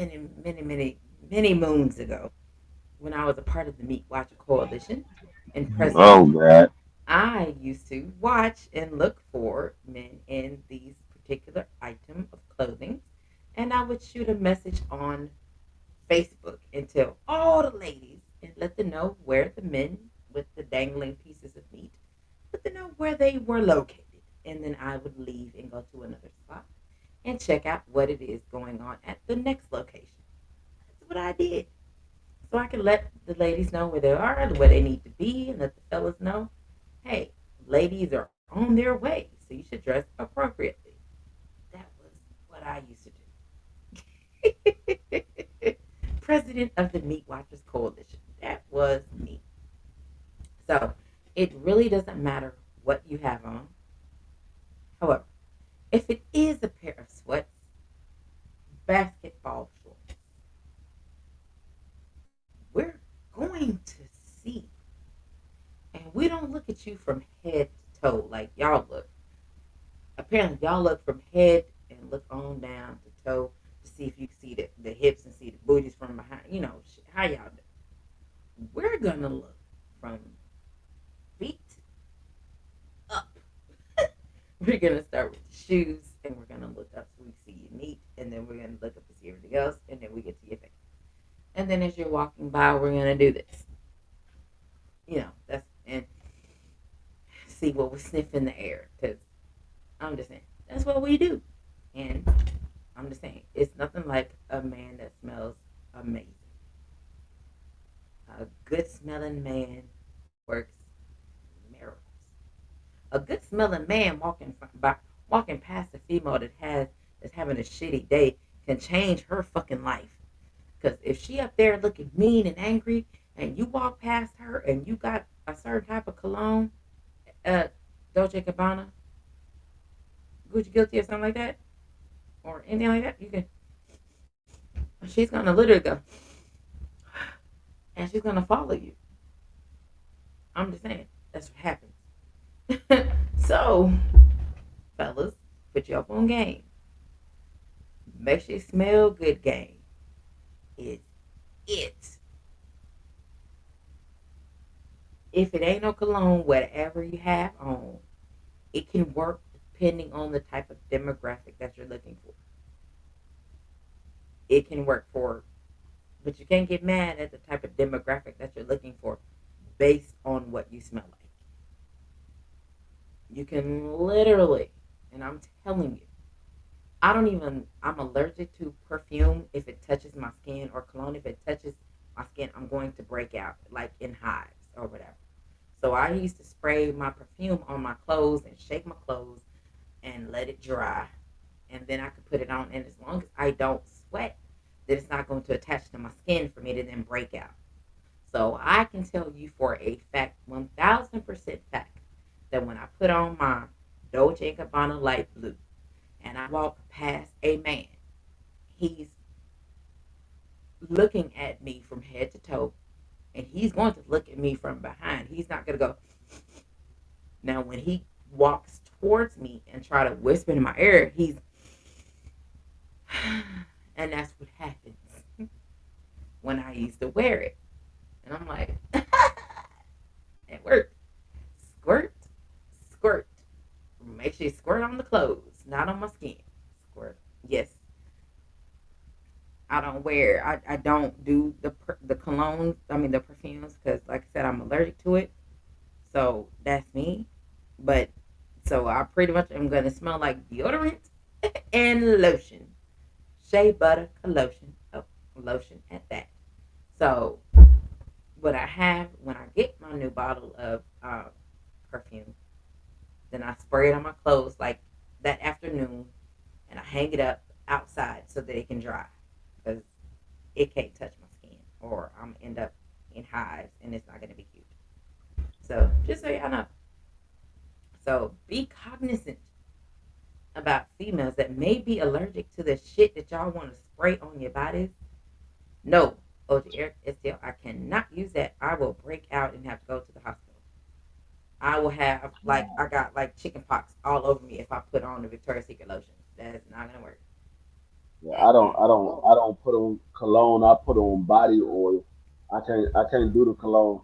moons ago, when I was a part of the Meat Watcher Coalition and president, Oh God. I used to watch and look for men in these particular item of clothing, and I would shoot a message on Facebook and tell all the ladies and let them know where the men with the dangling pieces of meat, let them know where they were located. And then I would leave and go to another spot and check out what it is going on at the next location. That's what I did. So I can let the ladies know where they are and where they need to be and let the fellas know, hey, ladies are on their way, so you should dress appropriately. That was what I used to do. President of the Meat Watchers Coalition. That was me. So it really doesn't matter what you have on. However, if it is a pair of sweats, basketball shorts, we're going to see. And we don't look at you from head to toe like y'all look. Apparently, y'all look from head and look on down to toe to see if you can see the hips and see the booties from behind. You know, how y'all do. We're going to look from feet up. We're gonna start with the shoes, and we're gonna look up so we see your meat, and then we're gonna look up to see everything else, and then we get to your face. And then as you're walking by, we're gonna do this. You know, that's and see what we sniff in the air. Cause I'm just saying that's what we do, and I'm just saying it's nothing like a man that smells amazing. A good smelling man works miracles. A good smelling man walking past a female that's having a shitty day can change her fucking life. Because if she up there looking mean and angry, and you walk past her and you got a certain type of cologne, uh, Dolce Gabbana, Gucci Guilty or something like that, or anything like that, you can. She's gonna literally go, and she's gonna follow you. I'm just saying that's what happens. So, fellas, put you up on game. Make sure you smell good game. It's it. if it ain't no cologne, whatever you have on, it can work depending on the type of demographic that you're looking for. It can work for, but you can't get mad at the type of demographic that you're looking for based on what you smell like. You can literally, and I'm telling you, I'm allergic to perfume if it touches my skin, or cologne if it touches my skin, I'm going to break out like in hives or whatever. So I used to spray my perfume on my clothes and shake my clothes and let it dry. And then I could put it on. And as long as I don't sweat, then it's not going to attach to my skin for me to then break out. So I can tell you for a fact, 1000% fact, that when I put on my Dolce& and Gabbana light blue and I walk past a man, he's looking at me from head to toe, and he's going to look at me from behind. He's not going to go. Now, when he walks towards me and try to whisper in my ear, he's, and that's what happens when I used to wear it. And I'm like, it worked. Squirt, squirt. Make sure you squirt on the clothes, not on my skin. Squirt. Yes. I don't wear. I don't do the colognes. I mean the perfumes because, like I said, I'm allergic to it. So that's me. But so I pretty much am gonna smell like deodorant and lotion, shea butter lotion, lotion at that. So what I have when I get my new bottle of perfume, then I spray it on my clothes like that afternoon, and I hang it up outside so that it can dry because it can't touch my skin, or I'm gonna end up in hives, and it's not gonna be cute. So just so y'all know. So be cognizant about females that may be allergic to the shit that y'all want to spray on your bodies. No, OG Eric STL, I cannot use that. I will break out and have to go to the hospital. I will have like I got like chicken pox all over me if I put on the Victoria's Secret lotion. That's not gonna work. Yeah, Mm-mm. I don't put on cologne. I put on body oil. I can't do the cologne.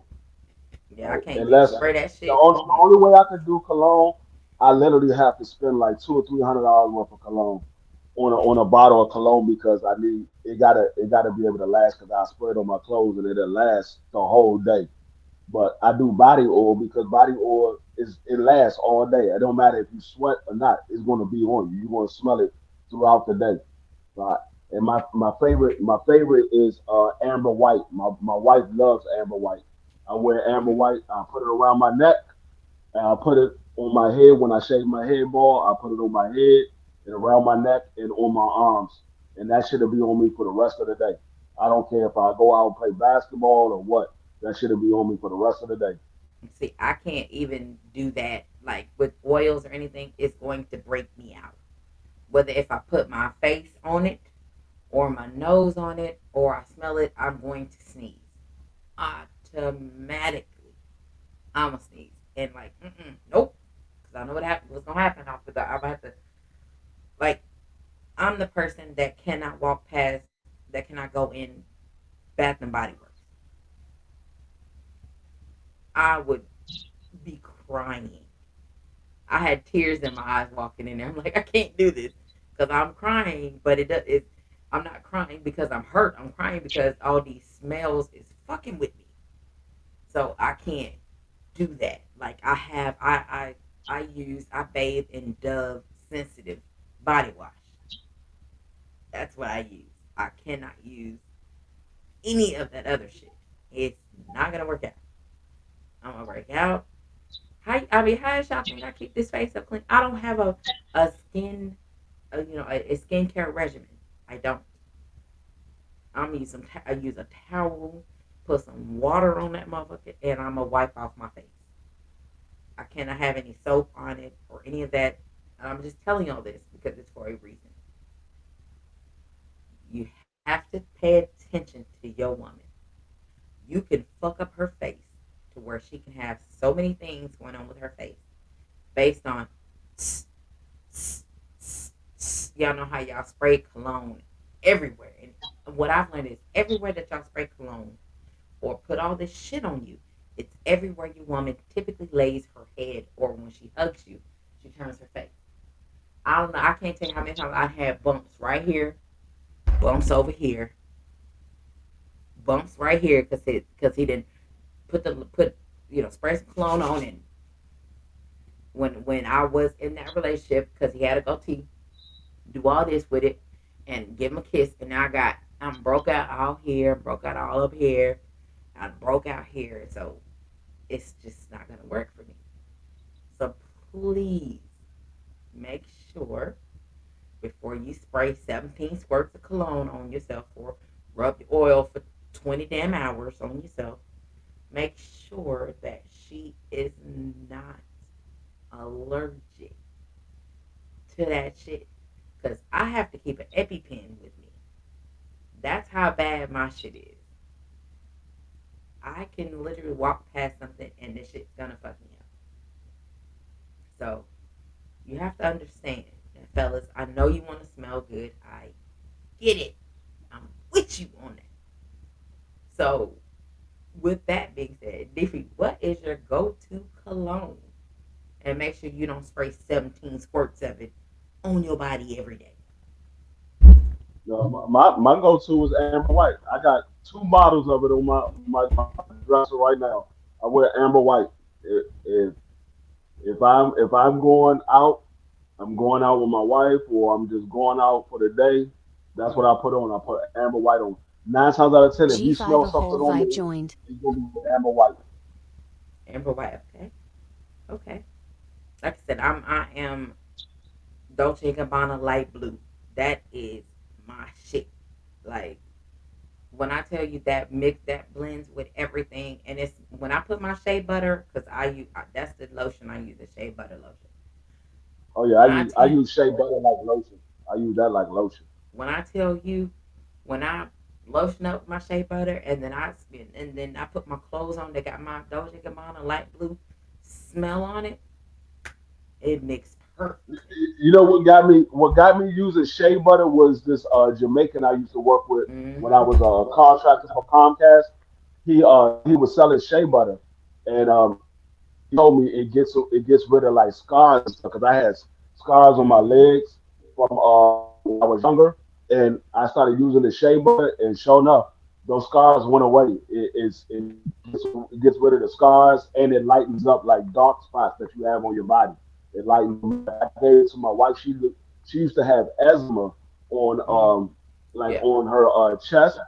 Yeah, I Like, can't do unless spray that the shit. Mm-mm. only way I could do cologne, I literally have to spend like $200 or $300 worth of cologne on a bottle of cologne because I need it gotta be able to last because I spray it on my clothes and it'll last the whole day. But I do body oil because body oil is it lasts all day. It don't matter if you sweat or not. It's going to be on you. You're going to smell it throughout the day. Right. And my favorite is amber white. My wife loves amber white. I wear amber Mm-hmm. white. I put it around my neck and I put it on my head when I shave my head bald. I put it on my head and around my neck and on my arms. And that should be on me for the rest of the day. I don't care if I go out and play basketball or what. That should be on me for the rest of the day. See, I can't even do that like with oils or anything. It's going to break me out. Whether if I put my face on it or my nose on it or I smell it, I'm going to sneeze automatically. I'm gonna sneeze and like, nope, because I know what's gonna happen after that. I'm gonna have to like. I'm the person that cannot walk past, that cannot go in Bath and Body Works. I would be crying. I had tears in my eyes walking in there. I'm like, I can't do this because I'm crying, but it does. I'm not crying because I'm hurt. I'm crying because all these smells is fucking with me. So I can't do that. Like I bathe in Dove sensitive body wash. That's what I use. I cannot use any of that other shit. It's not gonna work out. I'm gonna work out. How y'all think I keep this face up clean? I don't have a skin, a skincare regimen. I don't. I use a towel, put some water on that motherfucker, and I'm gonna wipe off my face. I cannot have any soap on it or any of that. I'm just telling y'all this because it's for a reason. You have to pay attention to your woman. You can fuck up her face to where she can have so many things going on with her face based on y'all know how y'all spray cologne everywhere. And what I've learned is everywhere that y'all spray cologne or put all this shit on you, It's everywhere your woman typically lays her head, or when she hugs you, she turns her face. I don't know. I can't tell you how many times I had bumps right here, bumps over here, bumps right here because he didn't put spray some cologne on, and when I was in that relationship because he had a goatee, do all this with it, and give him a kiss, and now I'm broke out all here, broke out all up here, I broke out here, so it's just not gonna work for me. So please make sure before you spray 17 squirts of cologne on yourself or rub the oil for 20 damn hours on yourself, make sure that she is not allergic to that shit. Because I have to keep an EpiPen with me. That's how bad my shit is. I can literally walk past something and this shit's gonna fuck me up. So you have to understand, and fellas, I know you want to smell good. I get it. I'm with you on that. So with that being said, Diffie, what is your go-to cologne? And make sure you don't spray 17 squirts of it on your body every day. My go to is Amber White. I got two bottles of it on my dresser right now. I wear Amber White. If I'm going out, I'm going out with my wife, or I'm just going out for the day. That's what I put on. I put Amber White on. 9 times out of 10, if you G5 smell a something whole on vibe me, joined. it's gonna be Amber White. Amber White, okay? Okay. Like I said, I am Dolce and Gabbana light blue. That is my shit. Like when I tell you that mix that blends with everything, and it's when I put my shea butter because that's the lotion I use, the shea butter lotion. Oh yeah, When I I tell use shea butter like lotion. I use that like lotion. when I tell you when I lotion up my shea butter and then I spin and then I put my clothes on, they got my Dolce and Gabbana light blue smell on it. It mixed perfectly. You know what got me? What got me using shea butter was this Jamaican I used to work with when I Mm-hmm. was a contractor for Comcast. He was selling shea butter, and he told me it gets rid of like scars and stuff because I had scars on my Mm-hmm. legs from when I was younger, and I started using the shea butter, and sure enough, those scars went away. It gets rid of the scars, and it lightens up like dark spots that you have on your body. It lightens them up. I gave it to my wife. She used to have asthma on Mm-hmm. like Yeah. on her chest.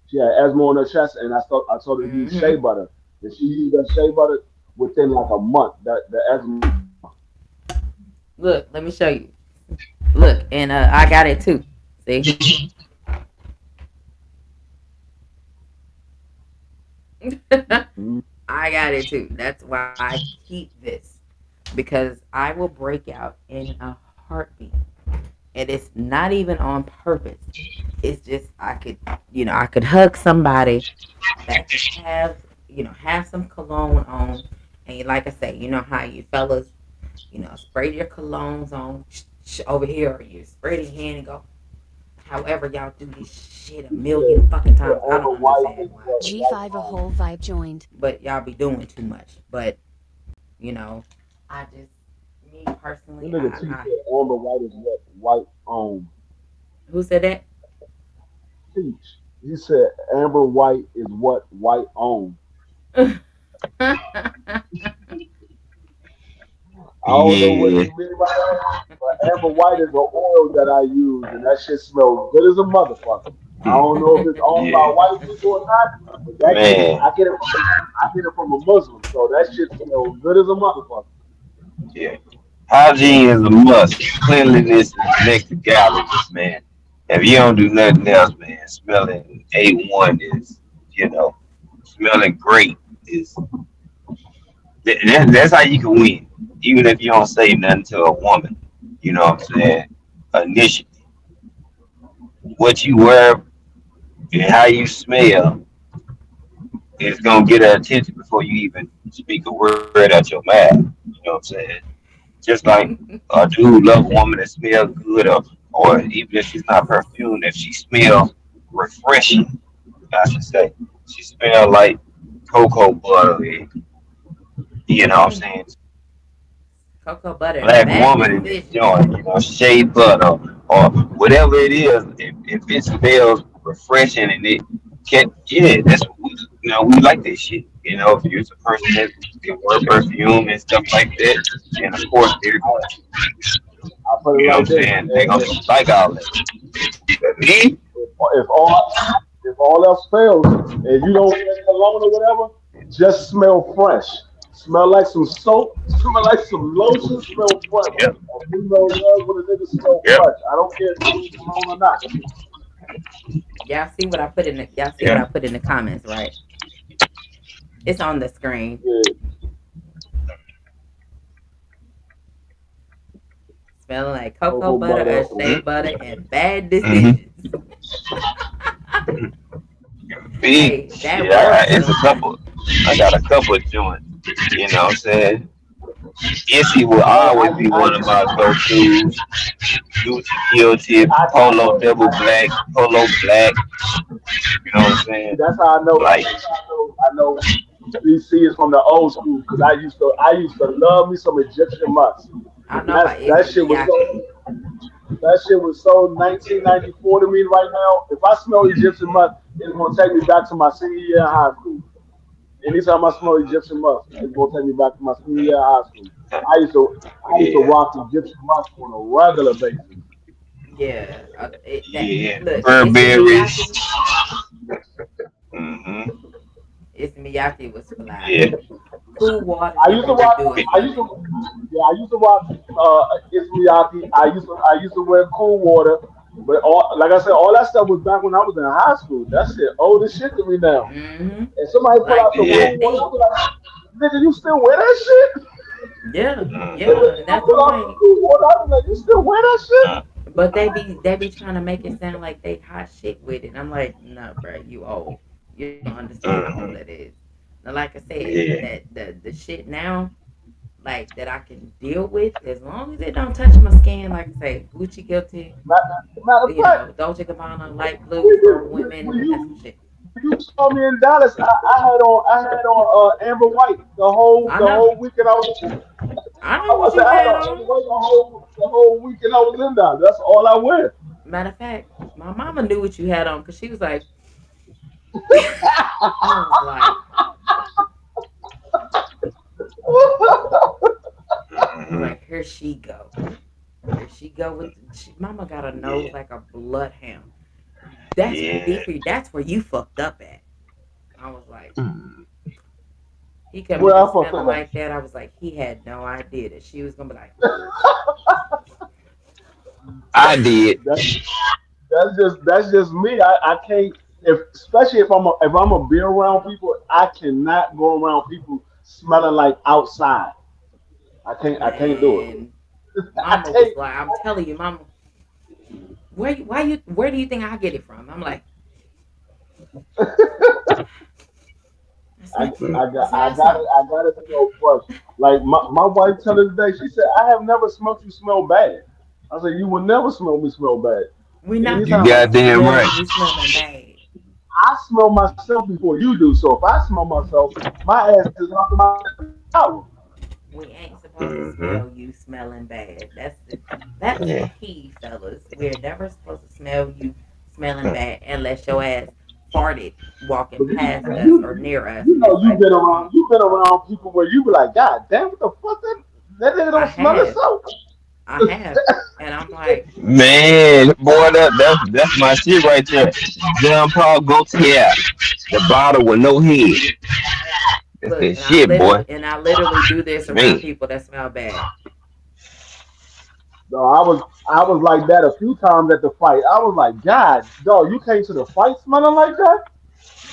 She had asthma on her chest, and I told her to use Mm-hmm. shea butter. And she used that shea butter within like a month. That the asthma was gone. Look, let me show you. Look, and I got it too. See, Mhm. I got it too. That's why I keep this because I will break out in a heartbeat, and it's not even on purpose. It's just I could hug somebody that just have some cologne on, and like I say, you know how you fellas, spray your colognes on over here, or you spray your hand and go. However, y'all do this shit a million fucking The times. I Amber don't White understand is why, what white G5 a on. whole vibe joined. but y'all be doing too much. But you know, I just me This personally, nigga T said Amber White is what white on. who said that? Teach. He said Amber White is what white on. I don't know what Yeah, he mean by that, but Amber White is an oil that I use, and that shit smells good as a motherfucker. I don't know if it's owned by yeah, white people or not, but that shit, man. I get it from a Muslim, so that shit smells good as a motherfucker. Yeah. Hygiene is a must. Cleanliness is next to godliness, man. If you don't do nothing else, man, smelling A1 is, you know, smelling great is that's how you can win. Even if you don't say nothing to a woman, you know what I'm saying? Initially, what you wear and how you smell is gonna get her attention before you even speak a word out your mouth. You know what I'm saying? Just like a dude love a woman that smells good, or even if she's not perfumed, if she smells refreshing, I should say, she smells like cocoa butter, and, you know what I'm Mm, saying, cocoa butter and black bad woman in this decisions. joint, shea butter or whatever it is. If it smells refreshing and it can, yeah, that's what we, we like this shit. If you're a person that can wear perfume and stuff like that, and of course they're going to, I put it like what I'm this: saying, they're going to like all that. But me, if all else fails and you don't get cologne or whatever, just smell fresh. Smell like some soap. Smell like some lotion. Smell fresh. yeah, A female love when a nigga smell yeah, fresh. I don't care if you use cologne or not. Y'all see what yeah. I put in the comments, right? It's on the screen. Yeah, Smelling like cocoa cocoa butter butter. or shea butter and bad Mm-hmm. decisions. Big Hey, that shit. works It's a sometimes. couple. I got a couple of joints. You know what I'm saying? Issy will Man, always be one of my go-tos. Gucci Guilty, I Polo know. Double Black, Polo Black. You know what I'm See, saying? that's how I know. Like, That's how I know. BC is from the old school because I used to love me some Egyptian musk. I know That's about that Issey shit was Miyake. so that shit was so 1994 to me right now. If I smell Egyptian musk, it's gonna take me back to my senior year in high school. Anytime I smell Egyptian musk, it's gonna take me back to my senior year in high school. I used to yeah, rock Egyptian musk on a regular basis. Yeah, that yeah, look, Issey Burberry's. Miyake. Mm-hmm. Issey Miyake was fly. Yeah, Cool Water I didn't used to really rock. do it I for used to. me. Yeah, I used to rock Ismiyaki. I used to wear Cool Water, but like I said, all that stuff was back when I was in high school. That shit old as shit to me now. Mm-hmm. And somebody pull Like out some yeah. Cool Water, they, I'm like, nigga, you still wear that shit? yeah, And Mm-hmm. yeah, when and I that's pull I'm out some like, Cool Water, I was like, you still wear that shit? but they be trying to make it sound like they hot shit with it. And I'm like, no, bro, you old. You don't understand how old Mm-hmm. that is. Now, like I said, Yeah, that the shit now, like that I can deal with as long as it don't touch my skin. Like I say, Gucci Guilty, Matter of fact, Dolce Gabbana, light blue we for did, women. when That's you some shit. when you saw me in Dallas, I had on Amber White I the know. whole weekend I know I what said you I had had on on. Amber White the whole weekend I was in there. That's all I wear. Matter of fact, my mama knew what you had on because she was like, I was like, I was mm-hmm. like, here she go. Here she go with mama got a nose Yeah, like a bloodhound. That's yeah. different. That's where you fucked up at. I was like, Mm. he come in Where there I fucked smelling up at. like that. I was like, he had no idea that she was gonna be like, I did. That's that's just me. I can't if especially if I'm a be around people, I cannot go around people smelling like outside. I can't do it. man, I mama was can't. like, I'm telling you, mama, where do you think I get it from? I'm like, I I, smell, Mm. I I got I smell got it something. I got it smell fresh. Like my wife tell us today, she said, I have never smelled you smell bad. I said, you will never smell me smell bad. We're not You Anytime used to goddamn right. smelling you smelling bad. I smell myself before you do. So if I smell myself, my ass is off my shower. We ain't supposed to Mm-hmm. smell you smelling bad. That's Yeah. key, fellas. We're never supposed to smell you smelling Mm. bad unless your ass farted walking But past us or you, near us. you It's know like, you've been around people where you be like, God damn, what the fuck that nigga I don't smell have, himself. I have, and I'm like, Man, boy, that's my shit right there. John Paul Gaultier, the bottle with no head. That's look, that shit, boy. I literally do this around Man, people that smell bad. No, I was like that a few times at the fight. I was like, God, dog, you came to the fight smelling like that?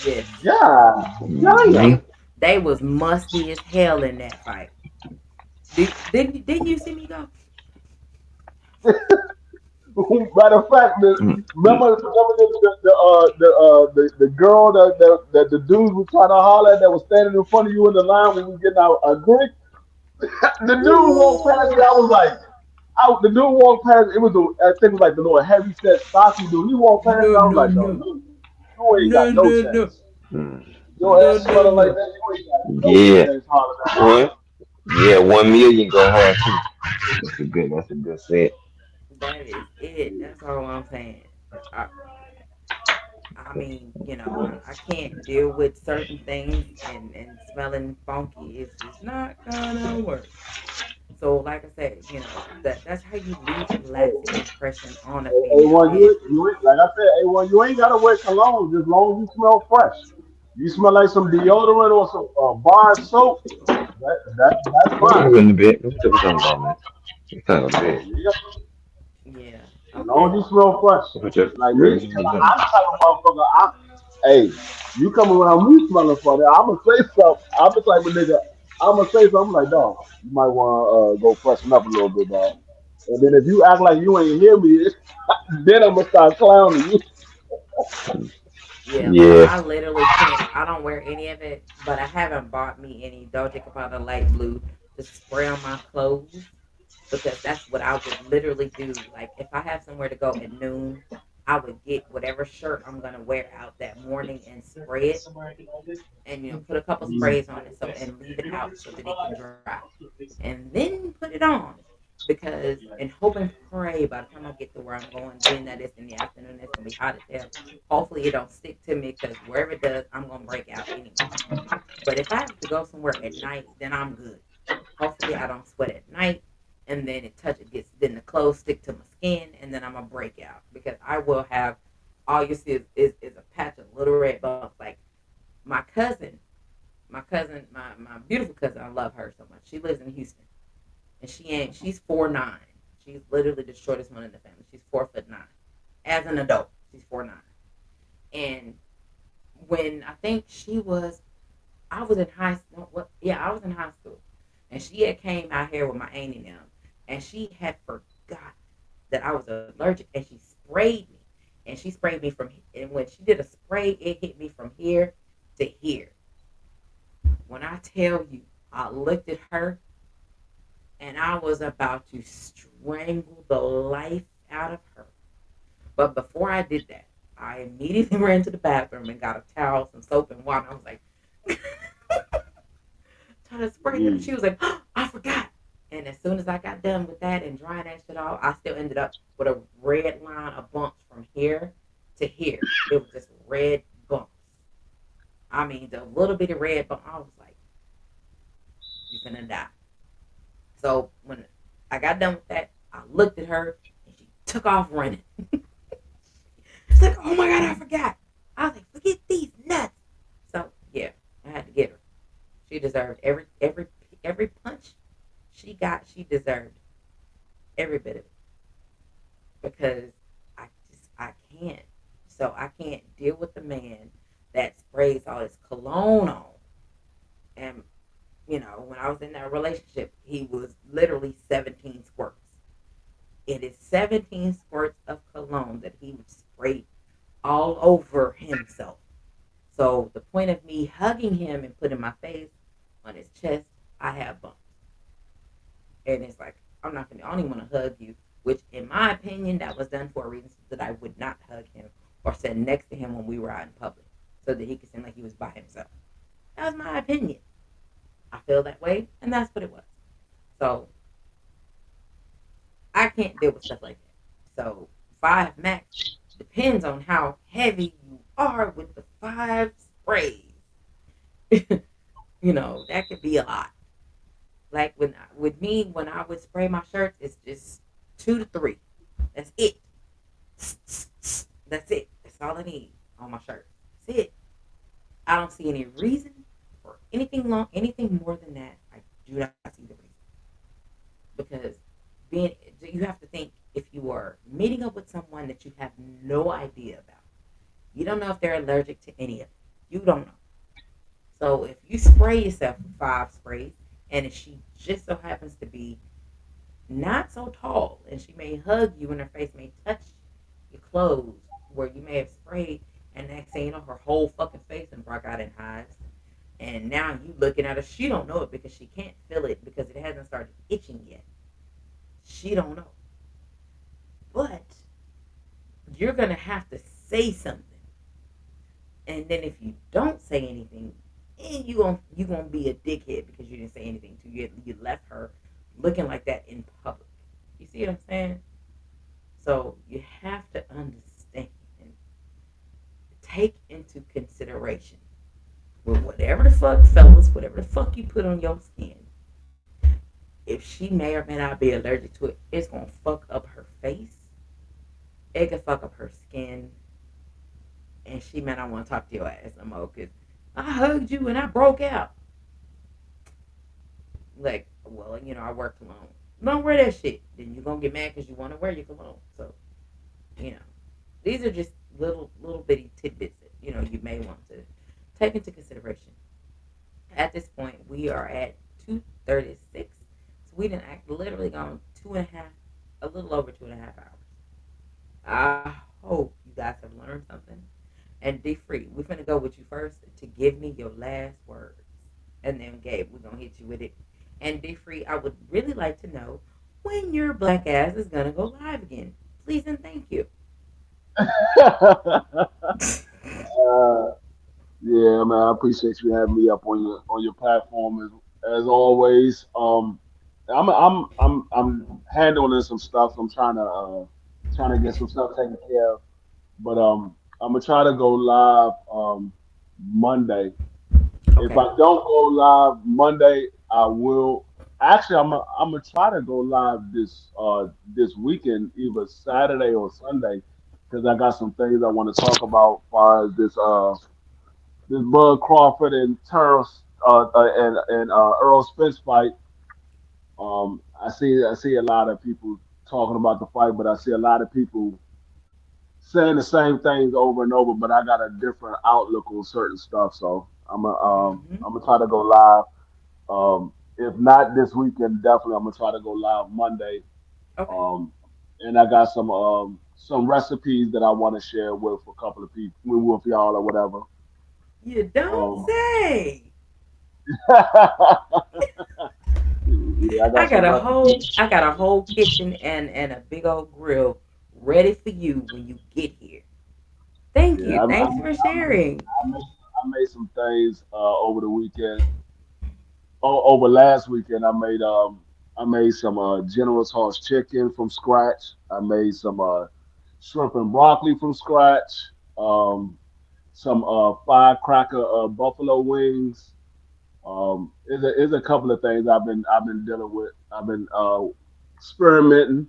Yes, God hmm, damn. they was musty as hell in that fight. Didn't you see me go? Matter of fact, remember the girl that the dudes were trying to holler at that was standing in front of you in the line when we getting our drink. The dude walked past me. Ooh, I was like, the dude walked past. I think it was like the little heavy set stocky dude. He walked past me. no, I was no, like, no, no, you ain't no, got no no, no. chance. hmm. your No, ass no, smelling like no. that, you ain't got no Yeah, business hollering at me. one. Yeah, 1 million go hard too. That's a good. That's a good set. That is it. That's all I'm saying. I, I mean, I can't deal with certain things and smelling funky. It's just not gonna work. So, like I said, that's how you leave a lasting impression on a female. A1, Is you ain't, like I said, A1, you ain't gotta wear cologne just as long as you smell fresh. You smell like some deodorant or some bar soap. That's What fine. you in the bed? What you talking about, man? What you talking about? Yeah, yeah, as long okay, as you smell fresh. What your Like me, girl? I'm the type of motherfucker. Hey, you come around me smelling funny, I'ma say something. I'm the type of nigga. I'ma say something like, dog, you might want to go freshen up a little bit, dog. And then if you act like you ain't hear me, then I'm gonna start clowning you. yeah. Like Yeah. I literally can't. I don't wear any of it, but I haven't bought me any Dolce Gabbana light blue to spray on my clothes because that's what I would literally do. Like if I have somewhere to go at noon, I would get whatever shirt I'm gonna wear out that morning and spray it, and put a couple sprays on it and leave it out so that it can dry, and then put it on because and hope and pray by the time I get to where I'm going, being that it's in the afternoon, it's gonna be hot as hell. Hopefully it don't stick to me because wherever it does, I'm gonna break out anyway. But if I have to go somewhere at night, then I'm good. Hopefully I don't sweat at night, and then then the clothes stick to my skin, and then I'm gonna break out because I will have all you see is a patch of little red bumps. Like my cousin, my beautiful cousin, I love her so much. She lives in Houston, and she's 4'9". She's literally the shortest one in the family. She's 4'9". As an adult, she's 4'9". And when I think I was in high school. What? Yeah, I was in high school, and she had came out here with my auntie now, and she had forgot that I was allergic, and she sprayed me, and she sprayed me and when she did a spray, it hit me from here to here. When I tell you, I looked at her and I was about to strangle the life out of her. But before I did that, I immediately ran to the bathroom and got a towel, some soap, and water. I was like, trying to spray it. And she was like, oh, I forgot. And as soon as I got done with that and drying that shit off, I still ended up with a red line of bumps from here to here. It was just red bumps. I mean, the little bitty red bump. I was like, you finna die. So when I got done with that, I looked at her and she took off running. She's like, oh my God, I forgot. I was like, forget these nuts. So yeah, I had to get her. She deserved every punch she got. She deserved every bit of it because I can't. So I can't deal with the man that sprays all his cologne on. And when I was in that relationship, he was literally 17 squirts. It is 17 squirts of cologne that he would spray all over himself. So the point of me hugging him and putting my face on his chest, I have bumps. And it's like, I don't even want to hug you, which in my opinion, that was done for a reason so that I would not hug him or sit next to him when we were out in public so that he could seem like he was by himself. That was my opinion. I feel that way, and that's what it was. So I can't deal with stuff like that. So 5 max depends on how heavy you are with the 5 sprays. That could be a lot. Like with me, when I would spray my shirts, it's just 2 to 3. That's it. That's it. That's all I need on my shirt. That's it. I don't see any reason for anything more than that. I do not see the reason because being you have to think if you are meeting up with someone that you have no idea about, you don't know if they're allergic to any of it. You don't know. So if you spray yourself with 5 sprays, and if she just so happens to be not so tall, and she may hug you, and her face may touch your clothes where you may have sprayed, and next thing you know, her whole fucking face and broke out in hives. And now you looking at her, she don't know it because she can't feel it because it hasn't started itching yet. She don't know. But you're gonna have to say something And then if you don't say anything, and you gonna be a dickhead because you didn't say anything to you. You left her looking like that in public. You see what I'm saying? So you have to understand and take into consideration with whatever the fuck, fellas, whatever the fuck you put on your skin. If she may or may not be allergic to it, it's gonna fuck up her face. It can fuck up her skin, and she may not want to talk to your ass no more because I hugged you and I broke out. Like, well, I work cologne. Don't wear that shit. Then you're gonna get mad because you want to wear your cologne. So, you know, these are just little bitty tidbits that you may want to take into consideration. At this point, we are at 2:36. So we didn't act literally gone two and a half, a little over 2.5 hours. I hope you guys have learned something. And D Free, we're gonna go with you first to give me your last words. And then Gabe, we're gonna hit you with it. And D Free, I would really like to know when your black ass is gonna go live again. Please and thank you. uh, yeah, man, I appreciate you having me up on your platform as always. I'm handling some stuff. I'm trying to get some stuff taken care of. But I'm gonna try to go live Monday. If Okay. I don't go live Monday, I will. Actually, I'm gonna try to go live this weekend, either Saturday or Sunday, because I got some things I want to talk about, as far as this Bud Crawford and Terrence and Earl Spence fight. I see a lot of people talking about the fight, but I see a lot of people saying the same things over and over, but I got a different outlook on certain stuff. So Hmm. I'm gonna try to go live. If not this weekend, definitely I'm gonna try to go live Monday. Okay. Um, and I got some recipes that I want to share with a couple of people, with y'all or whatever. You don't Um, say. yeah, I I got got some a whole recipes. I got a whole kitchen and a big old grill ready for you when you get here. Thank Yeah, you. Thanks for sharing. I made some things over the weekend. Over last weekend, I made some General Tso's chicken from scratch. I made some shrimp and broccoli from scratch. Some firecracker buffalo wings. Is a couple of things I've been dealing with. I've been experimenting.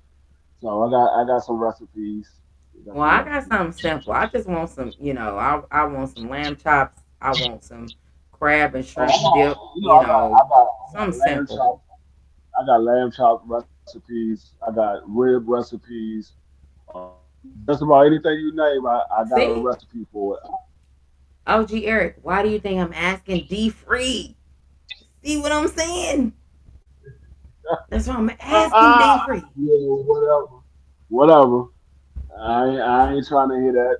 So I got some recipes. I got Well, some I got recipes. something simple. I just want some, I want some lamb chops. I want some crab and Oh, shrimp dip, I got something lamb simple. chop. I got lamb chop recipes. I got rib recipes. Just about anything you name, I got a See? recipe for it. OG Eric, why do you think I'm asking D free? See what I'm saying? That's why I'm asking D free. Yeah, whatever, whatever. I ain't trying to hear that.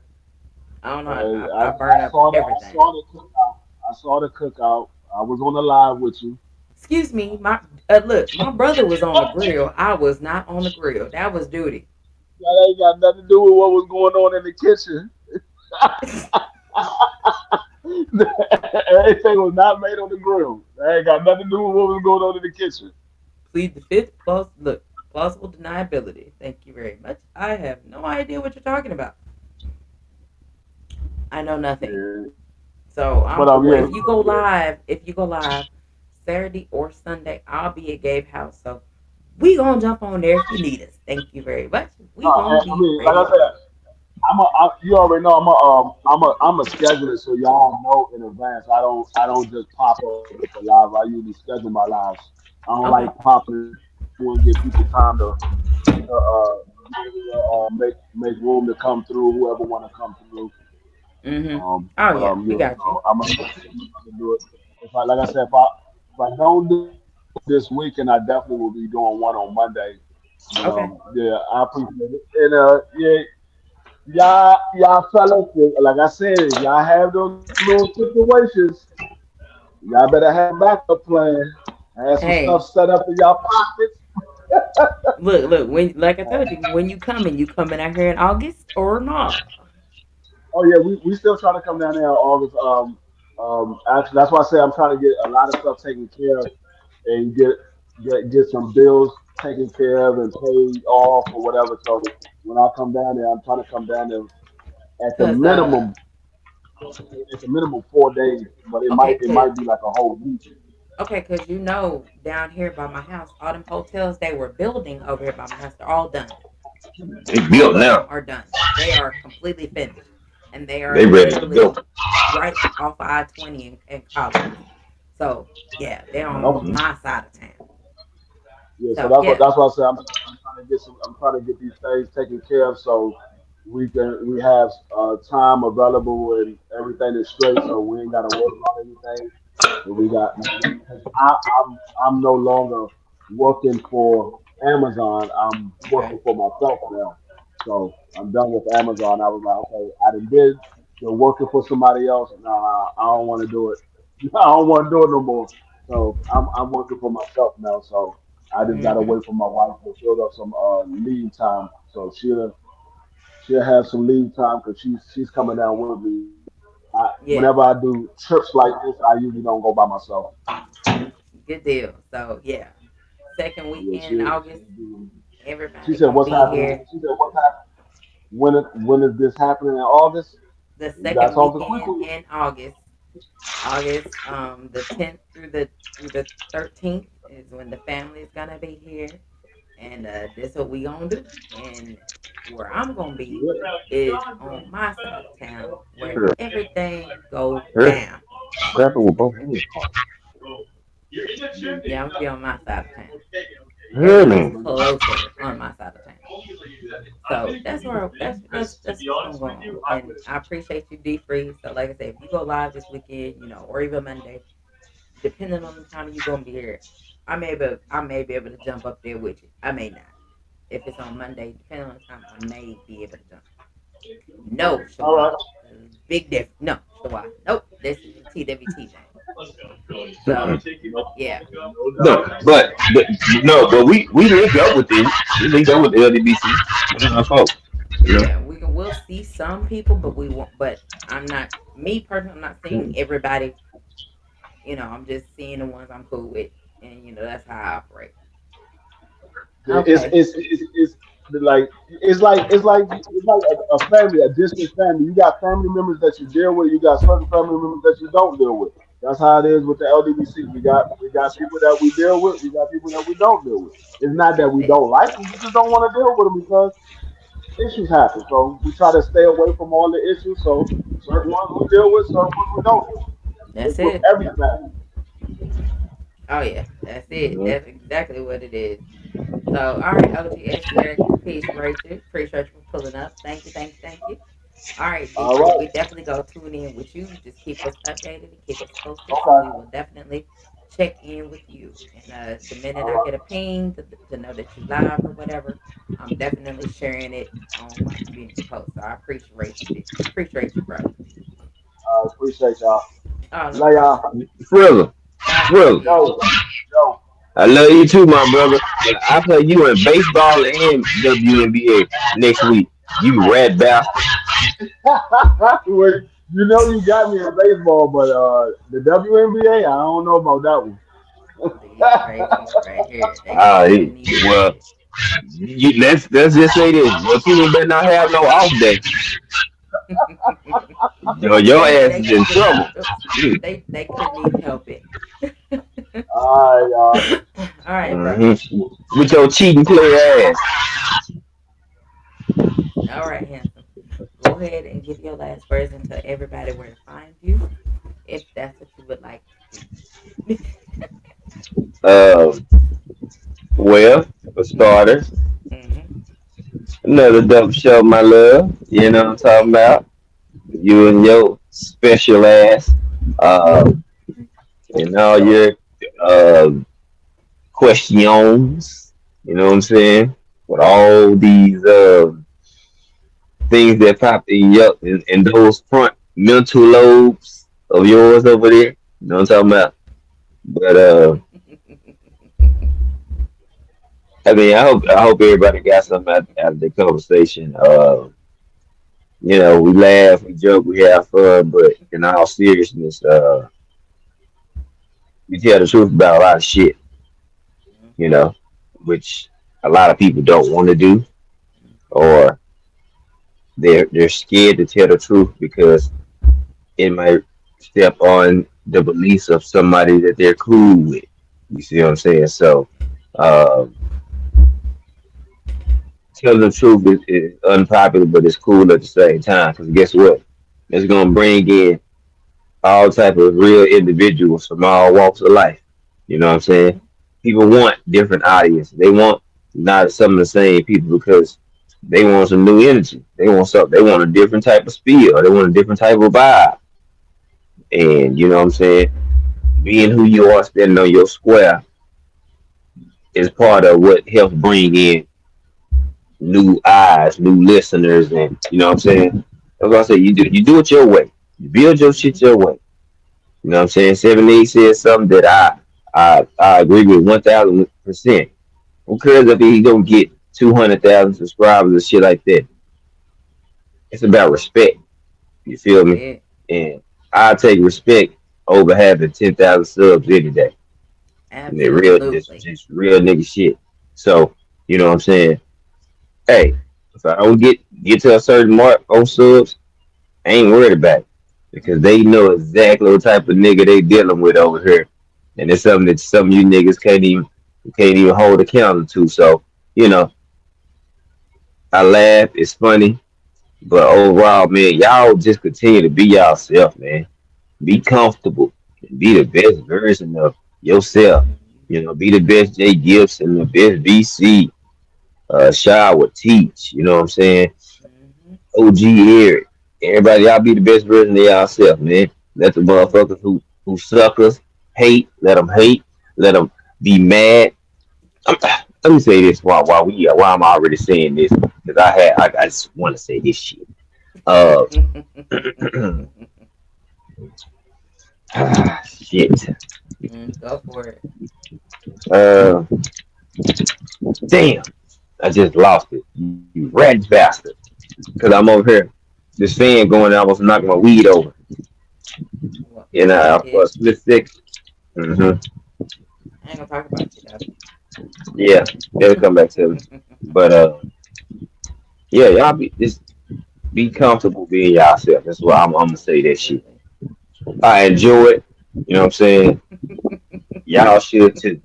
I don't know. I burn I up saw everything. the cookout. I saw the cookout. I was on the live with you. Excuse me, my look, my brother was on the grill. I was not on the grill. That was duty. That ain't got nothing to do with what was going on in the kitchen. Everything was not made on the grill. That ain't got nothing to do with what was going on in the kitchen. Plead the fifth plus look plausible deniability. Thank you very much. I have no idea what you're talking about. I know nothing. Yeah, So but well, yeah, if you go live Saturday or Sunday, I'll be at Gabe House. So we gonna jump on there if you need us. Thank you very much. We no, gonna I be mean, like ready I to said, go. you already know I'm a scheduler, so y'all know in advance. I don't just pop up with the live. I usually schedule my lives. I don't like Okay. popping in and give people time to make room to come through. Whoever want to come through. Mhm. Oh yeah, we Yeah, got you. so I'm gonna do it. If I like I said, if I don't do it this weekend, I definitely will be doing one on Monday. But Okay. yeah, I appreciate it. And yeah, y'all fellas, like I said, if y'all have those little situations, y'all better have a backup plan. Have some stuff Hey, set up in y'all pockets. look. When like I told you, when you coming out here in August or not? Oh yeah, we still trying to come down there in August. Actually, that's why I say I'm trying to get a lot of stuff taken care of and get some bills taken care of and paid off or whatever. So when I come down there, I'm trying to come down there at the Cause minimum at the minimum 4 days, but it okay, might it cause might be like a whole week. okay, cause down here by my house, all them hotels they were building over here by my house, they're all done. They All built of them now. are done. They are completely finished, and they are They ready to go. literally right off of I-20 in Collins. So yeah, they're on Okay. Hmm. my side of town. Yeah, so So yeah, that's what I say. I'm trying to get I'm trying to get these things taken care of so we have time available and everything is straight, so we ain't got to worry about anything. And we got because I'm no longer working for Amazon. I'm okay. working for myself now. So I'm done with Amazon. I was like, okay, I done did the working for somebody else. Nah, I don't want to do it. I don't want to do it no more. So I'm working for myself now. So I just gotta Mhm. wait for my wife to build up some leave time. So she'll have some leave time because she's coming down with me. Yeah, Whenever I do trips like this, I usually don't go by myself. good deal. So yeah, second Yeah, weekend in August, she'll do. She everybody said, gonna "What's be happening?" here. She said, "What's happening? When is this happening in August?" The You guys second talk this weekend weekend. in August, the 10th through the 13th is when the family is gonna be here, and this is what we gonna do. And where I'm gonna be is on my side of town where Sure. everything go Sure. down. Grab it with both hands. Yeah, I'm gonna be on my side of town. Hear Everything's me. closer on my side of town. So that's what's gonna go on. And I appreciate you, D Free. So like I said, if you go live this weekend, or even Monday, depending on the time you gonna be here, I may be able to jump up there with you. I may not. If it's on Monday, depending on the time, I may be able to jump. No, All Shawa. right. Big diff. No, Shawa. Nope. This is the TWT thing. So No, yeah, no No, doubt. but no, but we link up with them. We link up with the LDBC. That's our fault. You know. yeah, we'll see some people, but we won't. But I'm not me personally. I'm not seeing everybody. I'm just seeing the ones I'm cool with, and that's how I operate. It's Okay. it's it's, it's like it's like a family, a distant family. You got family members that you deal with. You got certain family members that you don't deal with. That's how it is with the LDBC. We got people that we deal with. We got people that we don't deal with. It's not that That's we it. don't like them. We just don't want to deal with them because issues happen. So we try to stay away from all the issues. So certain ones we deal with, certain ones we don't deal with. That's It's with it. every family. Oh yeah, that's it. Mhm. That's exactly what it is. So, all right, OGS here. Peace, Rachel. Appreciate you for pulling up. Thank you, thank you, thank you. All right, D All Free. right. We definitely go tune in with you. Just keep us updated and keep us posted. So we Okay. will definitely check in with you. And the minute All I get a right. ping to know that you live or whatever, I'm definitely sharing it on my community post. So I appreciate you, bro. I appreciate y'all. Oh, no Love problem. y'all. Thriller, Bye, thriller. OGS. Yo, yo. I love you too, my brother. But I play you in baseball and WNBA next week. You rat bastard. Wait, you know you got me in baseball, but the WNBA, I don't know about that one. These crazies right here. They Ah, couldn't even help well, it. let's just say this: your team better not have no off day. Your they ass they is in look. trouble. Oops, Shit. they couldn't even help it. All right, y'all. All right, bro. With your cheating player ass. All right, handsome. Go ahead and give your last words and tell everybody where to find you, if that's what you would like to do. Uh, well, for starters, hmm another dope show, my love. You know what I'm talking Yeah. about? You and your special ass. Uh, and all your uh, questions. You know what I'm saying? With all these things that pop in those front mental lobes of yours over there. You know what I'm talking about? But I mean, I hope everybody got something out of the conversation. We laugh, we joke, we have fun, but in all seriousness, we tell the truth about a lot of shit, you Mm-hmm. know, which a lot of people don't want to do, or they're scared to tell the truth because it might step on the beliefs of somebody that they're cool with. You see what I'm saying? So, um, telling the truth is unpopular, but it's cool at the same time. Because guess what? It's gonna bring in all type of real individuals from all walks of life. You know what I'm saying? Mm-hmm. People want different audiences. They want not some of the same people because they want some new energy. They want something. They want a different type of spiel. They want a different type of vibe. And you know what I'm saying? Being who you are, standing on your square is part of what helps bring in new eyes, new listeners, and you know what I'm saying. That's what I say. You do it your way. You build your shit Mm-hmm. your way. You know what I'm saying? 78 said something that I agree with 1,000%. Who cares if he don't get 200,000 subscribers and shit like that? It's about respect. You feel me? Yeah, And I take respect over having 10,000 subs any day. And they real, absolutely. just real nigga shit. So you know what I'm saying? Hey, if I don't get to a certain mark on subs, I ain't worried about it because Mm-hmm. they know exactly what type of nigga they dealing with over here, and it's something that some of you niggas can't even hold accountable to. So you know, I laugh, it's funny, but overall, man, y'all just continue to be yourself, man. Be comfortable, be the best version of yourself. Be the best Jay Gibson, the best BC. Shower, teach. You know what I'm saying? Mm-hmm. OG Eric. Everybody, y'all be the best version of yourself, man. Let the motherfuckers Absolutely. who suck us hate. Let them hate. Let them be mad. Let me say this while I'm already saying this because I just want to say this shit. Uh, shit. Go for it. Uh, damn. I just lost it. You rat bastard. Because I'm over here. This fan going, I was knocking my weed over. And Well, you for a did. split 6. Mm-hmm. I ain't gonna talk about you Yeah, it'll come back to me. But yeah, y'all just be comfortable being yourself. That's why I'm gonna say that shit. Absolutely. I enjoy it. You know what I'm saying? Y'all should too.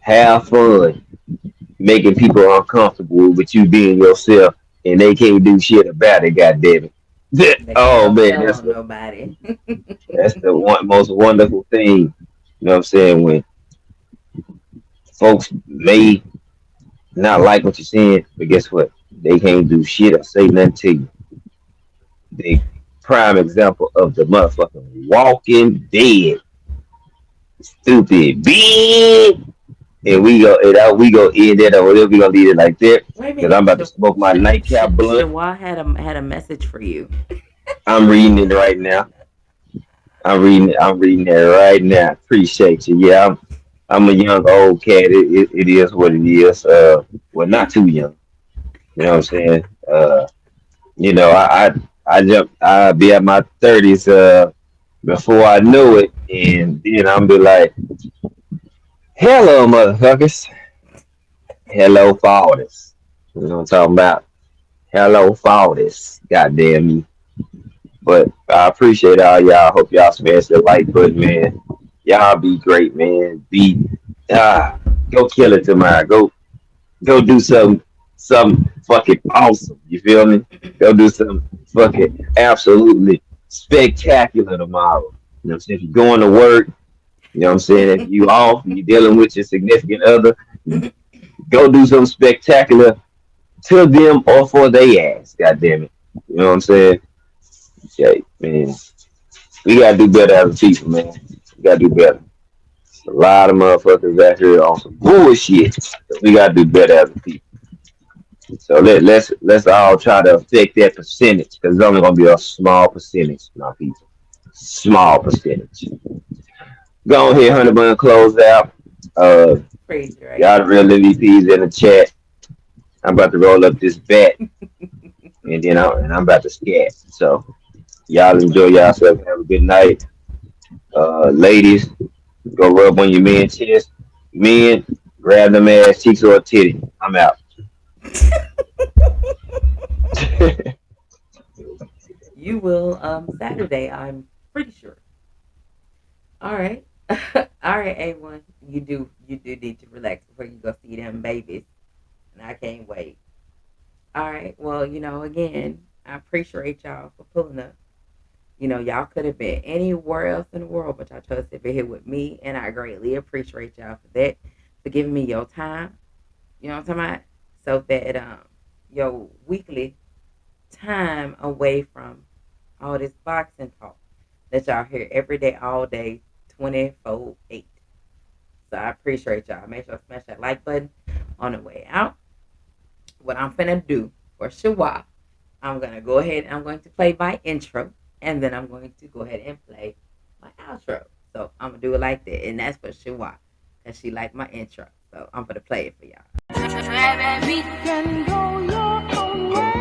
Have fun making people uncomfortable with you being yourself, and they can't do shit about it. God damn it! They can't Oh go man, tell that's on the nobody. that's the most wonderful thing. You know what I'm saying? When folks may not like what you're saying, but guess what? They can't do shit or say nothing to you. The prime example of the motherfucking Walking Dead, stupid bitch. And we go end that or whatever. We gonna leave it like that Wait a because I'm minute. about to smoke my nightcap blunt. Shawad had a message for you. I'm reading it right now. I'm reading it right now. Appreciate you. Yeah, I'm a young old cat. It is what it is. Well, not too young. You know what I'm saying? I jump. I'll be at my 30s. Before I knew it, and then I'm be like, "Hello, motherfuckers. Hello, fathers." You know what I'm talking about? Hello, fathers. Goddamn me. But I appreciate all y'all. Hope y'all smash the like button, man. Y'all be great, man. Ah, go kill it tomorrow. Go do something fucking awesome. You feel me? Go do something fucking absolutely spectacular tomorrow. You know what I'm saying? If you're going to work, you know what I'm saying? If you off, you dealing with your significant other, go do something spectacular to them or for they ass. God damn it. You know what I'm saying? Okay, man. We gotta do better as a people, man. We gotta do better. A lot of motherfuckers out here on some bullshit. We gotta do better as a people. So let's all try to affect that percentage because it's only gonna be a small percentage, my people. Small percentage. Go on here, 100 bun close out. Uh, Crazy, right? y'all the real MVPs in the chat. I'm about to roll up this bat. and then I'm about to scat. So y'all enjoy yourself. Have a good night, ladies. Go rub on your man's chest. Men, grab them ass cheeks or a titty. I'm out. You will Saturday, I'm pretty sure. All right. All right, A1. You do need to relax before you go see them babies. And I can't wait. All right. Well, again, I appreciate y'all for pulling up. Y'all could have been anywhere else in the world, but y'all chose to be here with me, and I greatly appreciate y'all for that, for giving me your time. You know what I'm talking about? So that your weekly time away from all this boxing talk that y'all hear every day, all day, 24/8. So I appreciate y'all. Make sure to smash that like button on the way out. What I'm finna do for sure, I'm gonna go ahead and I'm going to play my intro, and then I'm going to go ahead and play my outro. So I'm gonna do it like that, and that's for sure, cause she liked my intro. So I'm gonna play it for y'all. We can go your own way.